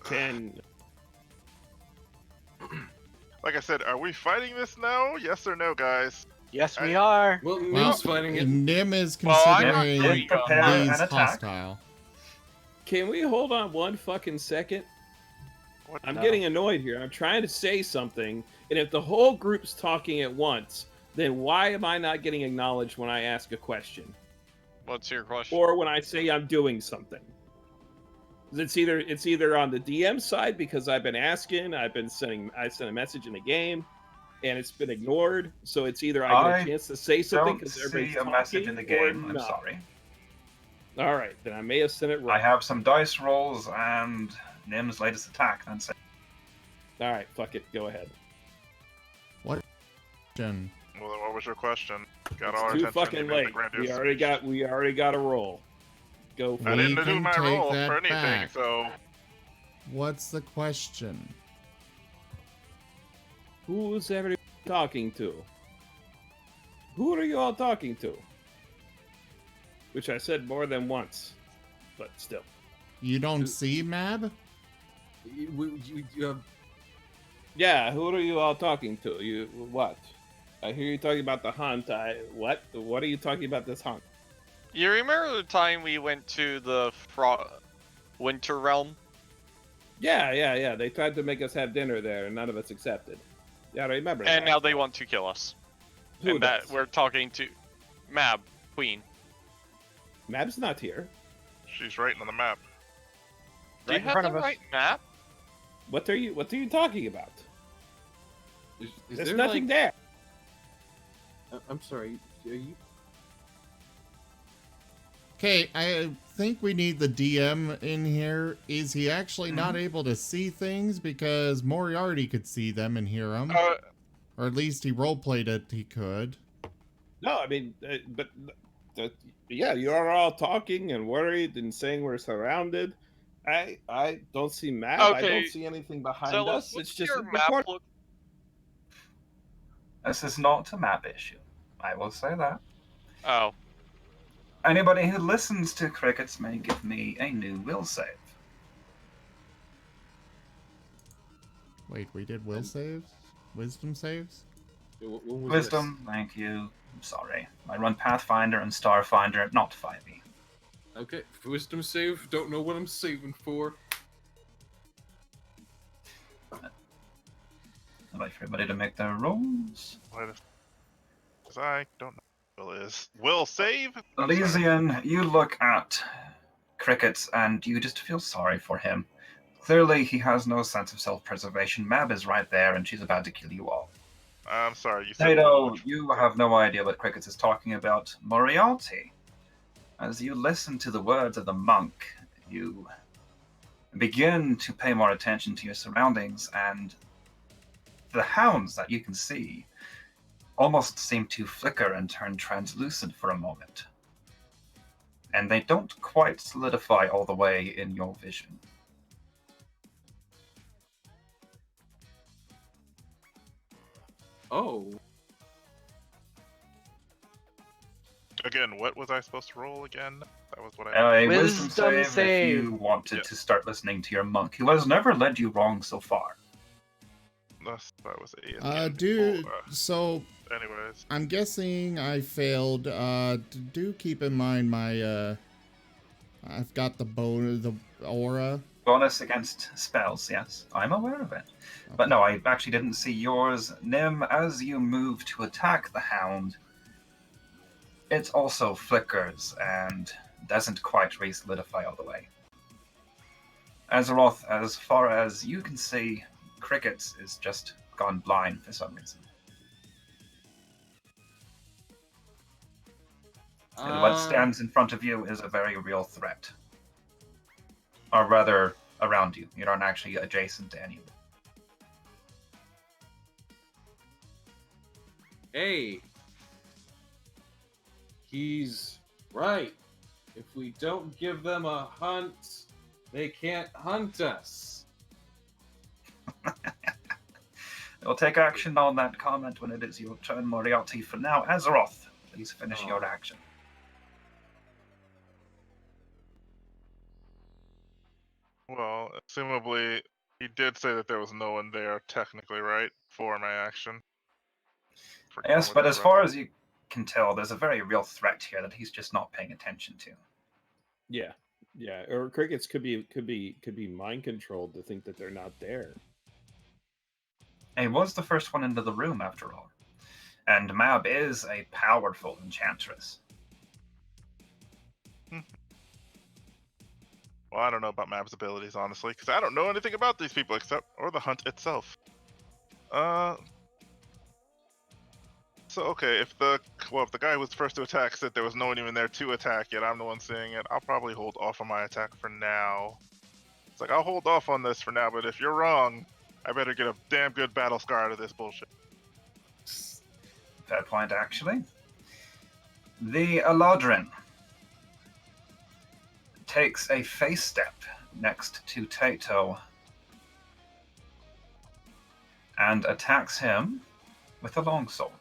F: Can
I: Like I said, are we fighting this now? Yes or no, guys?
D: Yes, we are.
B: Well,
E: Well,
B: Nim's fighting it.
E: Nim is
C: Well, I'm not
E: considering
C: really,
A: prepare an
E: these
A: attack.
E: hostile.
F: we hold on one fucking second?
I: What?
F: I'm
A: No.
F: getting annoyed here. I'm trying to say something, and if the whole group's talking at once, then why am I not getting acknowledged when I ask a question?
C: What's your question?
F: Or when I say I'm doing something? 'Cause it's either on the DM side because I've been asking, I sent a message in the game, and it's been ignored. So it's either I get
A: I
F: a chance to say something
A: Don't
F: because
A: see
F: everybody's
A: a
F: talking,
A: message in the
F: or
A: game. I'm
F: not.
A: sorry.
F: All right, then I may have sent it wrong.
A: I have some dice rolls and Nim's latest attack. That's it.
F: All right, fuck it, go ahead.
E: Jen.
I: Well, then what was your question? Got
F: It's
I: all our
F: too
I: attention.
F: fucking
I: You made the
F: late.
I: grandiose
F: We already got a roll. Go for
I: I
F: it.
E: We
I: didn't do
E: can
I: my
E: take
I: roll
E: that
I: for anything,
E: back.
I: so
E: What's the question?
F: Who's everybody talking to? Who are you all talking to? Which I said more than once, but still.
E: You don't see Mab?
F: Yeah, who are you all talking to? You what? I hear you talking about the hunt. What? What are you talking about this hunt?
C: You remember the time we went to the Winter Realm?
F: Yeah. They tried to make us have dinner there, and none of us accepted. Yeah, I remember.
C: And
F: that.
C: now they want to kill us.
F: Who
C: and that
F: does?
C: we're talking to Mab, Queen.
F: Mab's not here.
I: she's writing on the map.
C: Do you
F: Right
C: have
D: front
C: the
D: of us.
C: right map?
F: What are you talking about?
B: Is
F: There's
B: there
F: nothing
B: like...
F: there.
B: I'm sorry. Are you?
E: Okay, I think we need the DM in here. Is he actually not
I: Mm-hmm.
E: able to see things because Moriarty could see them and hear them? Or at least he roleplayed it he could.
F: No, I mean, yeah, you're all talking and worried and saying we're surrounded. I don't see map. I don't
C: Okay,
F: see anything behind
C: Zealous,
F: us.
C: what's
F: It's just
C: your map
F: report.
C: look?
A: This is not a map issue. I will say that.
C: Oh,
A: Anybody who listens to crickets may give me a new will save.
E: Wait, we did will saves? Wisdom saves?
B: When was
A: Wisdom, thank you. I'm sorry. I run Pathfinder and Starfinder, not 5e.
B: this? Okay, wisdom save. Don't know what I'm saving for.
A: I'd like for everybody to make their rolls.
I: Because I don't know what Will is. Will save? I'm sorry.
A: Elysian, you look at Crickets and you just feel sorry for him. Clearly, he has no sense of self-preservation. Mab is right there, and she's about to kill you all.
I: I'm sorry, you said Will,
A: Tato,
I: which-
A: you have no idea what Crickets is talking about. Moriarty, as you listen to the words of the monk, you begin to pay more attention to your surroundings, and the hounds that you can see almost seem to flicker and turn translucent for a moment. And they don't quite solidify all the way in your vision.
B: Oh,
I: Again, what was I supposed to roll again? That was what I...
A: A
D: Wisdom
A: wisdom save if you
D: save.
A: wanted
I: Yeah.
A: to start listening to your monk, who has never led you wrong so far.
I: That was a again.
E: Dude,
I: Oh,
E: so
I: anyways.
E: I'm guessing I failed. Do keep in mind my, I've got the aura.
A: Bonus against spells, yes. I'm aware of it. But no, I actually didn't see yours. Nim, as you move to attack the hound, it also flickers and doesn't quite re-solidify all the way. Azeroth, as far as you can see, Crickets is just gone blind for some reason. And what stands in front of you is a very real threat. Or rather, around you. You aren't actually adjacent to any of it.
B: hey. He's right. If we don't give them a hunt, they can't hunt us.
A: We'll take action on that comment when it is your turn, Moriarty. For now, Azeroth, please finish your action.
I: Well, assumably, he did say that there was no one there, technically, right? For my action.
A: Yes, but as far as you can tell, there's a very real threat here that he's just not paying attention to.
F: Yeah, yeah. Or crickets could be mind controlled to think that they're not there.
A: He was the first one into the room, after all. And Mab is a powerful enchantress.
I: Well, I don't know about Mab's abilities, honestly, because I don't know anything about these people or the hunt itself. So okay, if the guy who was first to attack said there was no one even there to attack yet, I'm the one seeing it, I'll probably hold off on my attack for now. It's like, I'll hold off on this for now, but if you're wrong, I better get a damn good battle scar out of this bullshit.
A: Fair point, actually. The Eladrin takes a face step next to Tato and attacks him with a longsword.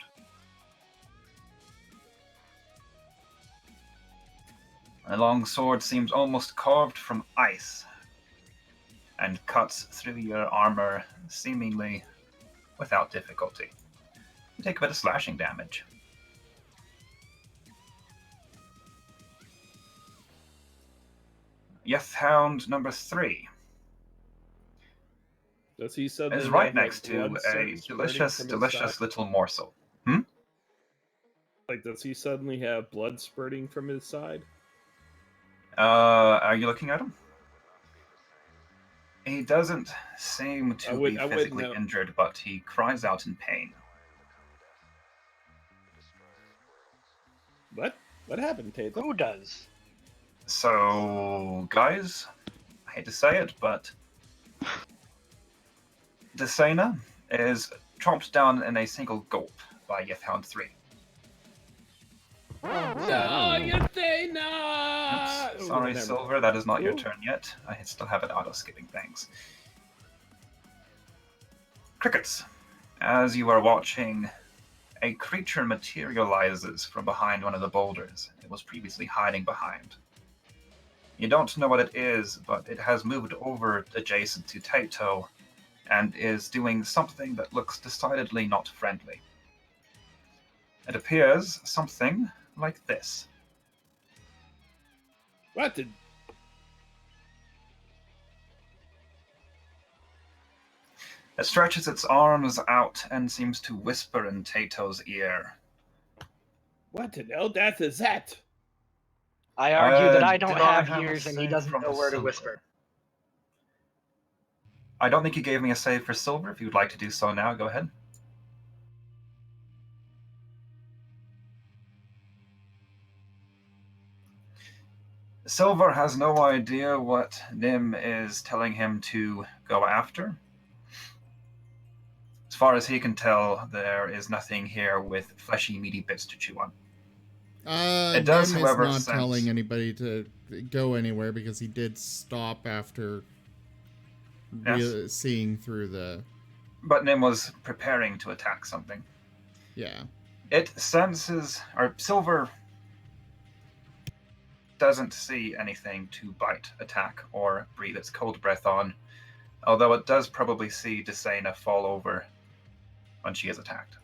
A: The longsword seems almost carved from ice and cuts through your armor seemingly without difficulty. You take a bit of slashing damage. Yethhound number 3
F: Does he suddenly
A: is right
F: have,
A: next
F: like,
A: to
F: blood
A: a
F: spurting
A: delicious,
F: from his
A: delicious
F: side?
A: little morsel.
F: Like, does he suddenly have blood spurting from his side?
A: Are you looking at him? He doesn't seem to be
F: I would
A: physically
F: know.
A: injured, but he cries out in pain.
F: What? What happened, Tatum?
D: Who does?
A: So, guys, I hate to say it, but Desena is chomped down in a single gulp by Yethound 3.
F: No, Yathena!
A: Oops, sorry, Silver, that is not your
F: Ooh.
A: turn yet. I still have it auto-skipping things. Crickets, as you are watching, a creature materializes from behind one of the boulders it was previously hiding behind. You don't know what it is, but it has moved over adjacent to Taito and is doing something that looks decidedly not friendly. It appears something like this.
F: What did...
A: It stretches its arms out and seems to whisper in Taito's ear.
F: What the hell death is that?
D: I argue that I
A: Do
D: don't
A: I
D: have
A: a
D: ears and he
A: save
D: doesn't
A: from
D: know where to
A: Silver?
D: whisper.
A: I don't think you gave me a save for Silver. If you would like to do so now, go ahead. Silver has no idea what Nim is telling him to go after. As far as he can tell, there is nothing here with fleshy, meaty bits to chew on. It does,
E: Nim
A: however,
E: is not
A: sense-
E: telling anybody to go anywhere because he did stop after
A: Yes.
E: seeing through the...
A: But Nim was preparing to attack something.
E: Yeah.
A: It senses, or Silver doesn't see anything to bite, attack, or breathe its cold breath on, although it does probably see Desena fall over when she is attacked.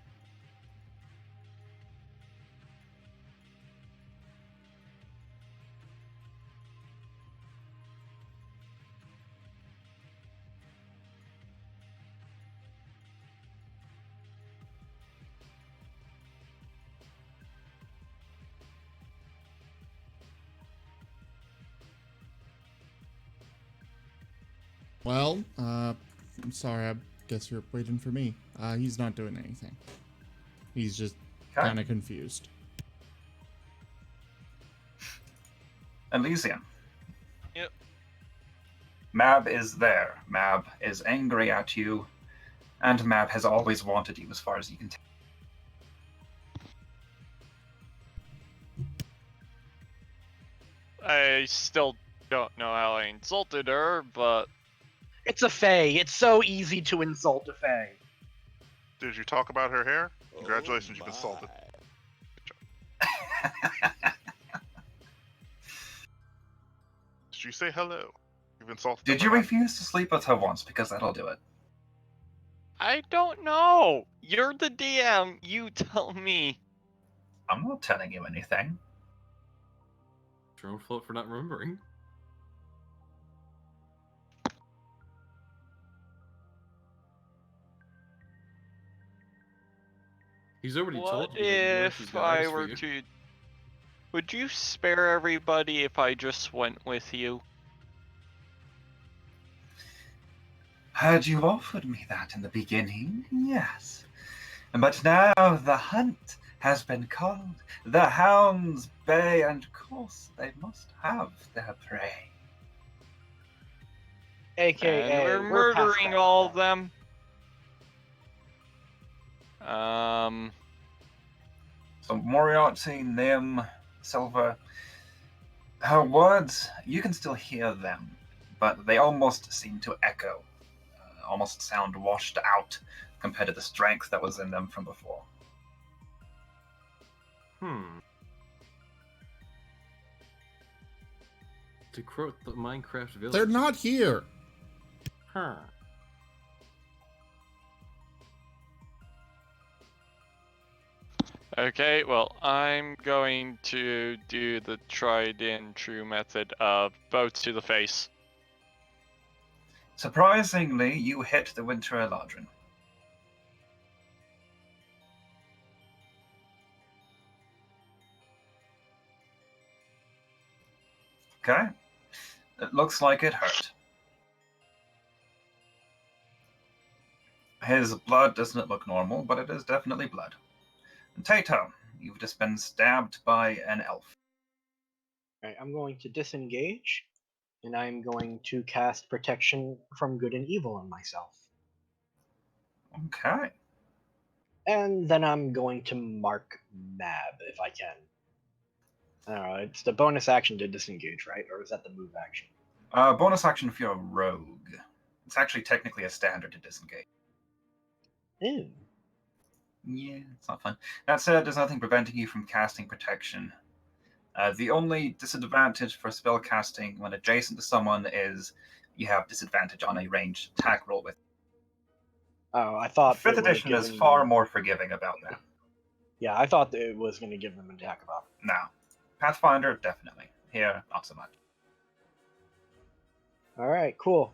E: Well, I'm sorry, I guess you're waiting for me. He's not doing anything. He's just
A: Okay.
E: kind of confused.
A: Elysium.
C: Yep.
A: Mab is there. Mab is angry at you, and Mab has always wanted you as far as you can tell.
C: I still don't know how I insulted her, but
D: It's a fae. It's so easy to insult a fae.
I: Did you talk about her hair? Congratulations, you've insulted. Did you say hello? You've insulted.
A: Did you refuse to sleep with her once? Because that'll do it.
C: I don't know. You're the DM. You tell me.
A: I'm not telling you anything.
B: It's your own fault for not remembering. He's already
C: What
B: told you that you weren't his
C: if
B: guys
C: I
B: for
C: were
B: you.
C: to... Would you spare everybody if I just went with you?
A: Had you offered me that in the beginning, yes. But now the hunt has been called. The hounds bay, and of course they must have their prey.
D: AKA,
C: And we're
D: past
C: murdering
D: that
C: all of
D: now.
C: them.
A: So Moriarty, Nim, Silver, her words, you can still hear them, but they almost seem to echo, almost sound washed out compared to the strength that was in them from before.
B: To quote the Minecraft village.
E: They're not here.
B: Huh.
C: Okay, well, I'm going to do the tried and true method of both to the face.
A: Surprisingly, you hit the Winter Eladrin. Okay. It looks like it hurt. His blood doesn't look normal, but it is definitely blood. And Tato, you've just been stabbed by an elf.
D: Alright, I'm going to disengage, and I'm going to cast protection from good and evil on myself.
A: Okay.
D: And then I'm going to mark Mab if I can. I don't know, it's the bonus action to disengage, right? Or is that the move action?
A: Bonus action if you're a rogue. It's actually technically a standard to disengage.
D: Ew.
A: Yeah, it's not fun. That said, there's nothing preventing you from casting protection. The only disadvantage for spell casting when adjacent to someone is you have disadvantage on a ranged attack roll with.
D: Oh, I thought
A: 5th
D: it would've
A: edition is
D: given
A: far
D: them-
A: more forgiving about that.
D: Yeah, I thought that it was going to give them an attack of opportunity.
A: Now, Pathfinder, definitely. Here, not so much.
D: Alright, cool.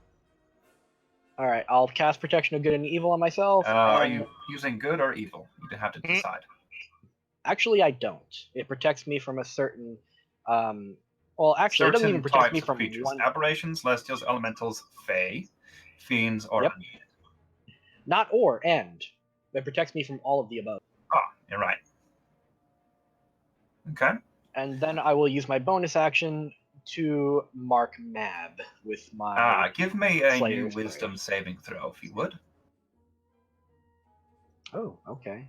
D: Alright, I'll cast protection of good and evil on myself.
A: Are
D: and
A: you using good or evil? You have to decide.
D: Actually, I don't. It protects me from a certain. Well, actually, it doesn't even protect me
A: types of
D: from
A: creatures:
D: one.
A: aberrations, celestials, elementals, fae, fiends, or
D: Yep.
A: undead.
D: Not or, and. It protects me from all of the above.
A: Ah, you're right. Okay.
D: And then I will use my bonus action to mark Mab with my.
A: Give me a new
D: Slayer's
A: wisdom
D: Blade.
A: saving throw, if you would.
D: Oh, okay.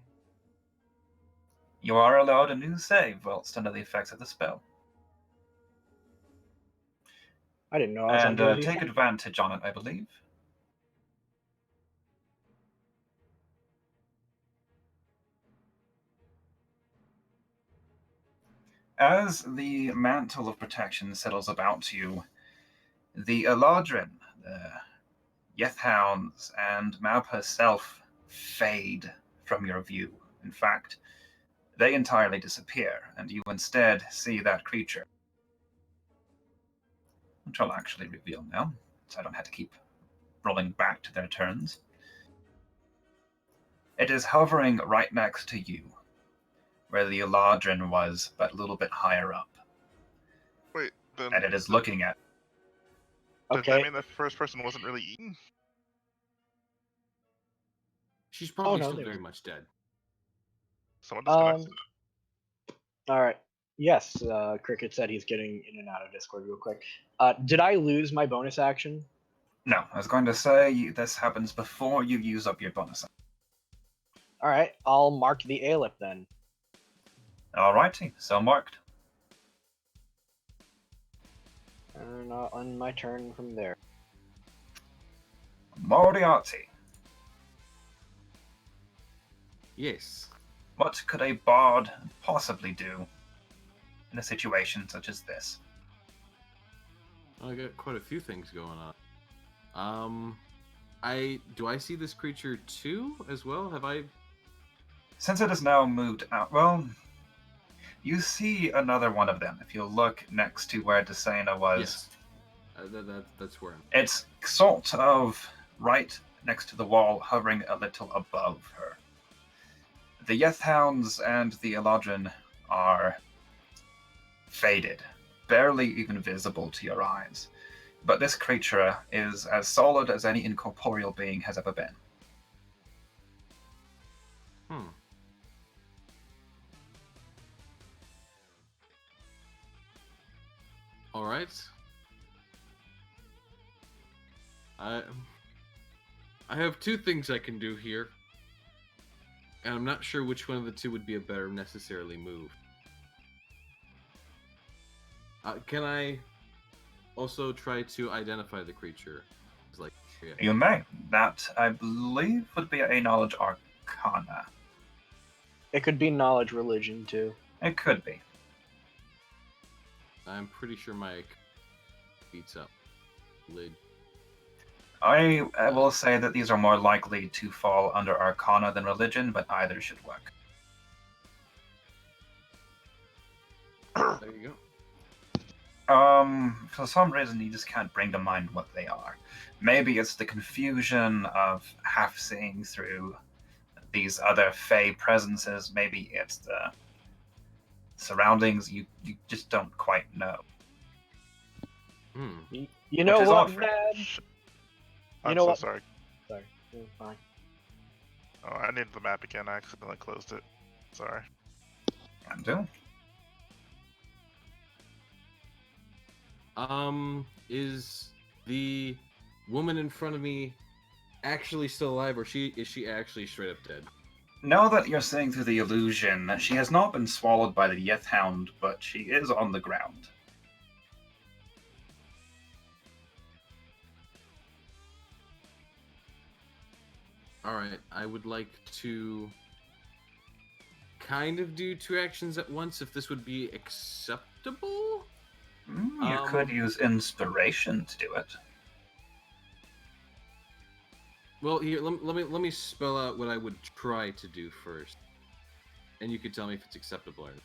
A: You are allowed a new save whilst under the effects of the spell.
D: I didn't know I was
A: And
D: under the
A: take
D: effect.
A: advantage on it, I believe. As the mantle of protection settles about you, the Eladrin, the Yethhounds, and Mab herself fade from your view. In fact, they entirely disappear, and you instead see that creature. Which I'll actually reveal now, so I don't have to keep rolling back to their turns. It is hovering right next to you, where the Eladrin was, but a little bit higher up.
I: Wait, then.
A: And it is looking at.
I: Does
D: Okay.
I: that mean the first person wasn't really eaten?
B: She's probably
D: no,
B: still
D: they
B: very
D: were-
B: much dead.
I: Someone disconnected.
D: Alright. Yes, Cricket said he's getting in and out of Discord real quick. Did I lose my bonus action?
A: No, I was going to say this happens before you use up your bonus.
D: Alright, I'll mark the Aelip then.
A: Alrighty, so marked.
D: And on my turn from there.
A: Moriarty,
B: Yes.
A: what could a bard possibly do in a situation such as this?
B: I got quite a few things going on. Do I see this creature too as well? Have I?
A: Since it has now moved out, well, you see another one of them. If you look next to where Desena was,
B: Yes. That's where I'm.
A: it's sort of right next to the wall, hovering a little above her. The Yethhounds and the Eladrin are faded, barely even visible to your eyes. But this creature is as solid as any incorporeal being has ever been.
B: All right. I have two things I can do here, and I'm not sure which one of the two would be a better necessarily move. Can I also try to identify the creature? It's like, yeah.
A: You may. That, I believe, would be a knowledge arcana.
D: It could be knowledge religion too.
A: It could be.
B: I'm pretty sure my beats up lid.
A: I will say that these are more likely to fall under arcana than religion, but either should work.
B: There you go.
A: For some reason, you just can't bring to mind what they are. Maybe it's the confusion of half seeing through these other fey presences. Maybe it's the surroundings. You just don't quite know.
D: You know
A: Which is
D: what,
A: odd for-
D: Mad?
I: I'm
D: know
I: so
D: what?
I: sorry.
D: Sorry, fine.
I: Oh, I need the map again. I accidentally closed it. Sorry.
A: Undo.
B: Is the woman in front of me actually still alive, or is she actually straight up dead?
A: Now that you're seeing through the illusion, she has not been swallowed by the Yeth Hound, but she is on the ground.
B: Alright, I would like to kind of do two actions at once if this would be acceptable.
A: You could use inspiration to do it.
B: Well, here, let me spell out what I would try to do first, and you could tell me if it's acceptable or not.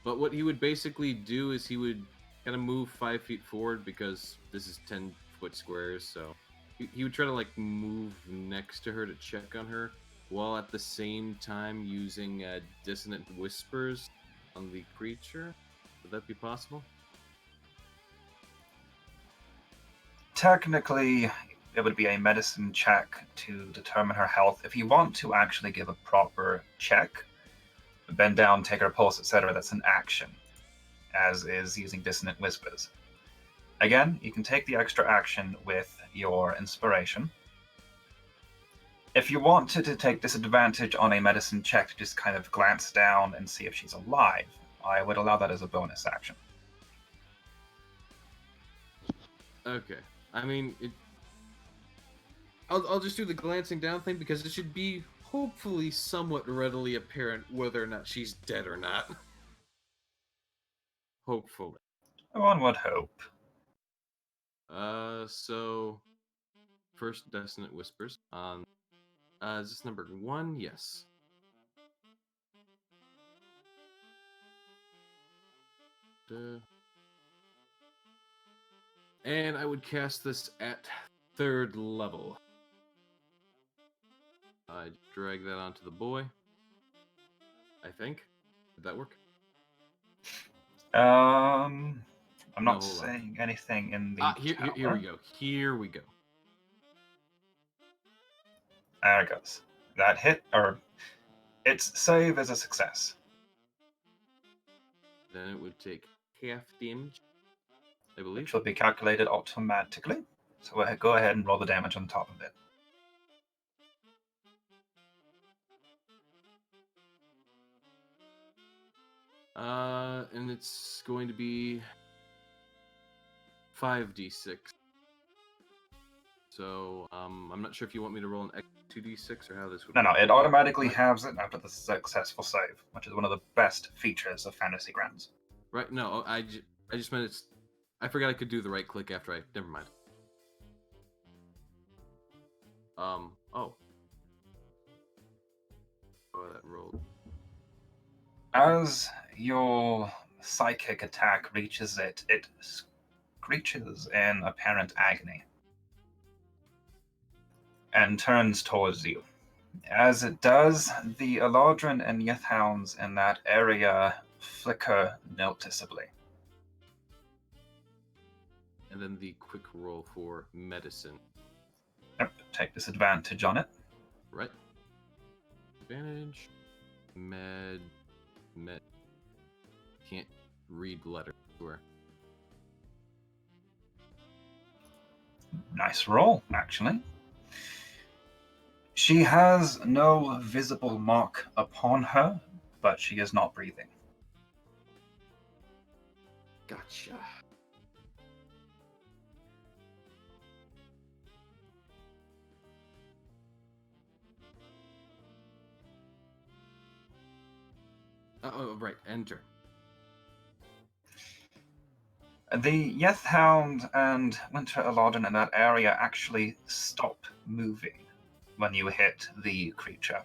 B: But what he would basically do is he would kind of move 5 feet forward because this is 10-foot squares, so he would try to like move next to her to check on her, while at the same time using dissonant whispers on the creature. Would that be possible?
A: Technically, it would be a medicine check to determine her health. If you want to actually give a proper check, bend down, take her pulse, etc., that's an action, as is using dissonant whispers. Again, you can take the extra action with your inspiration. If you wanted to take disadvantage on a medicine check to just kind of glance down and see if she's alive, I would allow that as a bonus action.
B: Okay. I mean, I'll just do the glancing down thing because it should be hopefully somewhat readily apparent whether or not she's dead or not. Hopefully.
A: One would hope.
B: So first dissonant whispers on. Is this number 1? Yes. And I would cast this at 3rd level. I drag that onto the boy. I think. Did that work?
A: I'm not
B: hold on.
A: saying anything in the
B: Here we go. Here we go.
A: There it goes. That hit, or its save is a success.
B: Then it would take half damage, I believe.
A: Which will be calculated automatically. So go ahead and roll the damage on top of it.
B: And it's going to be 5d6. So, I'm not sure if you want me to roll an extra 2d6 or how this would
A: No,
B: work.
A: it automatically halves it after the successful save, which is one of the best features of Fantasy Grounds.
B: Right, no, I just meant it's... I forgot I could do the right click after I... Never mind. Oh. Oh, that rolled.
A: As your psychic attack reaches it, it screeches in apparent agony and turns towards you. As it does, the Eladrin and Yethhounds in that area flicker noticeably.
B: And then the quick roll for medicine.
A: Yep, take disadvantage on it.
B: Right. Advantage. Med. Can't read the letter. Sure.
A: Nice roll, actually. She has no visible mark upon her, but she is not breathing.
B: Gotcha. Oh, right. Enter.
A: The Yethhound and Winter Eladrin in that area actually stop moving when you hit the creature,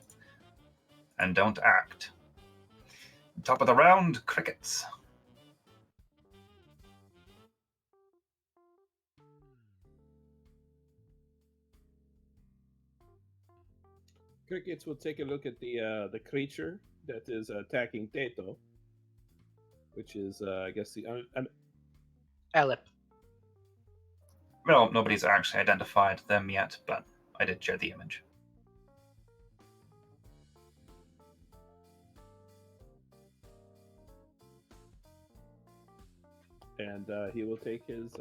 A: and don't act. Top of the round, crickets.
F: Crickets will take a look at the creature that is attacking Teto, which is, I guess, the
D: Elip.
A: Well, nobody's actually identified them yet, but I did share the image.
F: and he will take his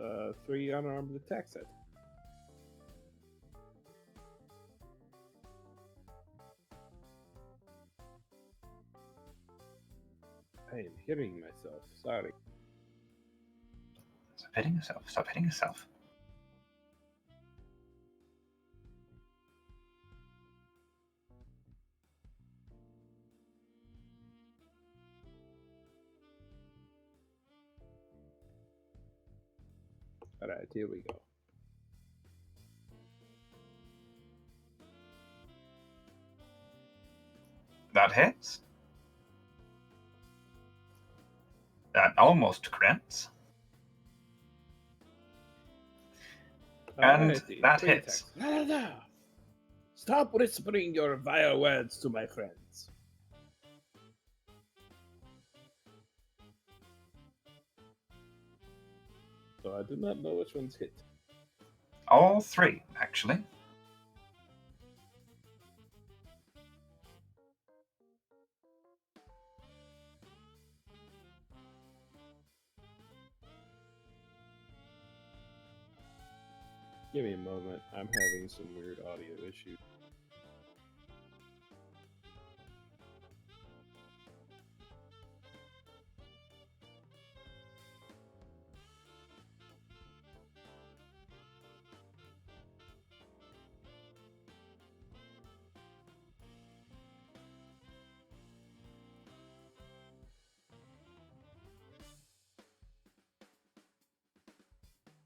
F: 3 unarmed attack set. I am hitting myself. Sorry.
A: Stop hitting yourself. Stop hitting yourself.
F: All right, here we go.
A: That hits. That almost crits. And
F: Alrighty,
A: that
F: 3
A: hits.
F: attacks. No, no, no. Stop whispering your vile words to my friends. So I do not know which one's hit.
A: All 3, actually.
F: Give me a moment. I'm having some weird audio issues.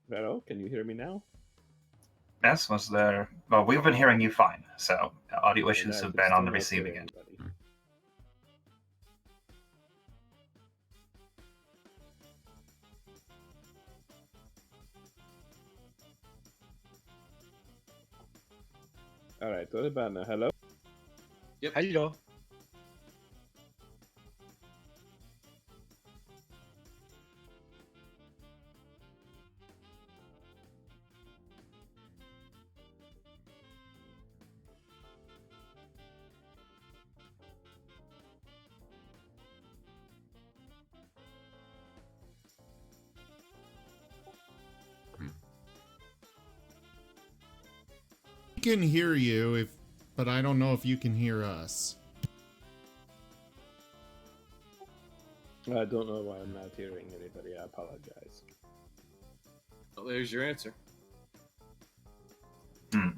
F: Vero, can you hear me now?
A: Yes, was there... Well, we've been hearing you fine, so audio
F: And
A: issues
F: I
A: have
F: can
A: been
F: still
A: on the
F: not hear
A: receiving end.
F: anybody. Alright, what about now? Hello?
B: Yep.
D: Hello.
E: We can hear you, but I don't know if you can hear us.
F: I don't know why I'm not hearing anybody. I apologize.
B: Well, there's your answer.
A: Hmm.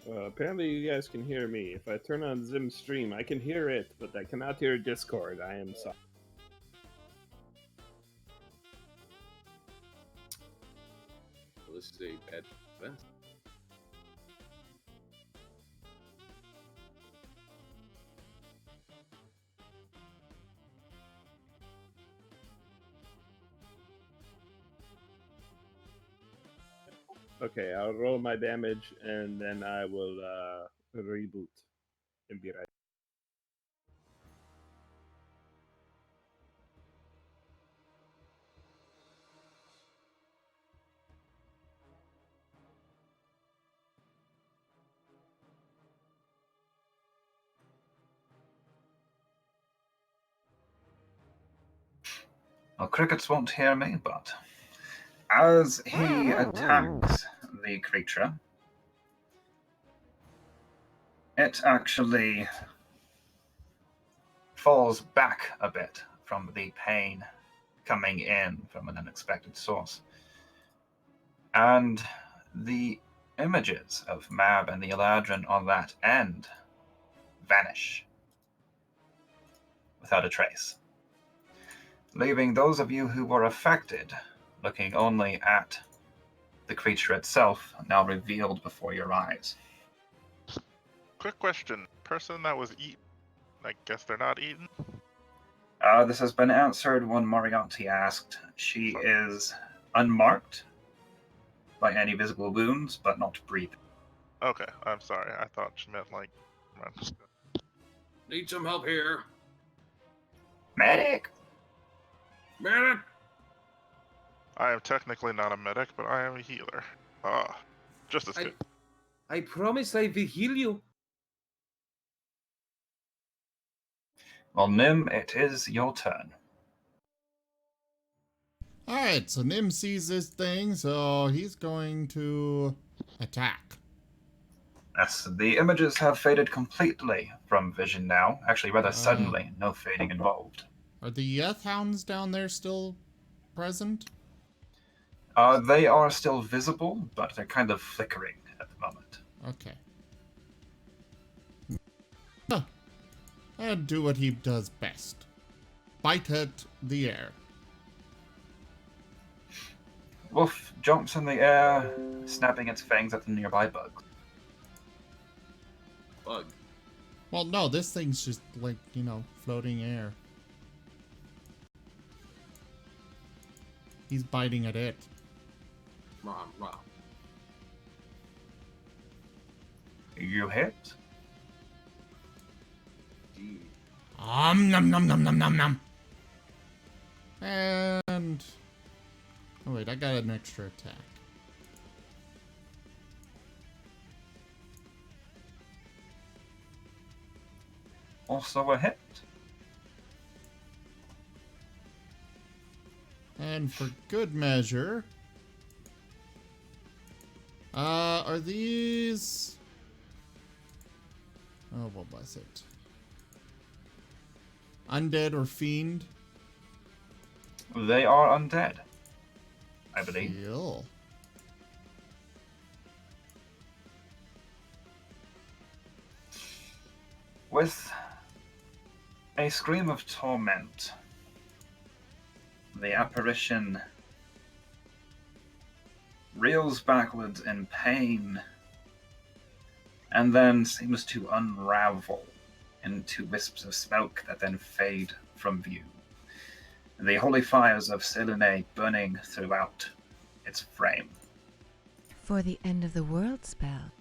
F: Apparently you guys can hear me. If I turn on Zim stream, I can hear it, but I cannot hear Discord. I am sorry.
B: Well, this is a bad event.
F: Okay, I'll roll my damage and then I will reboot and be right.
A: Well, crickets won't hear me, but as he attacks the creature, it actually falls back a bit from the pain coming in from an unexpected source. And the images of Mab and the Eladrin on that end vanish without a trace, leaving those of you who were affected looking only at the creature itself, now revealed before your eyes.
I: Quick question. Person that was eaten, I guess they're not eaten?
A: This has been answered when Moriarty asked. She is unmarked by any visible wounds, but not breathing.
I: Okay, I'm sorry. I thought she meant like...
B: Need some help here.
A: Medic!
B: Medic!
I: I am technically not a medic, but I am a healer. Ah, just as good.
B: I promise I will heal you.
A: Well, Nim, it is your turn.
E: Alright, so Nim sees this thing, so he's going to attack.
A: Yes, the images have faded completely from vision now. Actually, rather suddenly. No fading involved.
E: Are the Yeth Hounds down there still present?
A: They are still visible, but they're kind of flickering at the moment.
E: Okay. And do what he does best. Bite at the air.
A: Wolf jumps in the air, snapping its fangs at the nearby bugs.
B: Bug.
E: Well, no, this thing's just like, floating air. He's biting at it.
B: Rah.
A: You hit?
B: Gee.
E: Nom nom nom nom nom nom. And oh wait, I got an extra attack.
A: Also a hit.
E: And for good measure, are these? Oh, what was it? Undead or fiend?
A: They are undead, I believe.
E: Cool.
A: With a scream of torment, the apparition reels backwards in pain and then seems to unravel into wisps of smoke that then fade from view. The holy fires of Selene burning throughout its frame.
J: For the end of the world spell.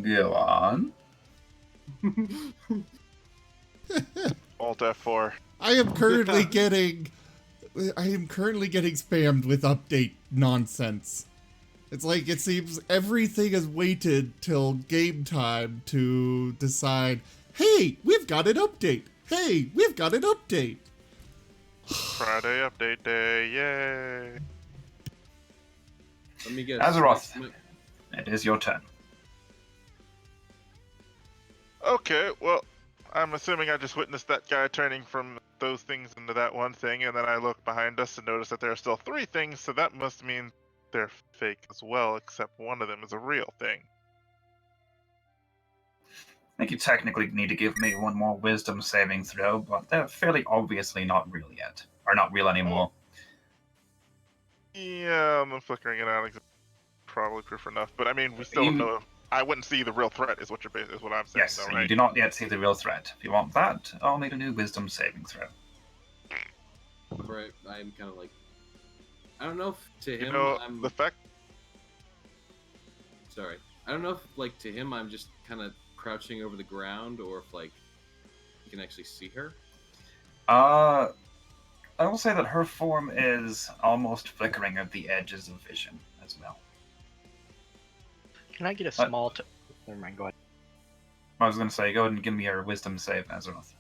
A: Go on.
I: Alt F4.
E: I am currently getting spammed with update nonsense. It's like it seems everything is waited till game time to decide, hey, we've got an update. Hey, we've got an update.
I: Friday update day, yay!
B: Let me guess.
A: Azeroth, it is your turn.
I: Okay, well, I'm assuming I just witnessed that guy turning from those things into that one thing, and then I look behind us and notice that there are still 3 things, so that must mean they're fake as well, except one of them is a real thing.
A: I think you technically need to give me one more wisdom saving throw, but they're fairly obviously not real yet. Or not real anymore.
I: Yeah, I'm flickering it out. Probably proof enough, but I mean, we still don't know. I wouldn't see the real threat, is what I'm saying.
A: Yes,
I: though,
A: you
I: right?
A: do not yet see the real threat. If you want that, I'll need a new wisdom saving throw.
B: Right, I'm kind of like, I don't know if to him I'm.
I: The fact.
B: Sorry, I don't know if like to him I'm just kind of crouching over the ground, or if like you can actually see her.
A: I will say that her form is almost flickering at the edges of vision as well.
D: Can I get a small... Never mind, go ahead.
A: I was going to say, go ahead and give me your wisdom save, Azeroth.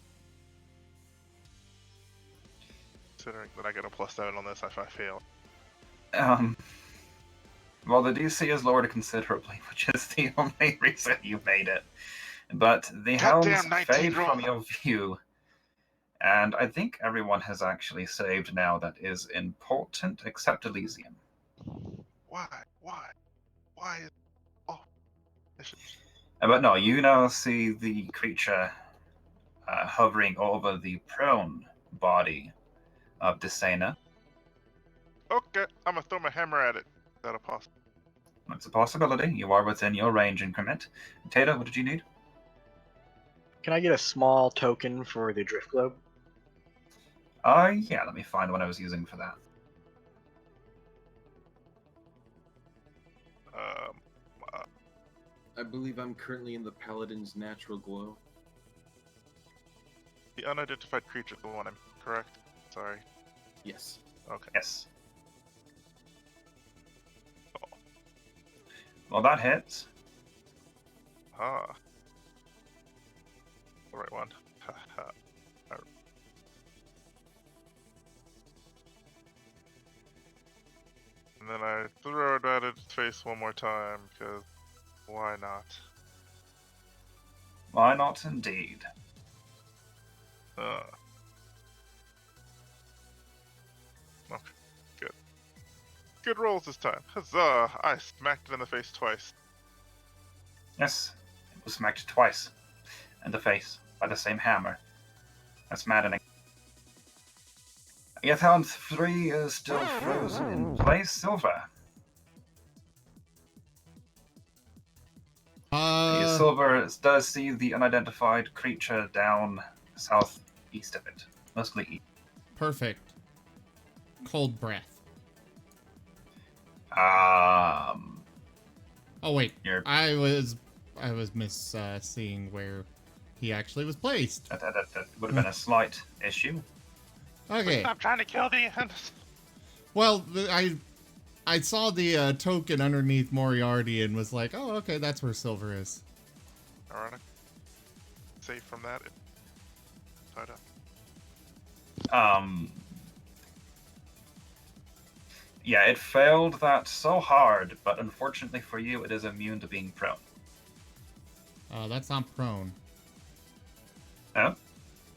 I: Considering that I get a +7 on this if I fail.
A: Well, the DC is lowered considerably, which is the only reason you made it. But the hounds fade from your view. And I think everyone has actually saved now that is important, except Elysium.
I: Why? Is... Oh.
A: But no, you now see the creature hovering over the prone body of Desena.
I: Okay, I'm gonna throw my hammer at it. Is that a possible?
A: That's a possibility. You are within your range increment. Tato, what did you need?
D: Can I get a small token for the drift globe?
A: Yeah, let me find what I was using for that.
B: I believe I'm currently in the Paladin's natural glow.
I: The unidentified creature, the one I'm correct? Sorry.
B: Yes.
I: Okay.
A: Yes. Oh. Well, that hits.
I: Ah. the right one. And then I throw it at its face one more time, because why not?
A: Why not indeed?
I: Okay, good. Good rolls this time. Huzzah! I smacked it in the face twice.
A: Yes, it was smacked twice in the face by the same hammer. That's maddening. Yet Hound 3 is still frozen in place. Silver. Silver does see the unidentified creature down southeast of it. Mostly east.
E: Perfect. Cold breath.
A: Oh
E: wait,
A: You're...
E: I was seeing where he actually was placed.
A: That would have been a slight issue.
E: Okay.
I: Stop trying to kill the end.
E: Well, I saw the token underneath Moriarty and was like, oh, okay, that's where Silver is.
I: Ironic. Safe from that. Tied up.
A: Yeah, it failed that so hard, but unfortunately for you, it is immune to being prone.
E: That's not prone.
A: Oh?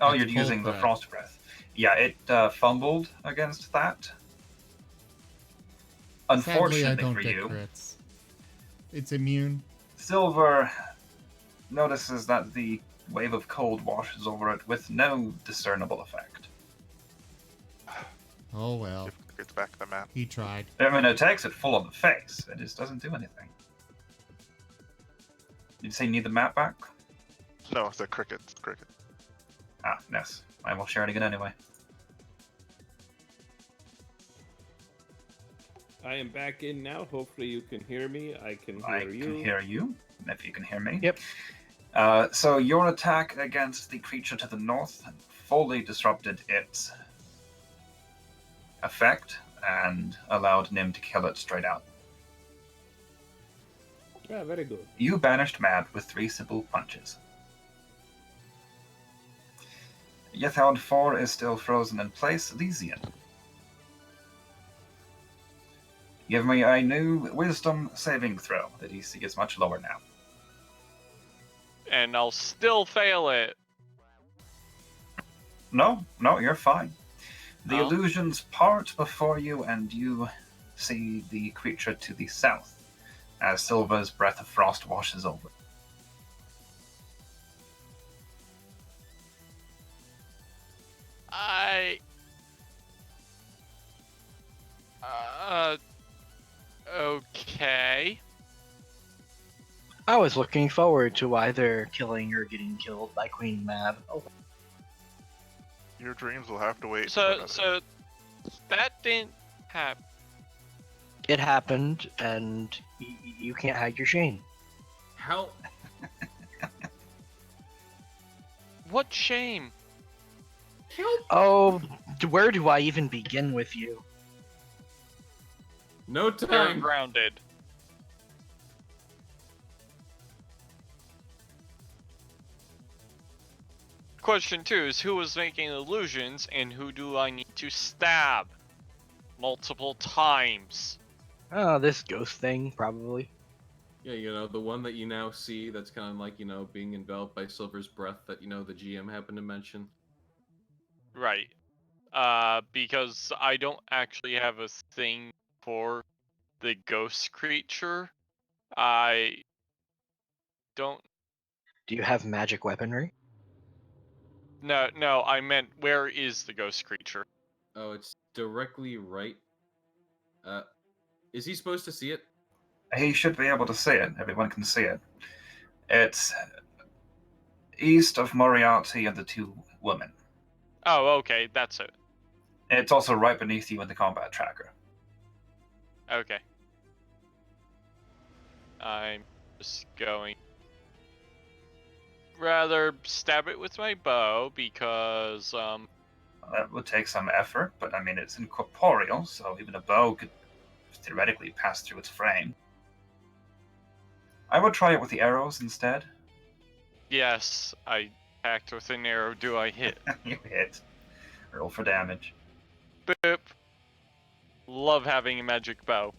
A: Oh,
E: That's
A: you're using the Frost Breath. Yeah, it fumbled against that. Unfortunately
E: Sadly, I don't
A: for
E: get
A: you,
E: crits. It's immune.
A: Silver notices that the wave of cold washes over it with no discernible effect.
E: Oh well.
I: Gets back to the map.
E: He tried.
A: I mean, it takes it full on the face. It just doesn't do anything. Did you say you need the map back?
I: No, it's a cricket. It's a cricket.
A: Ah, yes. I will share it again anyway.
F: I am back in now. Hopefully you can hear me. I can hear
A: I
F: you.
A: can hear you, if you can hear me.
D: Yep.
A: So your attack against the creature to the north fully disrupted its effect and allowed Nim to kill it straight out.
F: Yeah, very good.
A: You banished Mad with 3 simple punches. Yethound 4 is still frozen in place. Elysian. Give me a new Wisdom saving throw. The DC is much lower now.
C: And I'll still fail it.
A: No, you're fine. The
C: Oh.
A: illusions part before you, and you see the creature to the south as Silva's breath of frost washes over.
C: Okay.
D: I was looking forward to either killing or getting killed by Queen Mab. Oh,
I: Your dreams will have to wait.
C: So that didn't happen.
D: it happened, and you can't hide your shame.
B: How?
C: What shame?
D: Oh, where do I even begin with you?
B: No
C: They're
B: time.
C: grounded. Question 2 is who was making illusions and who do I need to stab? Multiple times.
D: Oh, this ghost thing, probably.
B: Yeah, you know, the one that you now see that's kind of like, you know, being enveloped by Silver's breath that, you know, the GM happened to mention.
C: Right. Because I don't actually have a thing for the ghost creature. I don't.
D: Do you have magic weaponry?
C: No, I meant where is the ghost creature?
B: Oh, it's directly right. Is he supposed to see it?
A: He should be able to see it. Everyone can see it. It's east of Moriarty and the 2 women.
C: Oh, okay, that's it.
A: It's also right beneath you in the combat tracker.
C: Okay. I'm just going rather stab it with my bow because
A: That would take some effort, but I mean, it's incorporeal, so even a bow could theoretically pass through its frame. I would try it with the arrows instead.
C: yes, I Hacked with an arrow, do I hit?
A: You hit. Roll for damage.
C: Boop. Love having a magic bow.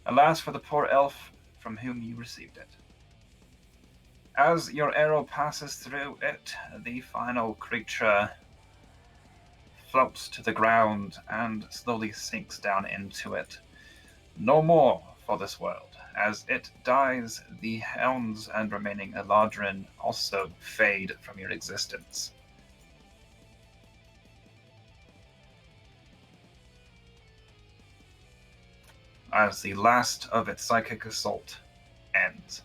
A: Alas for the poor elf from whom you received it. As your arrow passes through it, the final creature floats to the ground and slowly sinks down into it. No more for this world. As it dies, the hounds and remaining Eladrin also fade from your existence. As the last of its psychic assault ends.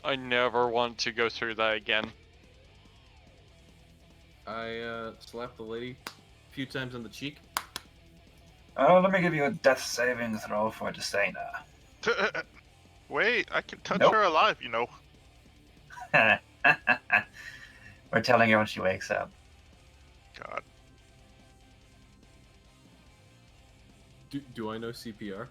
C: I never want to go through that again.
B: I slapped the lady a few times on the cheek.
A: Let me give you a death saving throw for Desena.
I: Wait, I can touch
A: Nope.
I: her alive, you know.
A: We're telling her when she wakes up.
I: God.
B: Do I know CPR?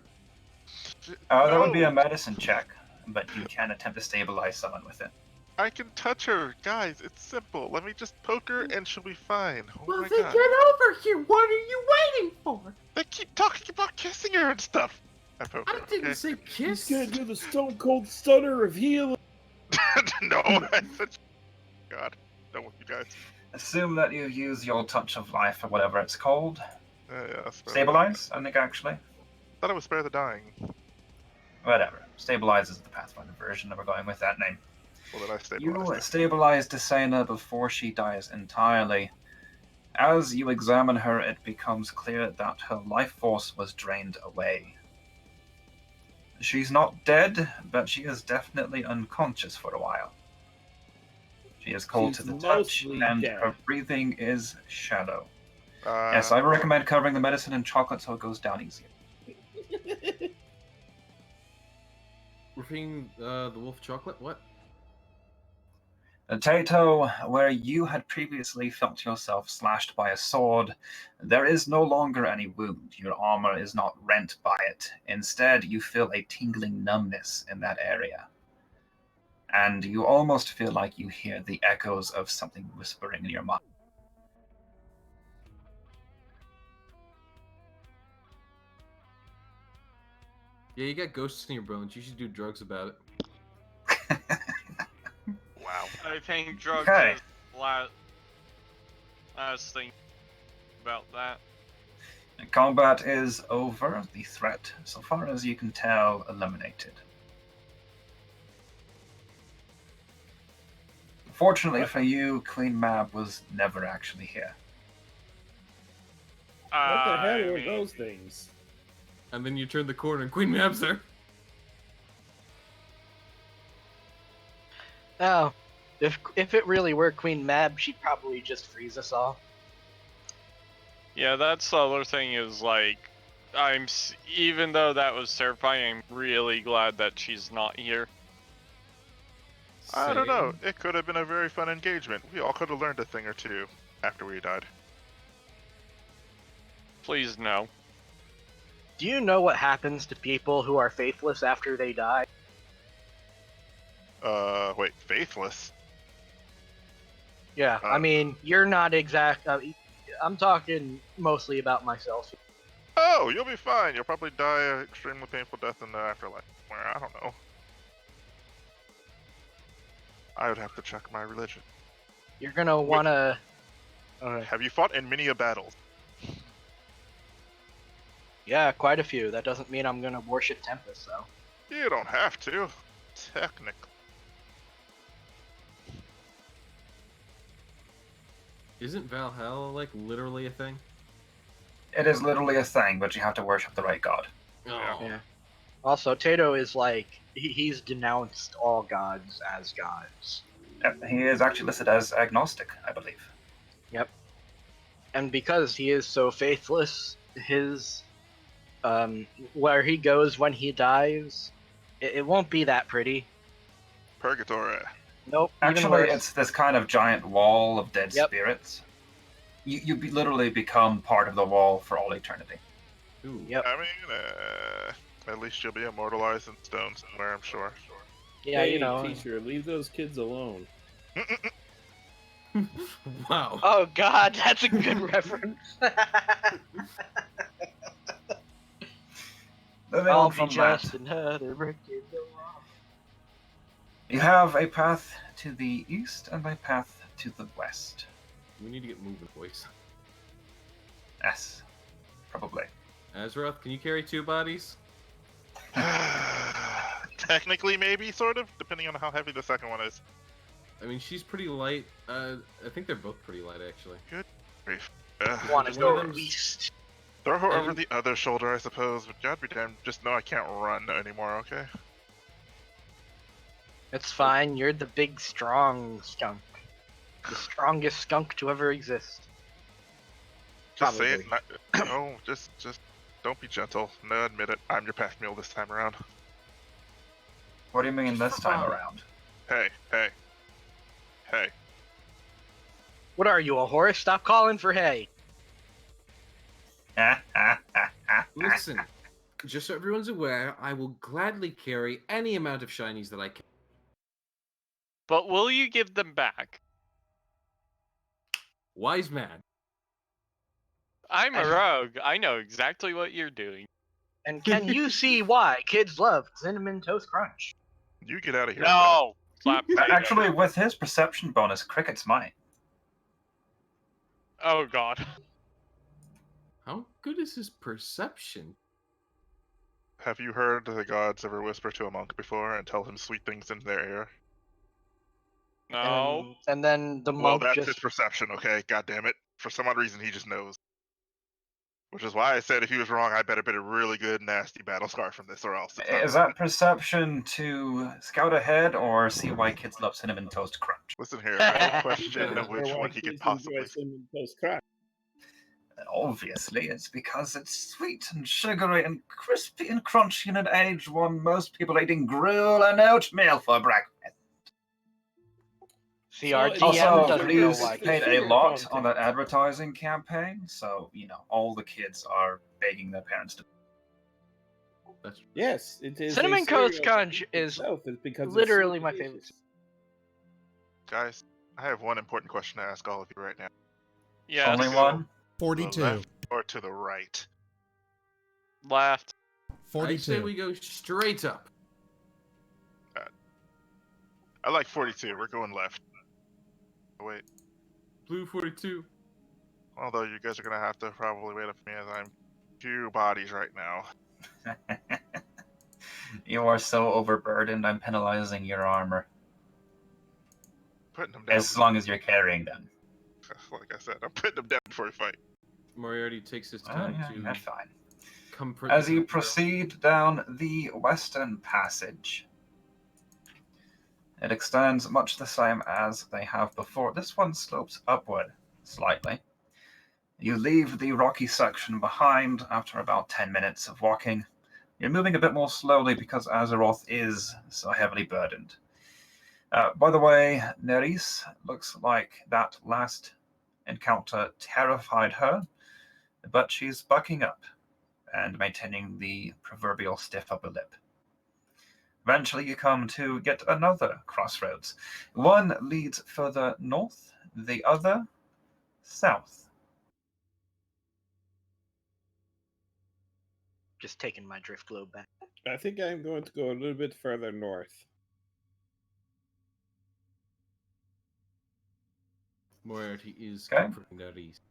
A: That would be
I: No.
A: a medicine check, but you can attempt to stabilize someone with it.
I: I can touch her, guys. It's simple. Let me just poke her, and she'll be fine. Oh
K: Well,
I: my
K: then
I: god.
K: get over here. What are you waiting for?
I: They keep talking about kissing her and stuff. I poke her.
K: I didn't
I: okay?
K: say
F: He's
K: kiss.
F: gonna do the Stone Cold Stunner reveal.
I: No, I said. God, done with you guys.
A: Assume that you use your touch of life or whatever it's called.
I: Yeah,
A: Stabilize, I think, actually.
I: Thought it was spare the dying.
A: Whatever. Stabilize is the Pathfinder version, and we're going with that name.
I: Well, then I stabilized.
A: You
I: it.
A: stabilize Desena before she dies entirely. As you examine her, it becomes clear that her life force was drained away. She's not dead, but she is definitely unconscious for a while. She is cold
F: She's
A: to the touch,
F: mostly
A: and
F: dead.
A: her breathing is shallow.
I: Uh,
A: Yes, I would recommend covering the medicine in chocolate so it goes down easier.
B: We're feeding the wolf chocolate? What?
A: Tato, where you had previously felt yourself slashed by a sword, there is no longer any wound. Your armor is not rent by it. Instead, you feel a tingling numbness in that area. And you almost feel like you hear the echoes of something whispering in your mind.
B: Yeah, you got ghosts in your bones. You should do drugs about it.
I: wow.
C: I think drugs
A: Okay.
C: is last thing about that.
A: Combat is over. The threat, so far as you can tell, eliminated. Fortunately for you, Queen Mab was never actually here.
F: What the hell
C: I
F: were
C: mean,
F: those things?
B: And then you turn the corner and Queen Mab's there.
D: Oh, if it really were Queen Mab, she'd probably just freeze us all.
C: Yeah, that's the other thing is like, even though that was terrifying, I'm really glad that she's not here.
I: I don't know.
B: Same.
I: It could have been a very fun engagement. We all could have learned a thing or two after we died.
C: Please no.
D: Do you know what happens to people who are faithless after they die?
I: Wait, faithless?
D: Yeah, I mean, you're not exact. I'm talking mostly about myself.
I: Oh, you'll be fine. You'll probably die an extremely painful death in the afterlife. Where, I don't know. I would have to check my religion.
D: You're gonna wanna.
I: Have you fought in many a battles?
D: Yeah, quite a few. That doesn't mean I'm gonna worship Tempest, though.
I: You don't have to. Technically.
B: Isn't Valhalla like literally a thing?
A: It is literally a thing, but you have to worship the right god.
B: Oh.
D: Yeah. Also, Tato is like he's denounced all gods as gods,
A: He is actually listed as agnostic, I believe.
D: and because he is so faithless, his where he goes when he dies, it won't be that pretty.
I: Purgatory.
D: Nope. even
A: Actually,
D: worse.
A: it's this kind of giant wall of dead
D: Yep.
A: spirits. You literally become part of the wall for all eternity.
B: Ooh.
D: Yep.
I: I mean, at least you'll be immortalized in stone somewhere, I'm sure.
D: Yeah,
F: hey,
D: you know.
F: teacher, leave those kids alone.
B: Wow.
D: Oh God, that's a good reference.
A: Moving
D: I'll
A: on
D: be
A: from
D: just
A: that,
D: another brick in the wall.
A: you have a path to the east and a path to the west.
B: We need to get moving, boys.
A: Yes, probably.
B: Azeroth, can you carry 2 bodies?
I: Technically, maybe, sort of, depending on how heavy the second one is.
B: I mean, she's pretty light. I think they're both pretty light, actually.
I: Good grief.
D: Want to
B: One
D: go
B: of them's-
D: east?
I: Throw her over
B: And-
I: the other shoulder, I suppose, but god be damned, just know I can't run anymore, okay?
D: It's fine. You're the big, strong skunk. The strongest skunk to ever exist.
I: Just say it.
D: Probably.
I: No, just don't be gentle. No, admit it. I'm your pack mule this time around.
A: What do you mean
B: Just
A: this
B: for
A: time
B: fun.
A: around?
I: Hey.
D: What are you, a horse? Stop calling for hay.
B: Listen, just so everyone's aware, I will gladly carry any amount of shinies that I can.
C: But will you give them back?
B: Wise man.
C: I'm a
D: And-
C: rogue. I know exactly what you're doing.
D: And can you see why kids love Cinnamon Toast Crunch?
I: You get out of here.
C: No! Slap potato.
A: Actually, with his perception bonus, Cricket's might.
C: Oh god.
B: How good is his perception?
I: Have you heard the gods ever whisper to a monk before and tell him sweet things in their ear?
C: No.
D: And then the
I: Well,
D: monk
I: that's
D: just
I: his perception, okay? God damn it. For some odd reason, he just knows. Which is why I said if he was wrong, I better get a really good, nasty battle scar from this, or else. It's not
A: Is that perception to scout ahead or see why kids love Cinnamon Toast Crunch?
I: Listen here, I question
B: Yeah.
I: which
F: Or why
I: one he could
F: kids
I: possibly.
F: enjoy Cinnamon Toast Crunch.
A: Obviously, it's because it's sweet and sugary and crispy and crunchy in an age when most people are eating gruel and oatmeal for breakfast.
D: see
F: So
D: our
F: it's-
D: DM
A: Also,
D: doesn't know
A: please
D: why.
A: paid a
F: Sugar
A: lot on that
F: content.
A: advertising campaign, so, all the kids are begging their parents to.
B: That's
F: Yes, it is.
D: Cinnamon
F: a
D: Toast
F: cereal
D: Crunch
F: that
D: is
F: itself is because it's
D: literally
F: so
D: my
F: delicious.
D: favorite.
I: Guys, I have one important question to ask all of you right now.
C: Yes.
A: Only one?
I: To the
E: 42.
I: left or to the right?
C: Left.
B: I say
E: 42.
B: we go straight up.
I: I like 42. We're going left. Oh, wait.
B: Blue 42.
I: Although you guys are gonna have to probably wait up for me as I'm 2 bodies right now.
A: You are so overburdened, I'm penalizing your armor.
I: Putting them down.
A: As long as you're carrying them.
I: Like I said, I'm putting them down before we fight.
B: Moriarty takes his
A: Oh,
B: time
A: yeah,
B: to
A: that's fine.
B: comfort.
A: As
B: the
A: you
B: girl.
A: proceed down the western passage, it extends much the same as they have before. This one slopes upward slightly. You leave the rocky section behind after about 10 minutes of walking. You're moving a bit more slowly because Azeroth is so heavily burdened. By the way, Nerys looks like that last encounter terrified her, but she's bucking up and maintaining the proverbial stiff upper lip. Eventually, you come to yet another crossroads. One leads further north, the other south.
D: Just taking my drift globe back.
F: I think I'm going to go a little bit further north.
B: Moriarty is
A: Okay.
B: comforting that east.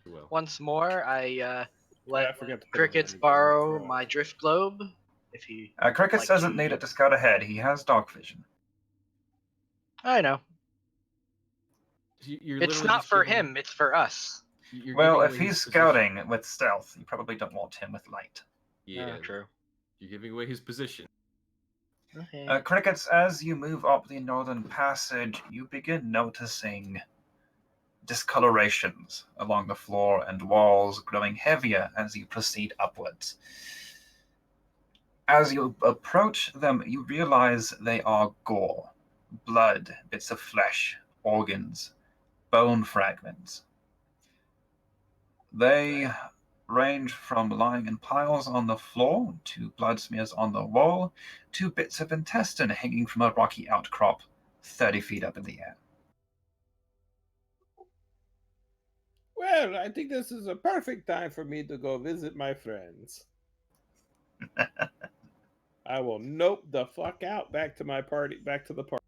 B: Well,
D: Once more, I let
F: I forgot to put it
D: Crickets
F: on the
D: borrow
F: front.
D: my drift globe. If he,
A: Crickets
D: Like
A: doesn't
D: to-
A: need it to scout ahead. He has dog vision.
D: I know.
B: you're
D: It's
B: literally
D: not
B: just
D: for
B: giving-
D: him. It's for us.
B: you're
A: Well,
B: giving
A: if
B: away
A: he's
B: his position.
A: scouting with stealth, you probably don't want him with light.
B: Yeah,
D: True.
B: you're giving away his position.
D: Okay.
A: Crickets, as you move up the northern passage, you begin noticing discolorations along the floor and walls, growing heavier as you proceed upwards. As you approach them, you realize they are gore, blood, bits of flesh, organs, bone fragments. They range from lying in piles on the floor, to blood smears on the wall, to bits of intestine hanging from a rocky outcrop 30 feet up in the air.
F: Well, I think this is a perfect time for me to go visit my friends. I will nope the fuck out back to my party, back to the party.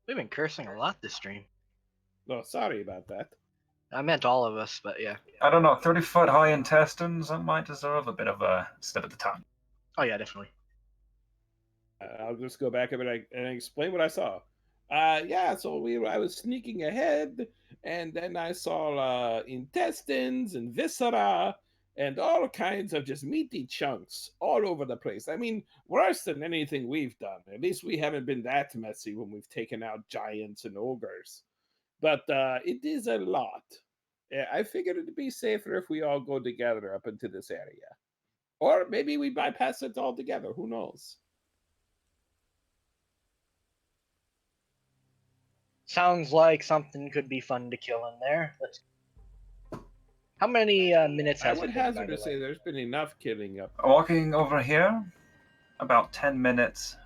D: We've been cursing a lot this stream.
F: No, sorry about that.
D: I meant all of us, but yeah.
A: I don't know, 30-foot high intestines, that might deserve a bit of a slip of the tongue.
D: Oh yeah, definitely.
F: I'll just go back a bit and explain what I saw. Yeah, so I was sneaking ahead, and then I saw intestines and viscera and all kinds of just meaty chunks all over the place. I mean, worse than anything we've done. At least we haven't been that messy when we've taken out giants and ogres. But it is a lot. I figured it'd be safer if we all go together up into this area. Or maybe we bypass it altogether. Who knows?
D: Sounds like something could be fun to kill in there. Let's. How many minutes
F: I
D: has
F: would
D: it been, by
F: hazard
D: the
F: to say
D: way?
F: there's been enough killing up.
A: Walking over here, about 10 minutes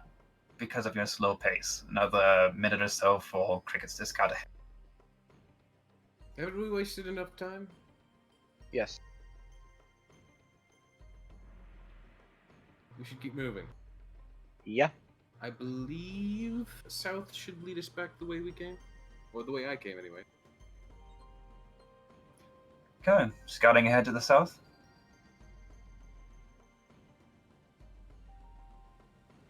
A: because of your slow pace. Another minute or so for Cricket's discount ahead.
B: Haven't we wasted enough time?
D: Yes.
B: We should keep moving.
D: Yeah.
B: I believe south should lead us back the way we came. Or the way I came, anyway.
A: Okay, scouting ahead to the south.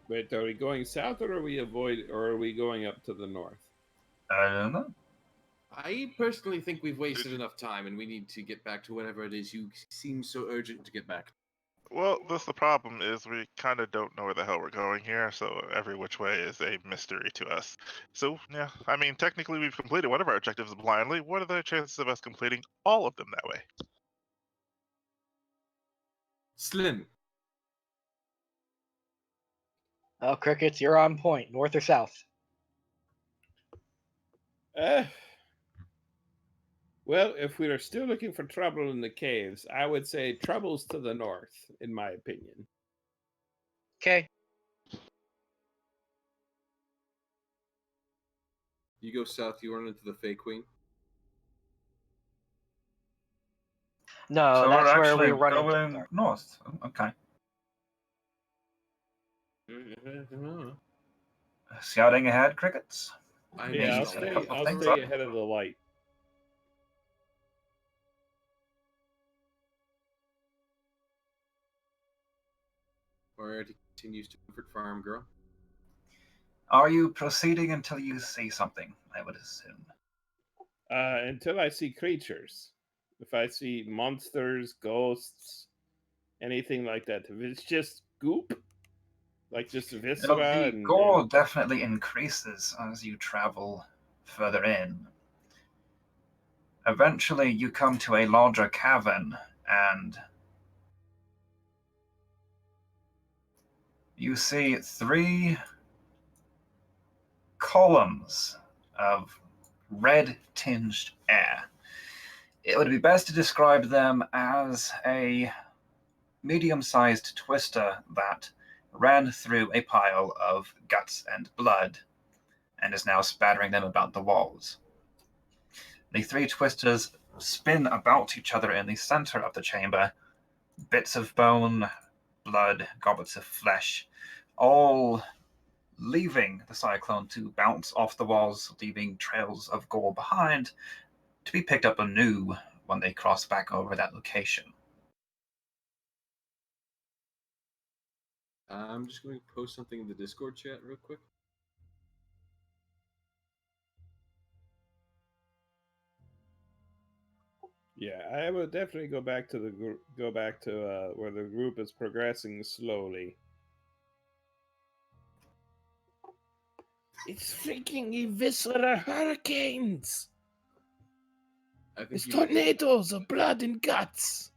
F: Wait, are we going south or are we going up to the north?
A: I don't know.
B: I personally think we've wasted enough time and we need to get back to whatever it is you seem so urgent to get back.
I: Well, that's the problem is we kind of don't know where the hell we're going here, so every which way is a mystery to us. So, yeah, I mean, technically we've completed one of our objectives blindly. What are the chances of us completing all of them that way?
B: Slim.
D: Oh, Crickets, you're on point. North or south?
F: Well, if we are still looking for trouble in the caves, I would say trouble's to the north, in my opinion.
D: Okay.
B: You go south, you run into the Fey Queen.
D: No,
A: So
D: that's
A: we're
D: where we
A: actually
D: run into
A: going
D: Dark.
A: north. Okay. Scouting ahead, Crickets.
B: I
F: Yeah, I'll
B: missed
A: set a
F: stay,
A: couple of
F: I'll
A: things
F: stay
A: up.
F: ahead of the light.
B: Priority continues to comfort farm girl.
A: Are you proceeding until you see something, I would assume?
F: Until I see creatures. If I see monsters, ghosts, anything like that. If it's just goop, like just viscera
A: The gore definitely increases as you travel further in. Eventually, you come to a larger cavern, and you see 3 columns of red-tinged air. It would be best to describe them as a medium-sized twister that ran through a pile of guts and blood and is now spattering them about the walls. The 3 twisters spin about each other in the center of the chamber, bits of bone, blood, goblets of flesh, all leaving the cyclone to bounce off the walls, leaving trails of gore behind, to be picked up anew when they cross back over that location.
B: I'm just going to post something in the Discord chat real quick.
F: Yeah, I would definitely go back to where the group is progressing slowly. It's freaking eviscera hurricanes! It's tornadoes of blood and guts!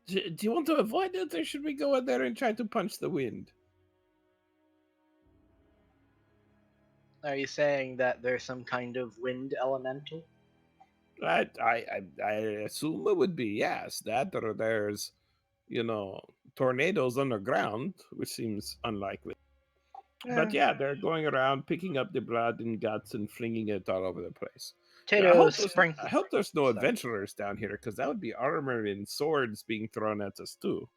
F: Do you want to avoid it, or should we go in there and try to punch the wind?
D: Are you saying that there's some kind of wind elemental?
F: I assume it would be yes. That or there's, tornadoes underground, which seems unlikely. But yeah, they're going around picking up the blood and guts and flinging it all over the place.
D: Tato
F: I hope there's no adventurers down here, because that would be armor and swords being thrown at us too.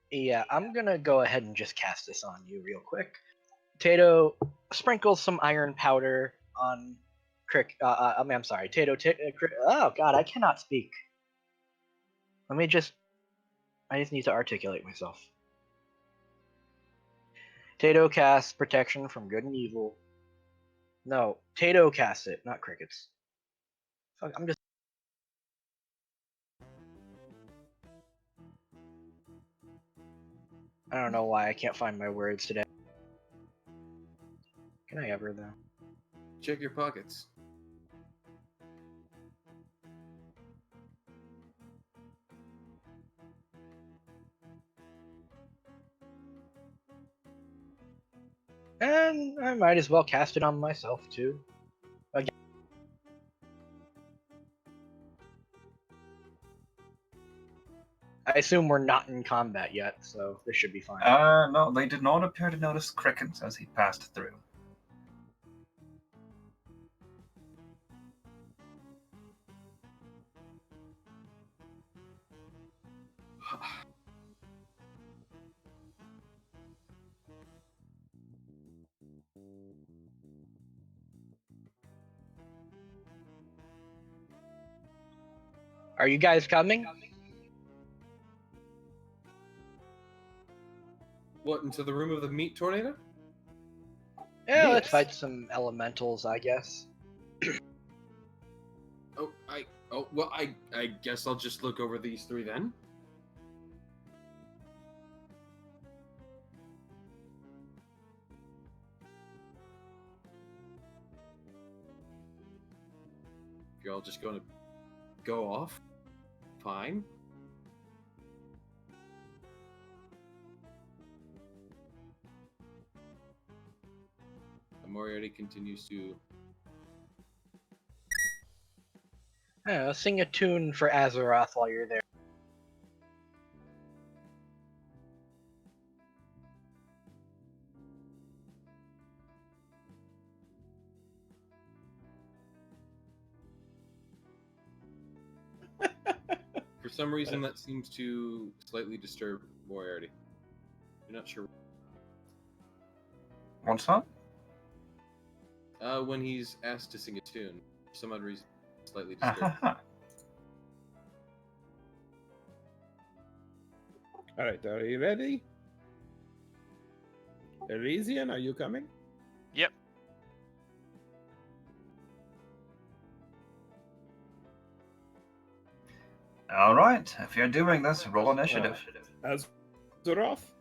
D: Yeah, I'm gonna go ahead and just cast this on you real quick. Tato sprinkles some iron powder on I'm sorry, Tato. Oh God, I cannot speak. I just need to articulate myself. Tato casts protection from good and evil. No, Tato casts it, not crickets. Fuck, I'm just. I don't know why I can't find my words today. Can I ever though?
B: Check your pockets.
D: And I might as well cast it on myself too. Again. I assume we're not in combat yet, so this should be fine.
A: No, they did not appear to notice crickets as he passed through.
D: Are you guys coming?
B: What, into the room of the meat tornado?
D: Yeah, let's fight some elementals, I guess.
B: I guess I'll just look over these three then. If you're all just gonna go off, fine. Moriarty continues to
D: sing a tune for Azeroth while you're there.
B: For some reason, that seems to slightly disturb Moriarty. You're not sure.
A: What's that?
B: When he's asked to sing a tune, for some odd reason, slightly disturbed.
F: All right, are you ready? Elysian, are you coming?
C: Yep.
A: All right, if you're doing this, roll initiative.
F: Azeroth?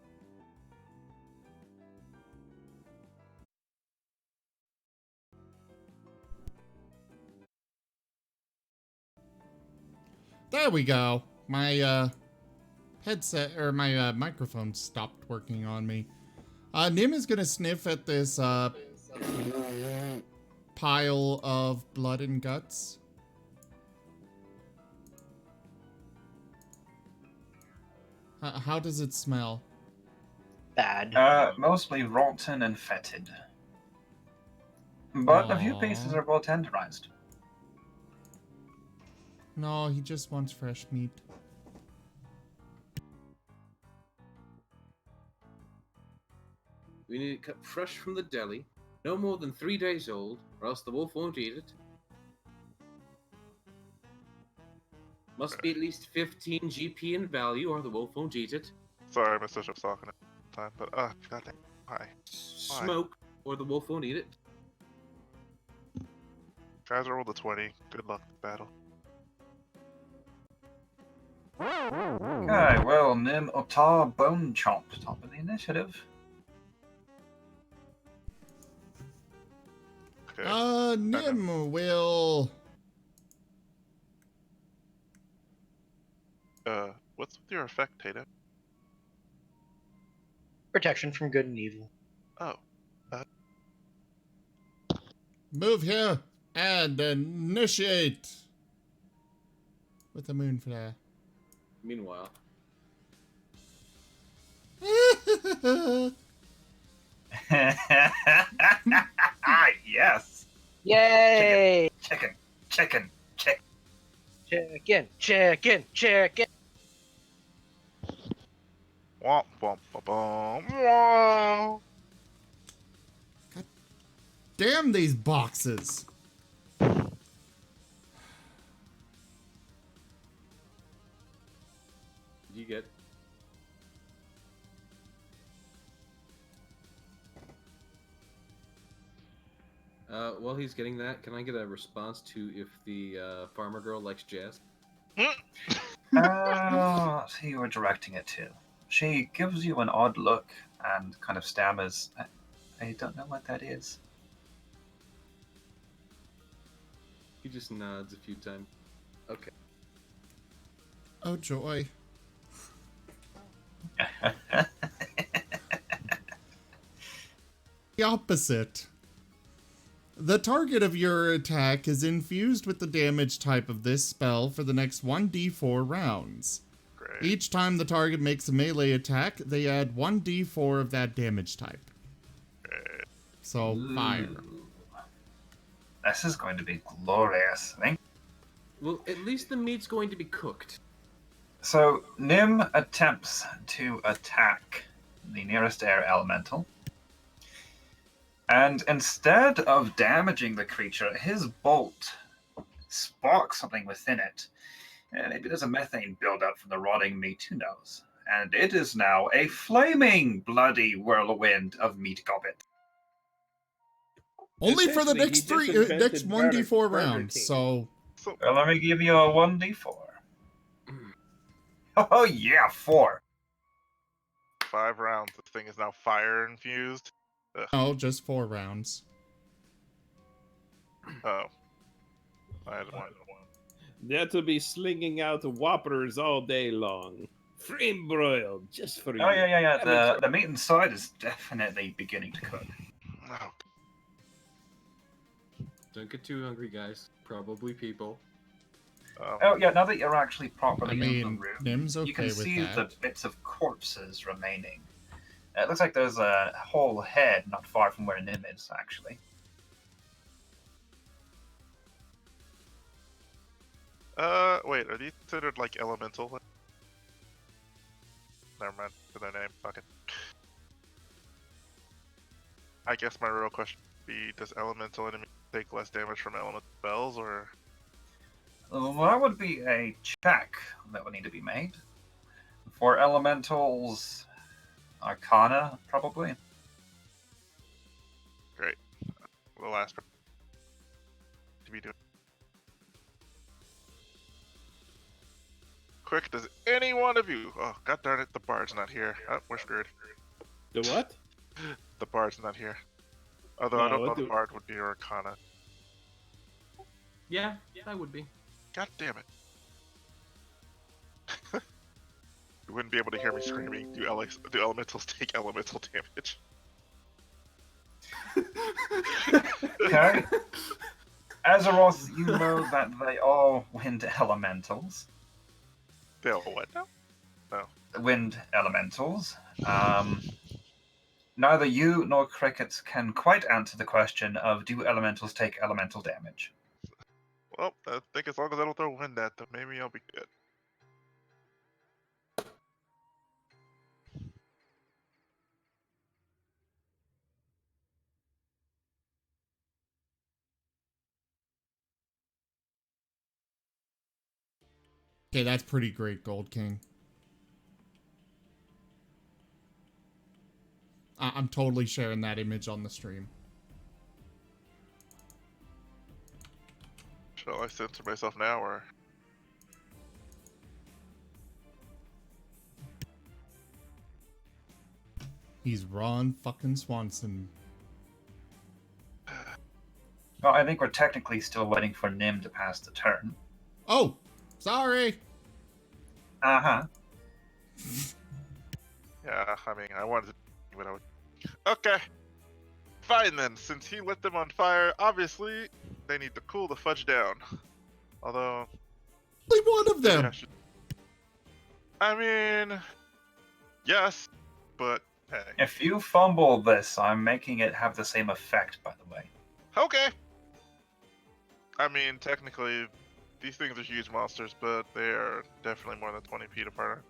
E: There we go. My headset or my microphone stopped working on me. Nim is gonna sniff at this pile of blood and guts. How does it smell?
D: Bad.
A: Mostly rotten and fetid. But a few
E: Aww.
A: pieces are well tenderized.
E: No, he just wants fresh meat.
B: We need it cut fresh from the deli, no more than 3 days old, or else the wolf won't eat it. Must be at least 15 GP in value, or the wolf won't eat it.
I: Sorry, Mr. Ship's talking at the time, but goddamn, why?
B: Smoke, or the wolf won't eat it.
I: Guys rolled a 20. Good luck in battle.
A: Okay, well, Nim Otar Bone Chomp, top of the initiative.
I: Okay.
E: Nim will...
I: What's with your effect, Tato?
D: Protection from good and evil.
I: Oh.
E: Move here. And initiate with a moon flare.
B: Meanwhile,
A: Yes.
D: Yay!
A: Chicken.
D: Chicken.
I: Womp womp womp womp. Womp.
E: Damn these boxes.
B: you get while he's getting that, can I get a response to if the farmer girl likes jazz?
A: Let's see who we're directing it to. She gives you an odd look and kind of stammers. I don't know what that is.
B: He just nods a few times. Okay.
E: Oh joy. The opposite. The target of your attack is infused with the damage type of this spell for the next 1d4 rounds.
I: Great.
E: Each time the target makes a melee attack, they add 1d4 of that damage type.
I: Great.
E: So, fire.
A: This is going to be glorious, I think.
B: Well, at least the meat's going to be cooked.
A: So, Nim attempts to attack the nearest air elemental. And instead of damaging the creature, his bolt sparks something within it. And maybe there's a methane buildup from the rotting meat, who knows? And it is now a flaming, bloody whirlwind of meat gobbet.
E: Only for the
F: Essentially, he
E: next
F: just invented
E: next
F: Burger
E: 1d4 rounds,
F: King.
E: so...
A: Well, let me give you a 1d4. Oh yeah, 4.
I: 5 rounds. This thing is now fire infused.
E: No, just 4 rounds.
I: Oh. I had one.
F: That'll be slinging out whoppers all day long. Frame broiled, just for you.
A: Oh yeah.
F: That makes
A: The meat inside is definitely beginning to cook.
I: Oh,
B: Don't get too hungry, guys. Probably people.
A: Oh yeah, now that you're actually properly
E: I
A: in
E: mean,
A: the room,
E: Nim's okay
A: you can
E: with
A: see
E: that.
A: the bits of corpses remaining. It looks like there's a whole head not far from where Nim is, actually.
I: Wait, are these considered like elemental? Never mind, for their name, fuck it. I guess my real question would be, does elemental enemy take less damage from elemental spells, or?
A: Well, that would be a check that would need to be made. For elementals, Arcana, probably.
I: Great. The last to be doing. Quick, does any one of you? Oh, god darn it, the bard's not here. Oh, we're screwed.
F: The what?
I: The bard's not here. Although I don't know
F: what
I: the
F: do-
I: bard would be Arcana.
B: Yeah, that would be.
I: God damn it. You wouldn't be able to hear me screaming, do elementals take elemental damage?
A: Okay. Azeroth, you know that they are wind elementals.
I: They'll what now?
A: Wind elementals. Neither you nor Crickets can quite answer the question of do elementals take elemental damage.
I: Well, I think as long as I don't throw wind at them, maybe I'll be good.
E: Okay, that's pretty great, Gold King. I'm totally sharing that image on the stream.
I: Shall I censor myself now, or?
E: He's Ron fucking Swanson.
A: Well, I think we're technically still waiting for Nim to pass the turn.
E: Oh, sorry.
A: Uh-huh.
I: Yeah, I mean, I wanted to, but I would. Okay. Fine then, since he lit them on fire, obviously, they need to cool the fudge down. Although,
E: Only one of
I: maybe
E: them.
I: I should. I mean, yes, but hey.
A: If you fumble this, I'm making it have the same effect, by the way.
I: Okay. I mean, technically, these things are huge monsters, but they are definitely more than 20 feet apart.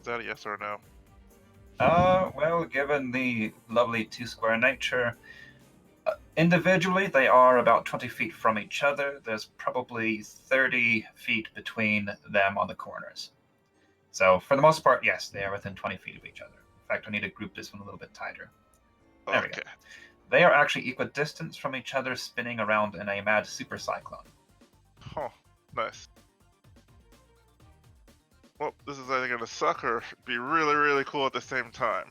I: Is that a yes or a no?
A: Well, given the lovely two-square nature, individually they are about 20 feet from each other. There's probably 30 feet between them on the corners. So, for the most part, yes, they are within 20 feet of each other. In fact, I need to group this one a little bit tighter. There we go. They are actually equidistant from each other, spinning around in a mad super cyclone.
I: Oh, nice. Well, this is either gonna suck or be really, really cool at the same time.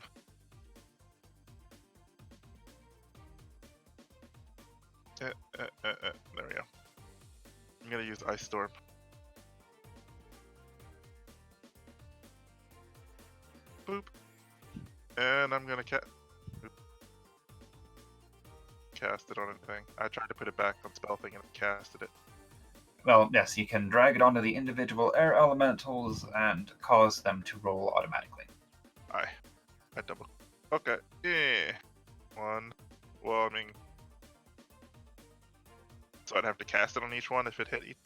I: There we go. I'm gonna use Ice Storm. Boop. And I'm gonna cast it on anything. I tried to put it back on spell thing and casted it.
A: Well, yes, you can drag it onto the individual air elementals and cause them to roll automatically.
I: I double. Okay. One. Well, I mean. So I'd have to cast it on each one if it hit each.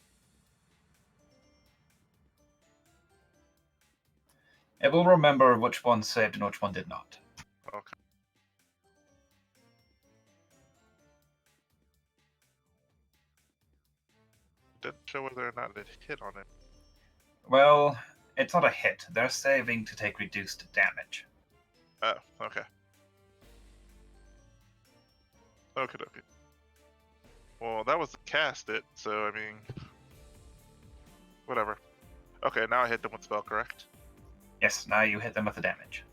A: It will remember which one saved and which one did not.
I: Okay. Didn't show whether or not it hit on it.
A: Well, it's not a hit. They're saving to take reduced damage.
I: Oh, okay. Okay. Well, that was to cast it, so I mean, whatever. Okay, now I hit them with spell, correct?
A: Yes, now you hit them with the damage.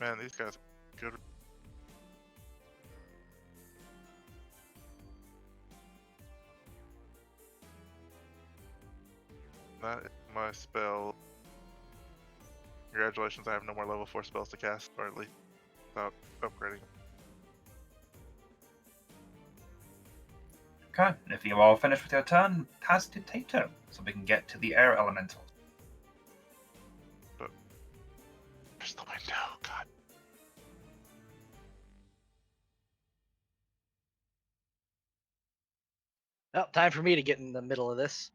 I: Man, these guys are good. That is my spell. Congratulations, I have no more level 4 spells to cast, or at least without upgrading.
A: Okay, if you all finish with your turn, pass to Tato, so we can get to the air elemental.
I: But there's the window, God.
D: Well, time for me to get in the middle of this.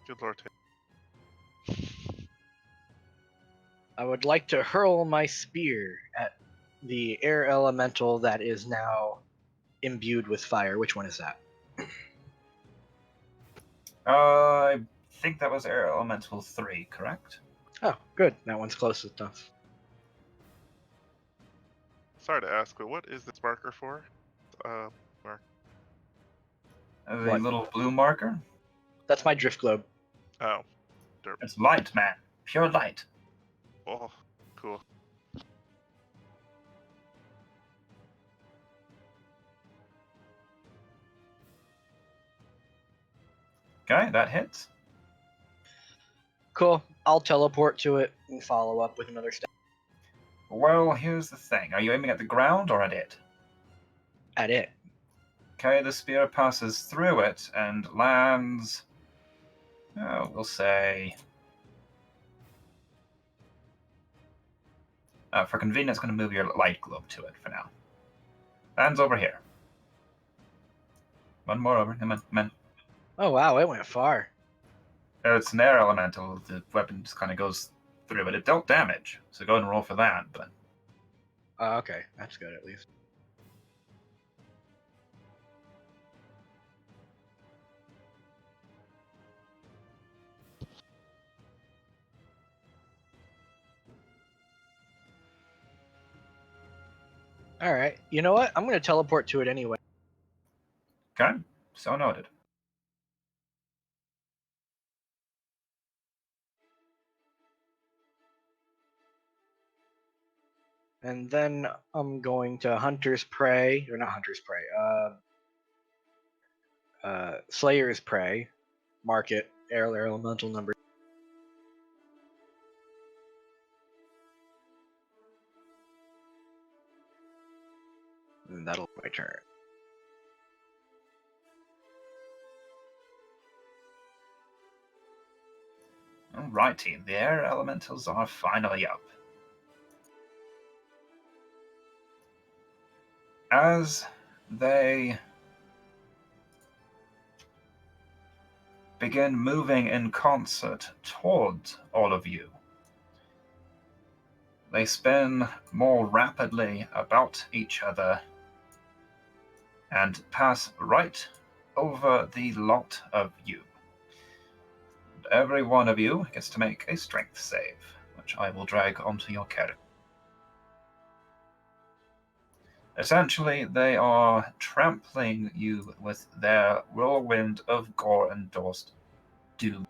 I: Good lord.
D: I would like to hurl my spear at the air elemental that is now imbued with fire. Which one is that?
A: I think that was air elemental 3, correct?
D: Oh, good. That one's closest enough.
I: Sorry to ask, but what is this marker for? Mark.
A: The
D: What?
A: little blue marker?
D: That's my drift globe.
I: Oh.
A: It's light, man. Pure light.
I: Oh, cool.
A: Okay, that hits.
D: Cool. I'll teleport to it and follow up with another step.
A: Well, here's the thing. Are you aiming at the ground or at it?
D: At it.
A: Okay, the spear passes through it and lands... Oh, we'll say... for convenience, I'm going to move your light globe to it for now. Lands over here. One more over. Come on, come on.
D: Oh wow, it went far.
A: It's an air elemental. The weapon just kind of goes through, but it dealt damage. So go ahead and roll for that. But
D: Okay, that's good at least. All right. You know what? I'm going to teleport to it anyway.
A: okay, so noted.
D: And then I'm going to Hunter's Prey, or not Hunter's Prey, Slayer's Prey, mark it, air elemental number. And that'll be my turn.
A: Alrighty, the air elementals are finally up. As they begin moving in concert towards all of you, they spin more rapidly about each other and pass right over the lot of you. Every one of you gets to make a strength save, which I will drag onto your character. Essentially, they are trampling you with their whirlwind of gore-endorsed doom.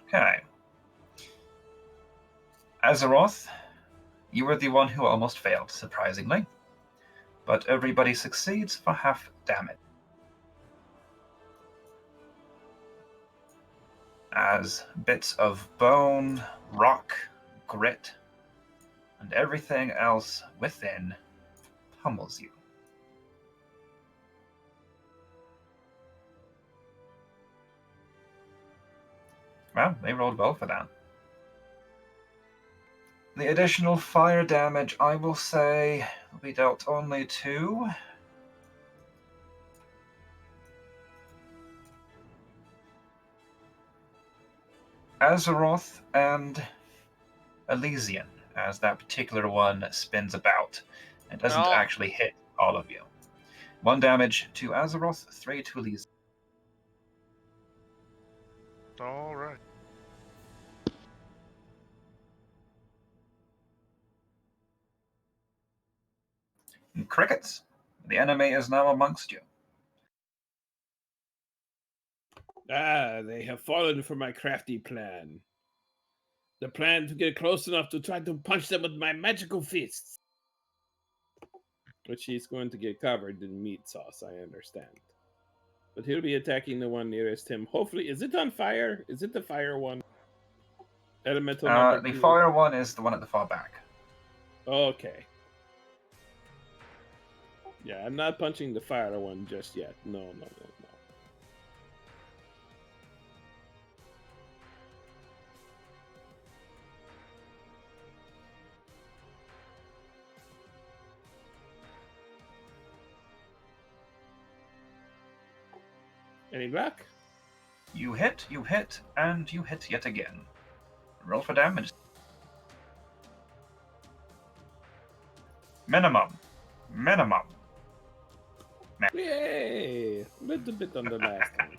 A: Okay. Azeroth, you were the one who almost failed, surprisingly. But everybody succeeds for half damage. As bits of bone, rock, grit, and everything else within pummels you. Well, they rolled well for that. The additional fire damage, I will say, will be dealt only to Azeroth and Elysian, as that particular one spins about and doesn't actually hit all of you. 1 damage to Azeroth, 3 to Elysian.
I: All right.
A: And crickets, the enemy is now amongst you.
F: Ah, they have fallen for my crafty plan. The plan to get close enough to try to punch them with my magical fists. Which he's going to get covered in meat sauce, I understand. But he'll be attacking the one nearest him. Hopefully, is it on fire? Is it the fire one? Elemental number
A: The
F: 2?
A: fire one is the one at the far back.
F: Okay. Yeah, I'm not punching the fire one just yet. No. Any luck?
A: You hit, and you hit yet again. Roll for damage. Minimum.
F: Yay! A little bit on the last one.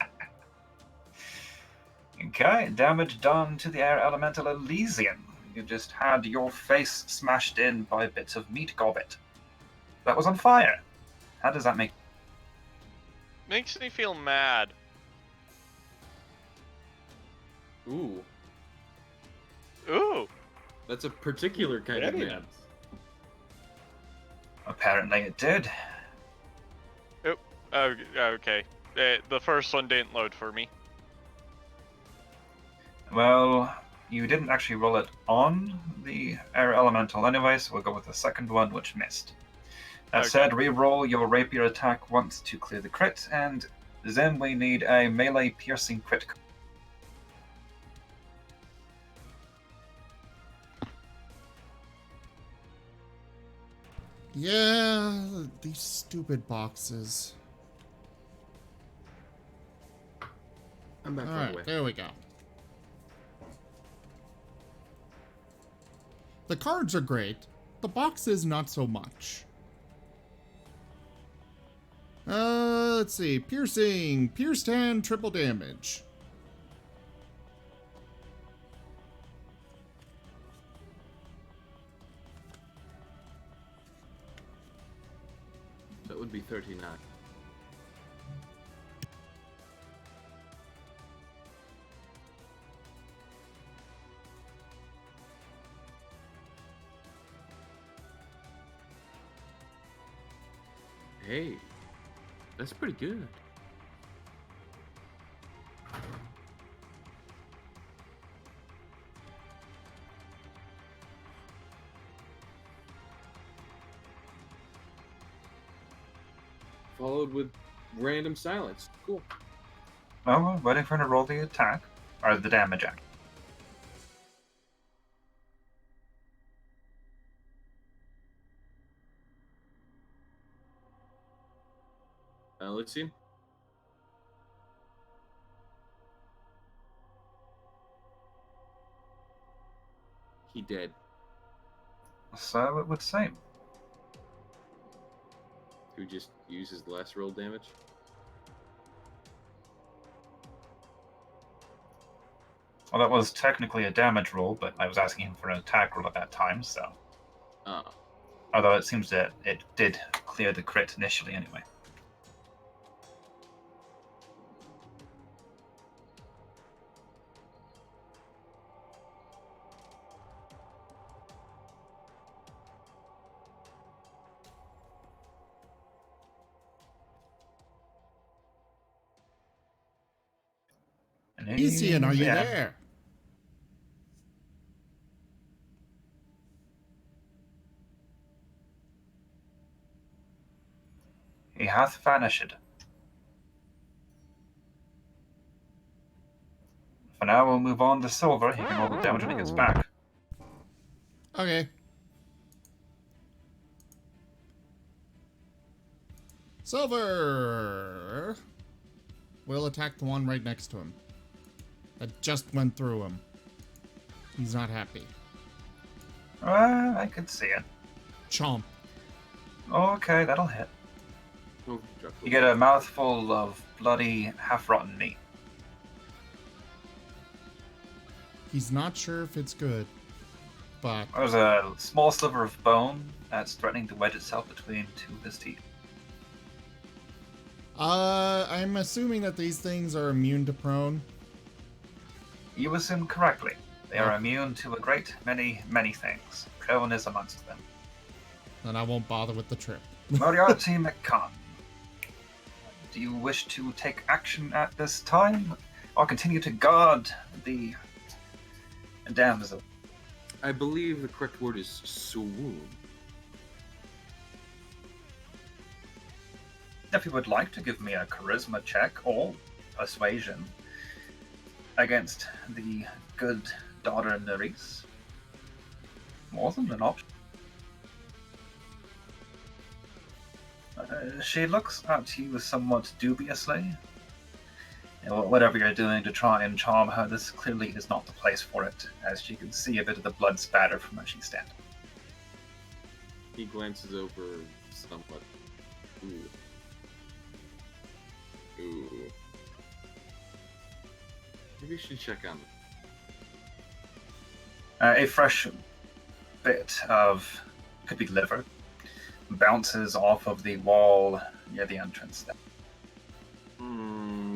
A: Okay, damage done to the air elemental Elysian. You just had your face smashed in by bits of meat gobbet. That was on fire. How does that make...
C: Makes me feel mad.
B: Ooh.
C: Ooh.
B: That's a particular kind of
F: Very
B: man.
F: nice.
A: Apparently it did.
C: Oh, okay. The first one didn't load for me.
A: Well, you didn't actually roll it on the air elemental anyway, so we'll go with the second one, which missed. That said, re-roll your rapier attack once to clear the crit, and then we need a melee piercing crit.
E: Yeah, these stupid boxes.
B: I'm back
E: All
B: far
E: right,
B: away.
E: there we go. The cards are great. The boxes, not so much. Let's see. Piercing. Pierced hand, triple damage.
B: That would be 39. Hey, that's pretty good. Followed with random silence. Cool.
A: Oh, waiting for him to roll the attack. Or the damage act.
B: Let's see. He dead.
A: So it would seem.
B: Who just uses the last roll damage?
A: Well, that was technically a damage roll, but I was asking him for an attack roll at that time, so.
B: Oh.
A: Although it seems that it did clear the crit initially anyway.
E: Isian, are you there?
A: He hath vanished. For now, we'll move on to Silver. He can roll the damage when he gets back.
E: Okay. Silver will attack the one right next to him. That just went through him. He's not happy.
A: I can see it.
E: Chomp.
A: Okay, that'll hit.
B: Oh,
A: You get a mouthful of bloody, half-rotten meat.
E: He's not sure if it's good, but...
A: There's a small sliver of bone that's threatening to wedge itself between two of his teeth.
E: I'm assuming that these things are immune to prone.
A: You assume correctly. They are immune to a great many, many things. Prone is amongst them.
E: Then I won't bother with the trip.
A: Moriarty McCann. Do you wish to take action at this time, or continue to guard the damsel?
B: I believe the correct word is swoon.
A: If you would like to give me a charisma check or persuasion against the good daughter Nerys, more than an option. She looks at you somewhat dubiously. You know, whatever you're doing to try and charm her, this clearly is not the place for it, as she can see a bit of the blood spatter from where she's standing.
B: He glances over somewhat. Ooh. Ooh. Maybe we should check on them.
A: A fresh bit of, could be liver, bounces off of the wall near the entrance there.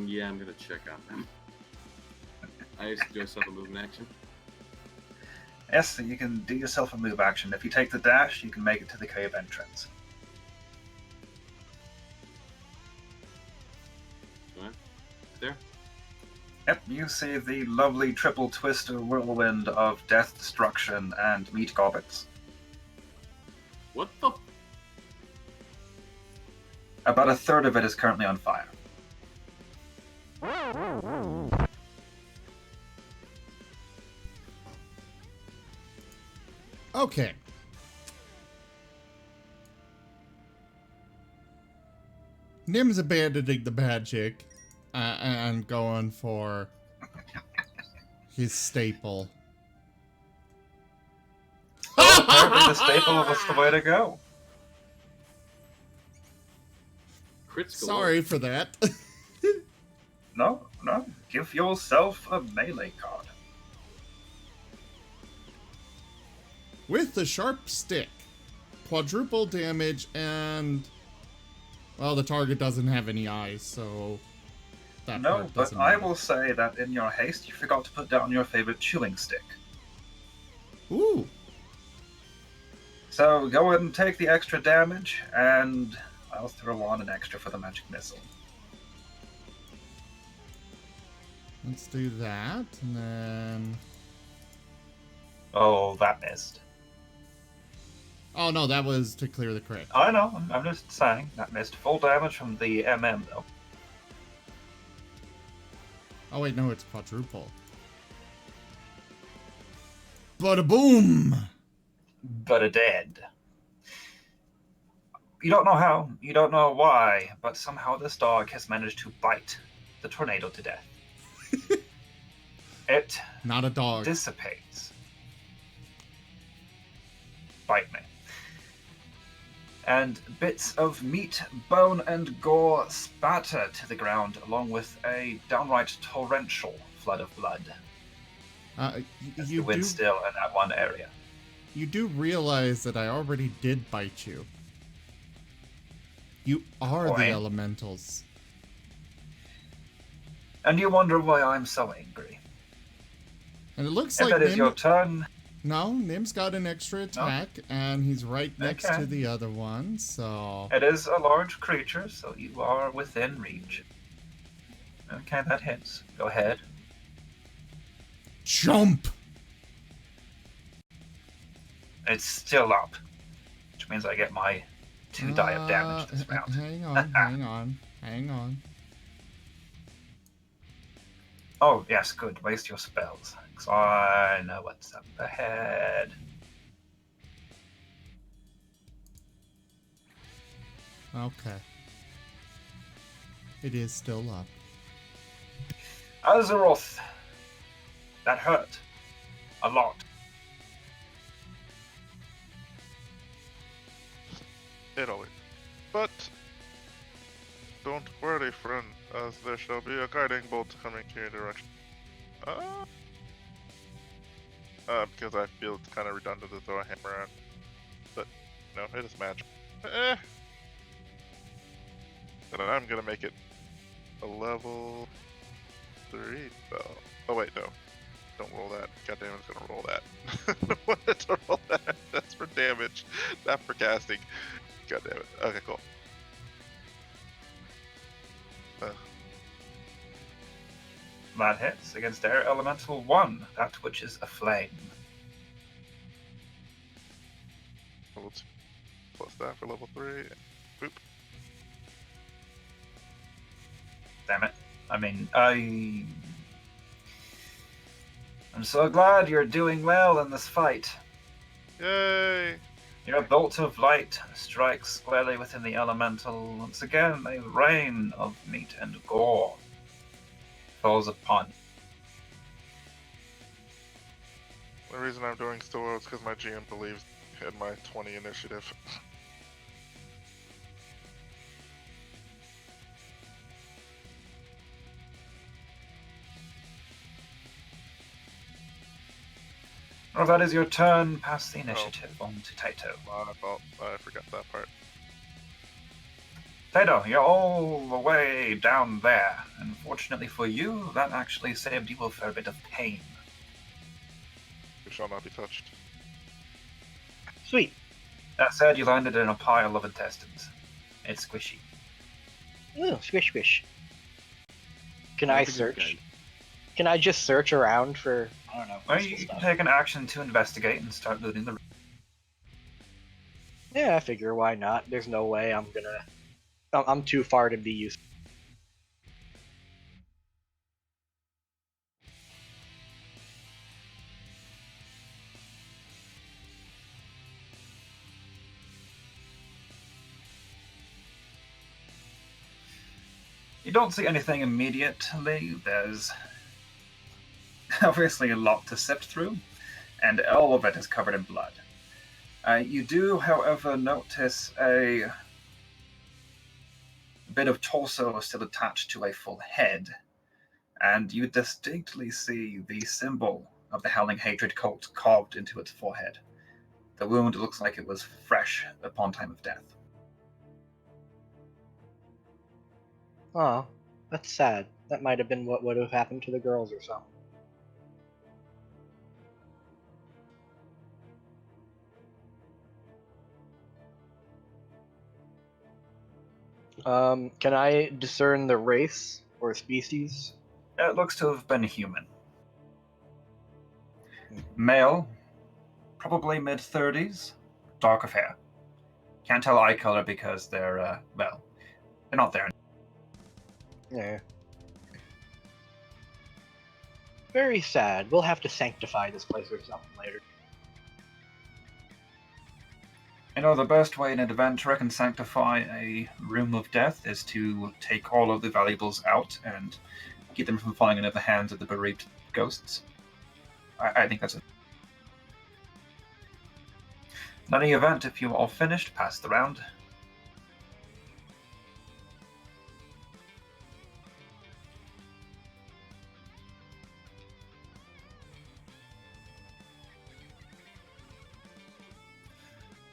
B: Yeah, I'm gonna check on them. I suggest have a move in action.
A: Yes, so you can do yourself a move action. If you take the dash, you can make it to the cave entrance.
B: Right there?
A: Yep, you see the lovely triple twister whirlwind of death, destruction, and meat gobbets.
B: What the?
A: About a third of it is currently on fire.
E: Okay. Nim's abandoning the magic and going for his staple.
A: Apparently the staple was the way to go.
E: Sorry for that.
A: No, give yourself a melee card.
E: With the sharp stick, quadruple damage, and well, the target doesn't have any eyes, so that
A: No,
E: part
A: but
E: doesn't
A: I
E: matter.
A: will say that in your haste, you forgot to put down your favorite chewing stick.
E: Ooh.
A: So go ahead and take the extra damage, and I'll throw on an extra for the magic missile.
E: Let's do that, and then...
A: Oh, that missed.
E: Oh, no, that was to clear the crit.
A: I know, I'm just saying. That missed. Full damage from the MM, though.
E: Oh, wait, no, it's quadruple. Bada-boom!
A: But a dead. You don't know how, you don't know why, but somehow this dog has managed to bite the tornado to death. It
E: Not a dog.
A: dissipates. Bite me. And bits of meat, bone, and gore spatter to the ground, along with a downright torrential flood of blood. As the wind still in that one area.
E: You do realize that I already did bite you. You are the elementals.
A: And you wonder why I'm so angry.
E: And it looks
A: if
E: like
A: it is your turn.
E: No, Nim's got an extra attack, and he's right next
A: Okay.
E: to the other one, so...
A: It is a large creature, so you are within reach. Okay, that hits. Go ahead.
E: Jump!
A: It's still up, which means I get my 2 die of damage this round.
E: Hang on, hang on, hang on.
A: Oh, yes, good. Waste your spells. 'Cause I know what's up ahead.
E: Okay. It is still up.
A: Azeroth. That hurt. A lot.
I: It always. But don't worry, friend, as there shall be a guiding bolt coming to your direction. Because I feel it's kind of redundant to throw a hammer around. But no, it is magic. And I'm gonna make it a level 3 spell. Oh wait, no. Don't roll that. God damn, it's gonna roll that. I wanted to roll that. That's for damage, not for casting. God damn it. Okay, cool.
A: That hits against Air Elemental 1, that which is a flame.
I: Level 2 plus that for level 3. Boop.
A: Damn it. I mean, I'm so glad you're doing well in this fight.
I: Yay!
A: Your bolt of light strikes squarely within the elemental. Once again, a rain of meat and gore falls upon you.
I: The reason I'm doing so well is because my GM believes in my 20 initiative.
A: Well, that is your turn. Pass the initiative on to Taito.
I: My fault. I forgot that part.
A: Taito, you're all the way down there. Unfortunately for you, that actually saved you a fair bit of pain.
I: You shall not be touched.
D: Sweet.
A: That said, you landed in a pile of intestines. It's squishy.
D: Ooh, squish squish. Can I search? Can I just search around for, I don't know.
A: Well, you can take an action to investigate and start looting the room.
D: Yeah, I figure why not. There's no way I'm too far to be useful.
A: You don't see anything immediately. There's obviously a lot to sift through, and all of it is covered in blood. You do, however, notice a bit of torso still attached to a full head, and you distinctly see the symbol of the Howling Hatred cult carved into its forehead. The wound looks like it was fresh upon time of death.
D: Oh, that's sad. That might have been what would have happened to the girls or something. Can I discern the race or species?
A: It looks to have been human. Male, probably mid-30s, dark of hair. Can't tell eye color because they're, well, they're not there.
D: Yeah. Very sad. We'll have to sanctify this place or something later.
A: You know, the best way an adventurer can sanctify a room of death is to take all of the valuables out and keep them from falling into the hands of the bereaved ghosts. I think that's it. In any event, if you're all finished, pass the round.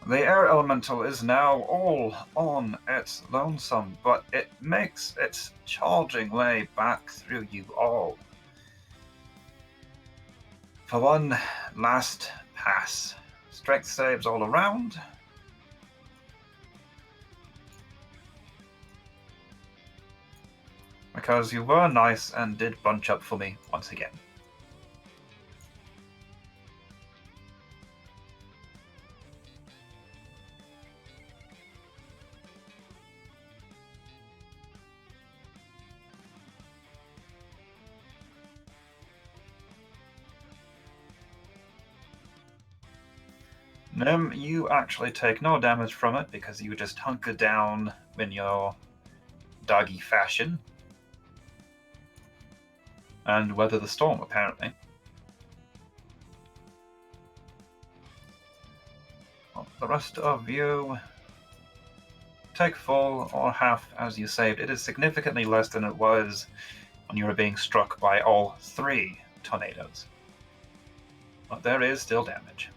A: The air elemental is now all on its lonesome, but it makes its charging way back through you all. For one last pass. Strength saves all around. Because you were nice and did bunch up for me once again. Nim, you actually take no damage from it because you just hunker down in your doggy fashion and weather the storm, apparently. Well, the rest of you take full or half as you saved. It is significantly less than it was when you were being struck by all 3 tornadoes. But there is still damage.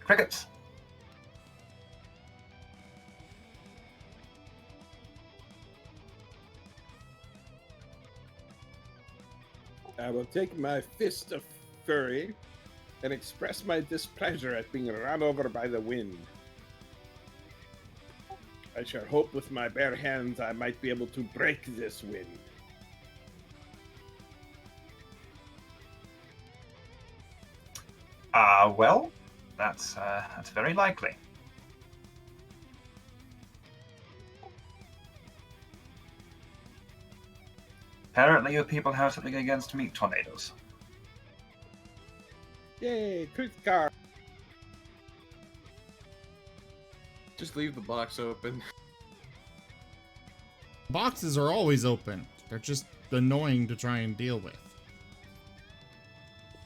A: Crickets.
F: I will take my fist of Furry and express my displeasure at being run over by the wind. I shall hope with my bare hands I might be able to break this wind.
A: Well, that's very likely. Apparently you people have something against meat tornadoes.
F: Yay, truth card.
B: Just leave the box open.
E: Boxes are always open. They're just annoying to try and deal with.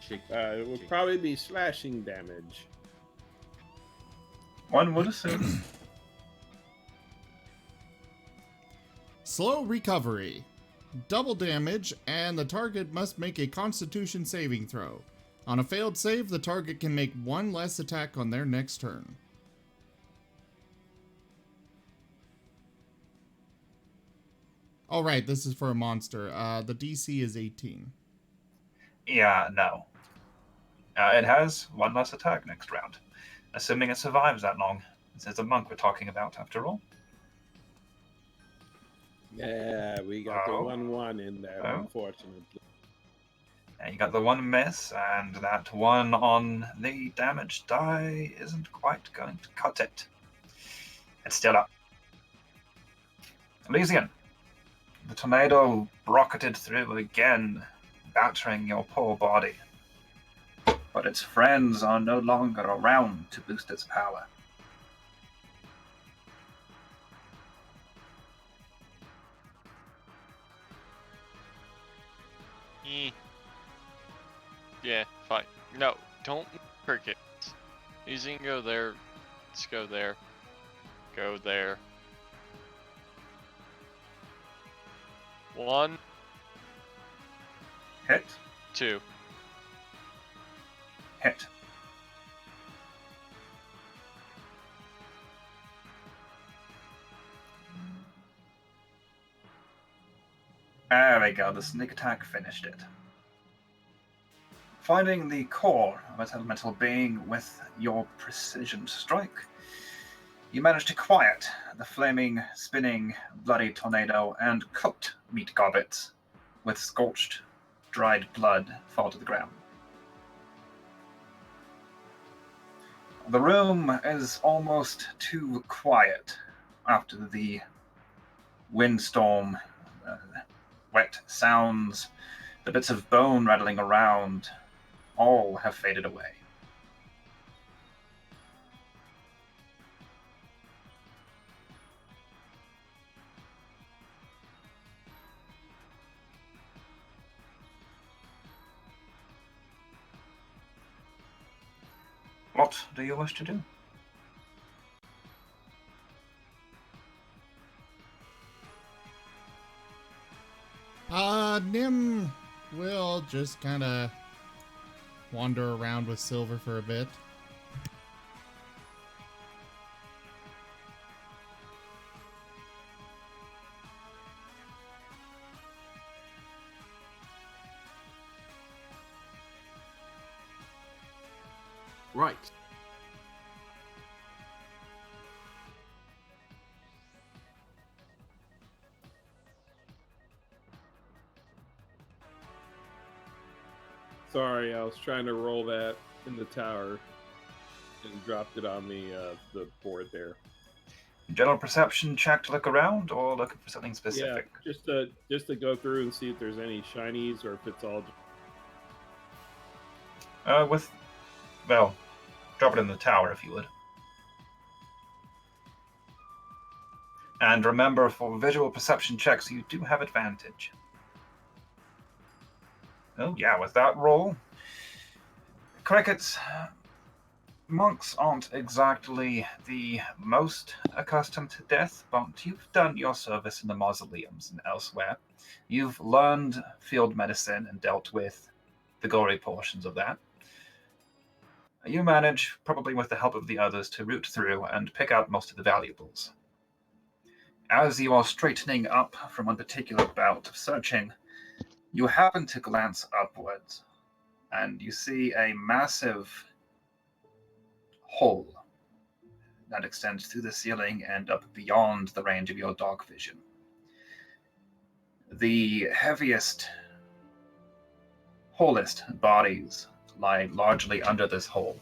F: It will probably be slashing damage.
A: One would assume.
E: Slow recovery. Double damage, and the target must make a Constitution saving throw. On a failed save, the target can make 1 less attack on their next turn. Oh, right, this is for a monster. The DC is 18.
A: Yeah, no. It has 1 less attack next round, assuming it survives that long. This is a monk we're talking about, after all.
F: Yeah, we got the 1/1 in there, unfortunately.
A: And you got the 1 miss, and that 1 on the damage die isn't quite going to cut it. It's still up. Elysian. The tornado rocketed through again, battering your poor body. But its friends are no longer around to boost its power.
C: Yeah, fine. No, don't crickets. These can go there. Let's go there. Go there. 1.
A: Hit.
C: 2.
A: Hit. There we go, the sneak attack finished it. Finding the core of its elemental being with your precision strike, You manage to quiet the flaming, spinning, bloody tornado and cooked meat gobbets with scorched, dried blood fall to the ground. The room is almost too quiet after the windstorm, wet sounds, the bits of bone rattling around, all have faded away. What do you wish to do?
E: Nim will just kind of wander around with Silver for a bit.
B: Right.
F: Sorry, I was trying to roll that in the tower and dropped it on the board there.
A: General perception check to look around, or looking for something specific?
F: Yeah, just to go through and see if there's any shinies or if it's all.
A: Drop it in the tower if you would. And remember, for visual perception checks, you do have advantage. Oh yeah, with that roll, Crickets, monks aren't exactly the most accustomed to death, but you've done your service in the mausoleums and elsewhere. You've learned field medicine and dealt with the gory portions of that. You manage, probably with the help of the others, to root through and pick out most of the valuables. As you are straightening up from one particular bout of searching, you happen to glance upwards, and you see a massive hole that extends through the ceiling and up beyond the range of your dog vision. The heaviest, wholest bodies lie largely under this hole.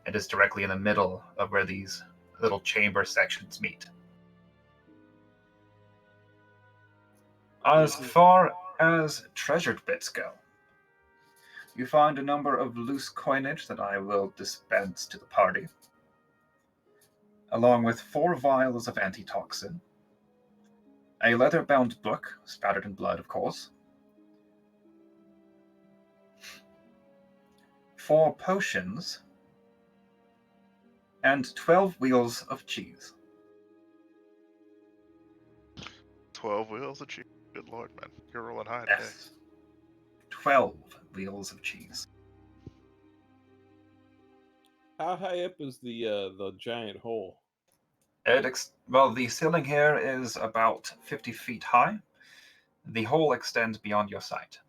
A: It is directly in the middle of where these little chamber sections meet. As far as treasured bits go, you find a number of loose coinage that I will dispense to the party, along with 4 vials of antitoxin, a leather-bound book, spattered in blood, of course, 4 potions, and 12 wheels of cheese.
I: 12 wheels of cheese. Good lord, man. You're rolling high today.
A: Yes. 12 wheels of cheese.
F: How high up is the giant hole?
A: The ceiling here is about 50 feet high. The hole extends beyond your sight.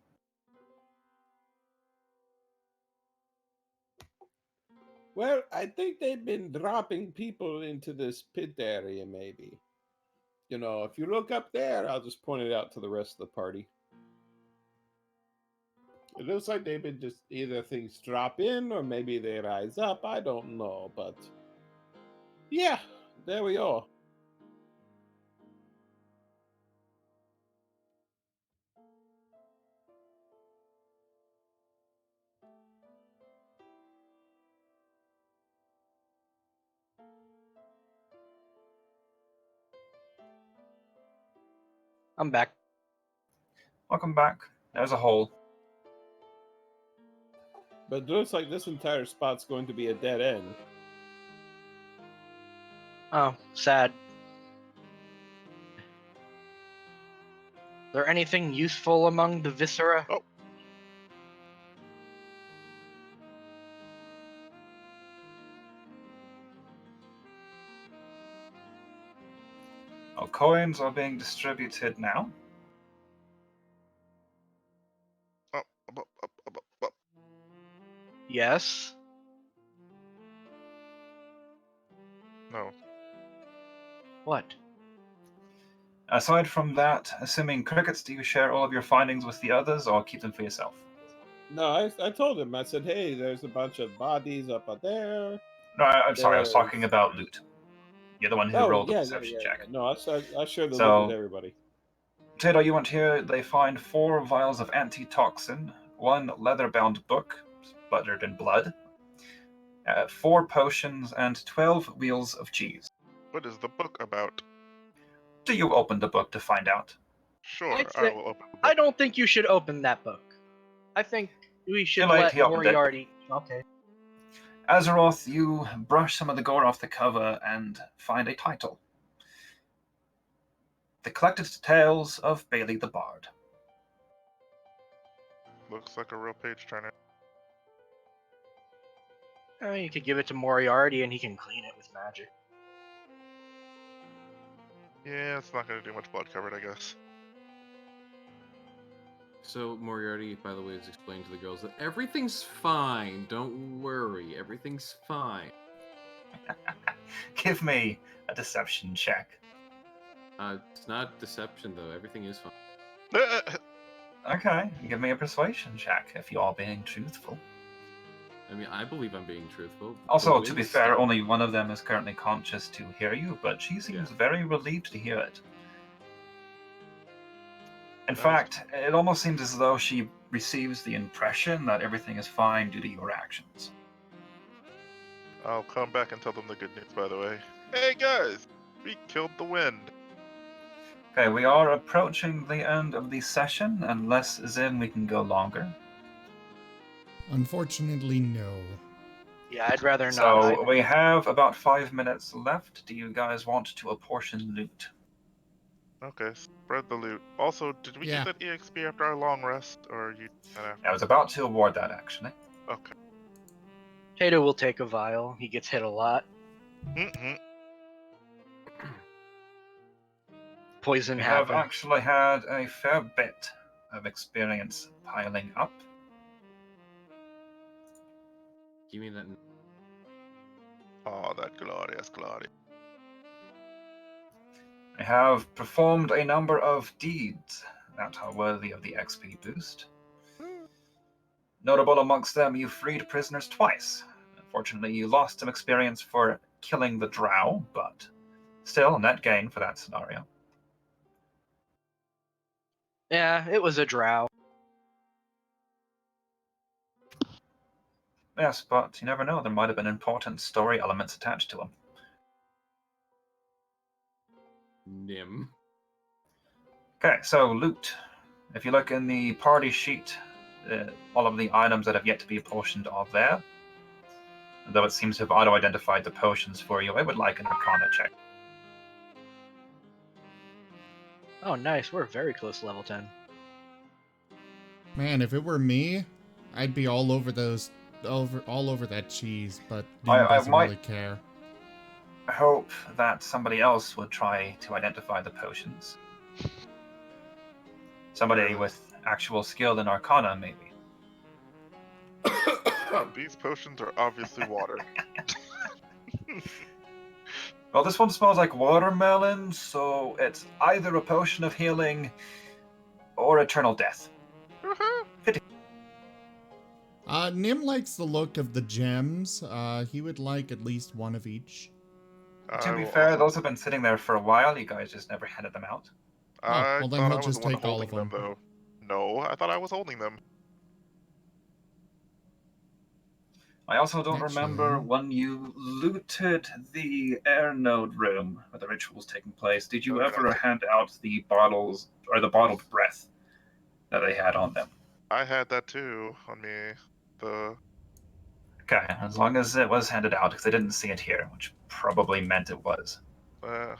F: Well, I think they've been dropping people into this pit area, maybe. You know, if you look up there, I'll just point it out to the rest of the party. It looks like they've been just either things drop in or maybe they rise up. I don't know, but yeah, there we are.
D: I'm back.
A: Welcome back. There's a hole.
F: But it looks like this entire spot's going to be a dead end.
D: Oh, sad. Is there anything useful among the viscera?
I: Oh.
A: Coins are being distributed now.
I: Up.
D: Yes.
I: No.
D: What?
A: Aside from that, assuming crickets, do you share all of your findings with the others or keep them for yourself?
F: No, I told him. I said, hey, there's a bunch of bodies up there.
A: No, I'm sorry, I was talking
F: There's-
A: about loot. You're the one who
F: Oh,
A: rolled the
F: yeah,
A: perception check.
F: No, I share the
A: So-
F: loot with everybody.
A: Tato, you went here, they find 4 vials of antitoxin, 1 leather-bound book, buttered in blood, 4 potions, and 12 wheels of cheese.
I: What is the book about?
A: Do you open the book to find out?
I: Sure,
D: I'd
I: I
D: say-
I: will open the book.
D: I don't think you should open that book. I think we should
A: Too late,
D: let
A: he opened it.
D: Moriarty. Okay.
A: Azeroth, you brush some of the gore off the cover and find a title. The Collected Tales of Bailey the Bard.
I: Looks like a real page turner.
D: You could give it to Moriarty and he can clean it with magic.
I: Yeah, it's not gonna do much blood covered, I guess.
B: So Moriarty, by the way, is explaining to the girls that everything's fine. Don't worry, everything's fine.
A: Give me a deception check.
B: It's not deception though. Everything is fine.
A: Okay, give me a persuasion check if you are being truthful.
B: I mean, I believe I'm being truthful.
A: Also,
B: The
A: to be
B: wind's
A: fair,
B: still-
A: only one of them is currently conscious to hear you, but she seems very relieved to hear it. In fact, it almost seems as though she receives the impression that everything is fine due to your actions.
I: I'll come back and tell them the good news, by the way. Hey guys, we killed the wind.
A: Okay, we are approaching the end of the session. Unless, Zim, we can go longer.
E: Unfortunately, no.
D: Yeah, I'd rather not.
A: So
D: either.
A: we have about 5 minutes left. Do you guys want to apportion loot?
I: Okay, spread the loot. Also, did we
E: Yeah.
I: get that EXP after our long rest, or you?
A: I was about to award that, actually.
I: Okay.
D: Tato will take a vial. He gets hit a lot.
I: Mm-hmm.
D: Poison
A: We have
D: happens.
A: actually had a fair bit of experience piling up.
B: Give me that.
I: Oh, that glorious glory.
A: We have performed a number of deeds that are worthy of the XP boost. Notable amongst them, you freed prisoners twice. Unfortunately, you lost some experience for killing the drow, but still a net gain for that scenario.
D: Yeah, it was a drow.
A: Yes, but you never know, there might have been important story elements attached to them.
B: Nim.
A: Okay, so loot. If you look in the party sheet, all of the items that have yet to be apportioned are there. Though it seems to have auto-identified the potions for you, I would like an Arcana check.
D: Oh, nice. We're very close to level 10.
E: Man, if it were me, I'd be all over those, all over that cheese. But
A: I
E: Nim doesn't
A: might-
E: really care.
A: I hope that somebody else would try to identify the potions. Somebody with actual skill in Arcana, maybe.
I: These potions are obviously water.
A: Well, this one smells like watermelon, so it's either a potion of healing or eternal death.
E: Nim likes the look of the gems. He would like at least one of each.
A: To
I: I
A: be
I: will
A: fair,
I: also-
A: those have been sitting there for a while. You guys just never handed them out.
I: I
E: well, then
I: thought
E: he'll
I: I was
E: just
I: the one
E: take all of
I: holding
E: them.
I: though. No, I thought I was holding them.
A: I also don't
E: Actually-
A: remember when you looted the air node room where the ritual was taking place. Did you
I: Oh,
A: ever
I: yeah.
A: hand out the bottles or the bottled breath that they had on them?
I: I had that too on me. The
A: Okay, as long as it was handed out, because I didn't see it here, which probably meant it was.
I: yep,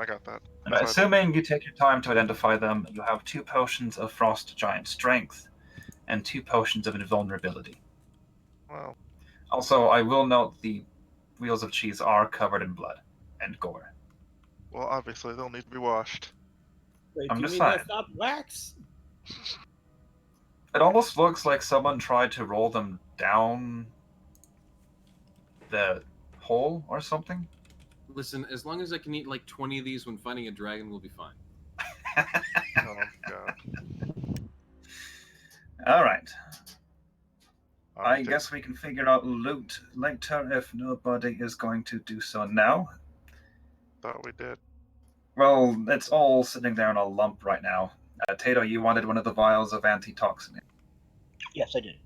I: I got that.
A: And assuming you take your time to identify them, you have 2 potions of Frost Giant Strength and 2 potions of Invulnerability.
I: Well,
A: Also, I will note the wheels of cheese are covered in blood and gore.
I: well, obviously they'll need to be washed.
F: Wait,
A: I'm
F: do you
A: just
F: mean
A: saying.
F: that's not wax?
A: It almost looks like someone tried to roll them down the hole or something.
B: Listen, as long as I can eat like 20 of these when fighting a dragon, we'll be fine.
I: Oh god.
A: All right.
I: I'll
A: I
I: take-
A: guess we can figure out loot later if nobody is going to do so now.
I: Thought we did.
A: Well, it's all sitting there in a lump right now. Tato, you wanted one of the vials of antitoxin.
D: Yes, I did.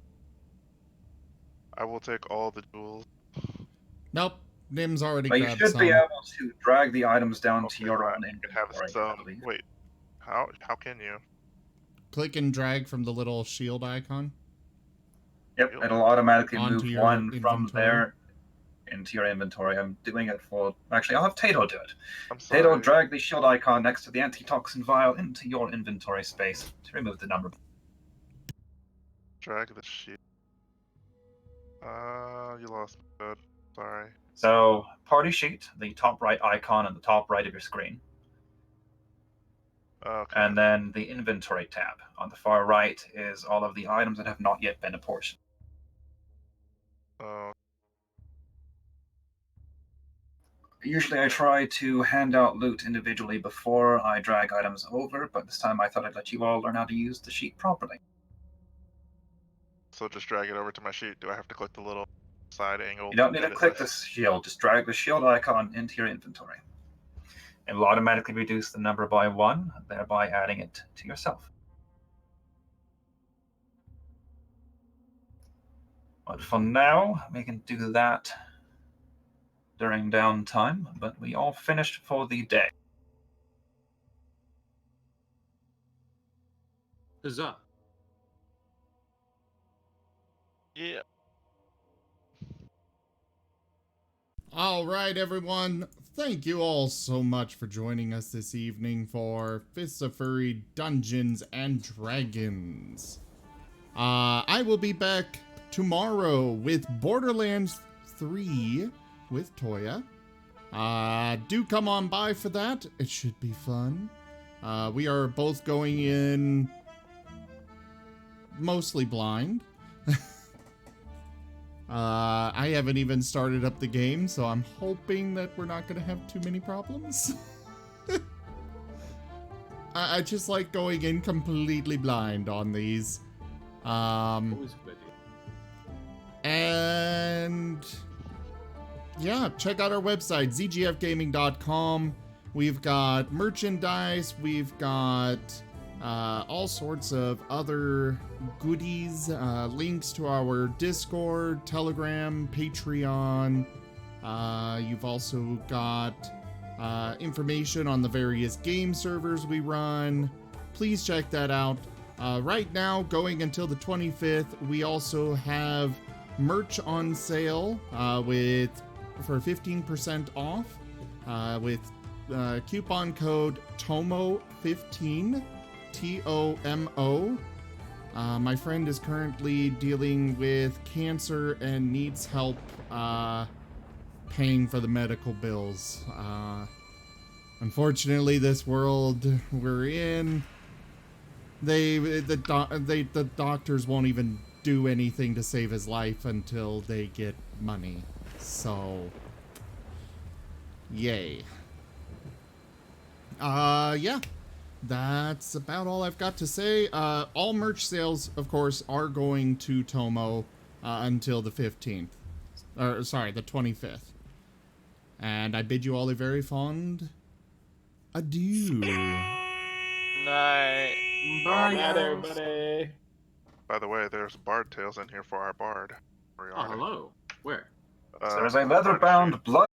I: I will take all the jewels.
E: Nope. Nim's already
A: But you
E: grabbed
A: should
E: some.
A: be able to drag the items down to
I: Okay,
A: your
I: right.
A: own
I: You can have
A: inventory, I
I: some.
A: believe.
I: Wait, how can you?
E: Click and drag from the little shield icon.
A: Yep, it'll automatically
E: Onto
A: move
E: your
A: one from
E: inventory.
A: there into your inventory. I'm doing it for... Actually, I'll have Tato do it.
I: I'm sorry.
A: Tato, drag the shield icon next to the antitoxin vial into your inventory space to remove the number.
I: Drag the sheet. You lost me. Good. Sorry.
A: So, party sheet, the top right icon on the top right of your screen.
I: Okay.
A: And then the inventory tab. On the far right is all of the items that have not yet been apportioned. Usually I try to hand out loot individually before I drag items over, but this time I thought I'd let you all learn how to use the sheet properly.
I: So just drag it over to my sheet. Do I have to click the little side angle?
A: You don't need to
I: that it
A: click the
I: says-
A: shield, just drag the shield icon into your inventory. It will automatically reduce the number by 1, thereby adding it to yourself. But for now, we can do that during downtime, but we all finished for the day.
B: Huzzah.
C: Yeah.
E: All right, everyone. Thank you all so much for joining us this evening for Fists of Furry Dungeons and Dragons. I will be back tomorrow with Borderlands 3 with Toya. Do come on by for that. It should be fun. We are both going in mostly blind. I haven't even started up the game, so I'm hoping that we're not going to have too many problems. I just like going in completely blind on these.
B: Always a good idea.
E: And yeah, check out our website, zgfgaming.com. We've got merchandise, we've got all sorts of other goodies, links to our Discord, Telegram, Patreon. You've also got information on the various game servers we run. Please check that out. Right now, going until the 25th, we also have merch on sale for 15% off with coupon code TOMO15. TOMO. My friend is currently dealing with cancer and needs help paying for the medical bills. Unfortunately, this world we're in, the doctors won't even do anything to save his life until they get money. So, yay. Yeah. That's about all I've got to say. All merch sales, of course, are going to Tomo until the 15th. Or, sorry, the 25th. And I bid you all a very fond adieu.
C: Night.
F: Bye, everybody.
I: By the way, there's bard tails in here for our bard.
B: Oh, hello. Where?
A: There's a leather-bound blood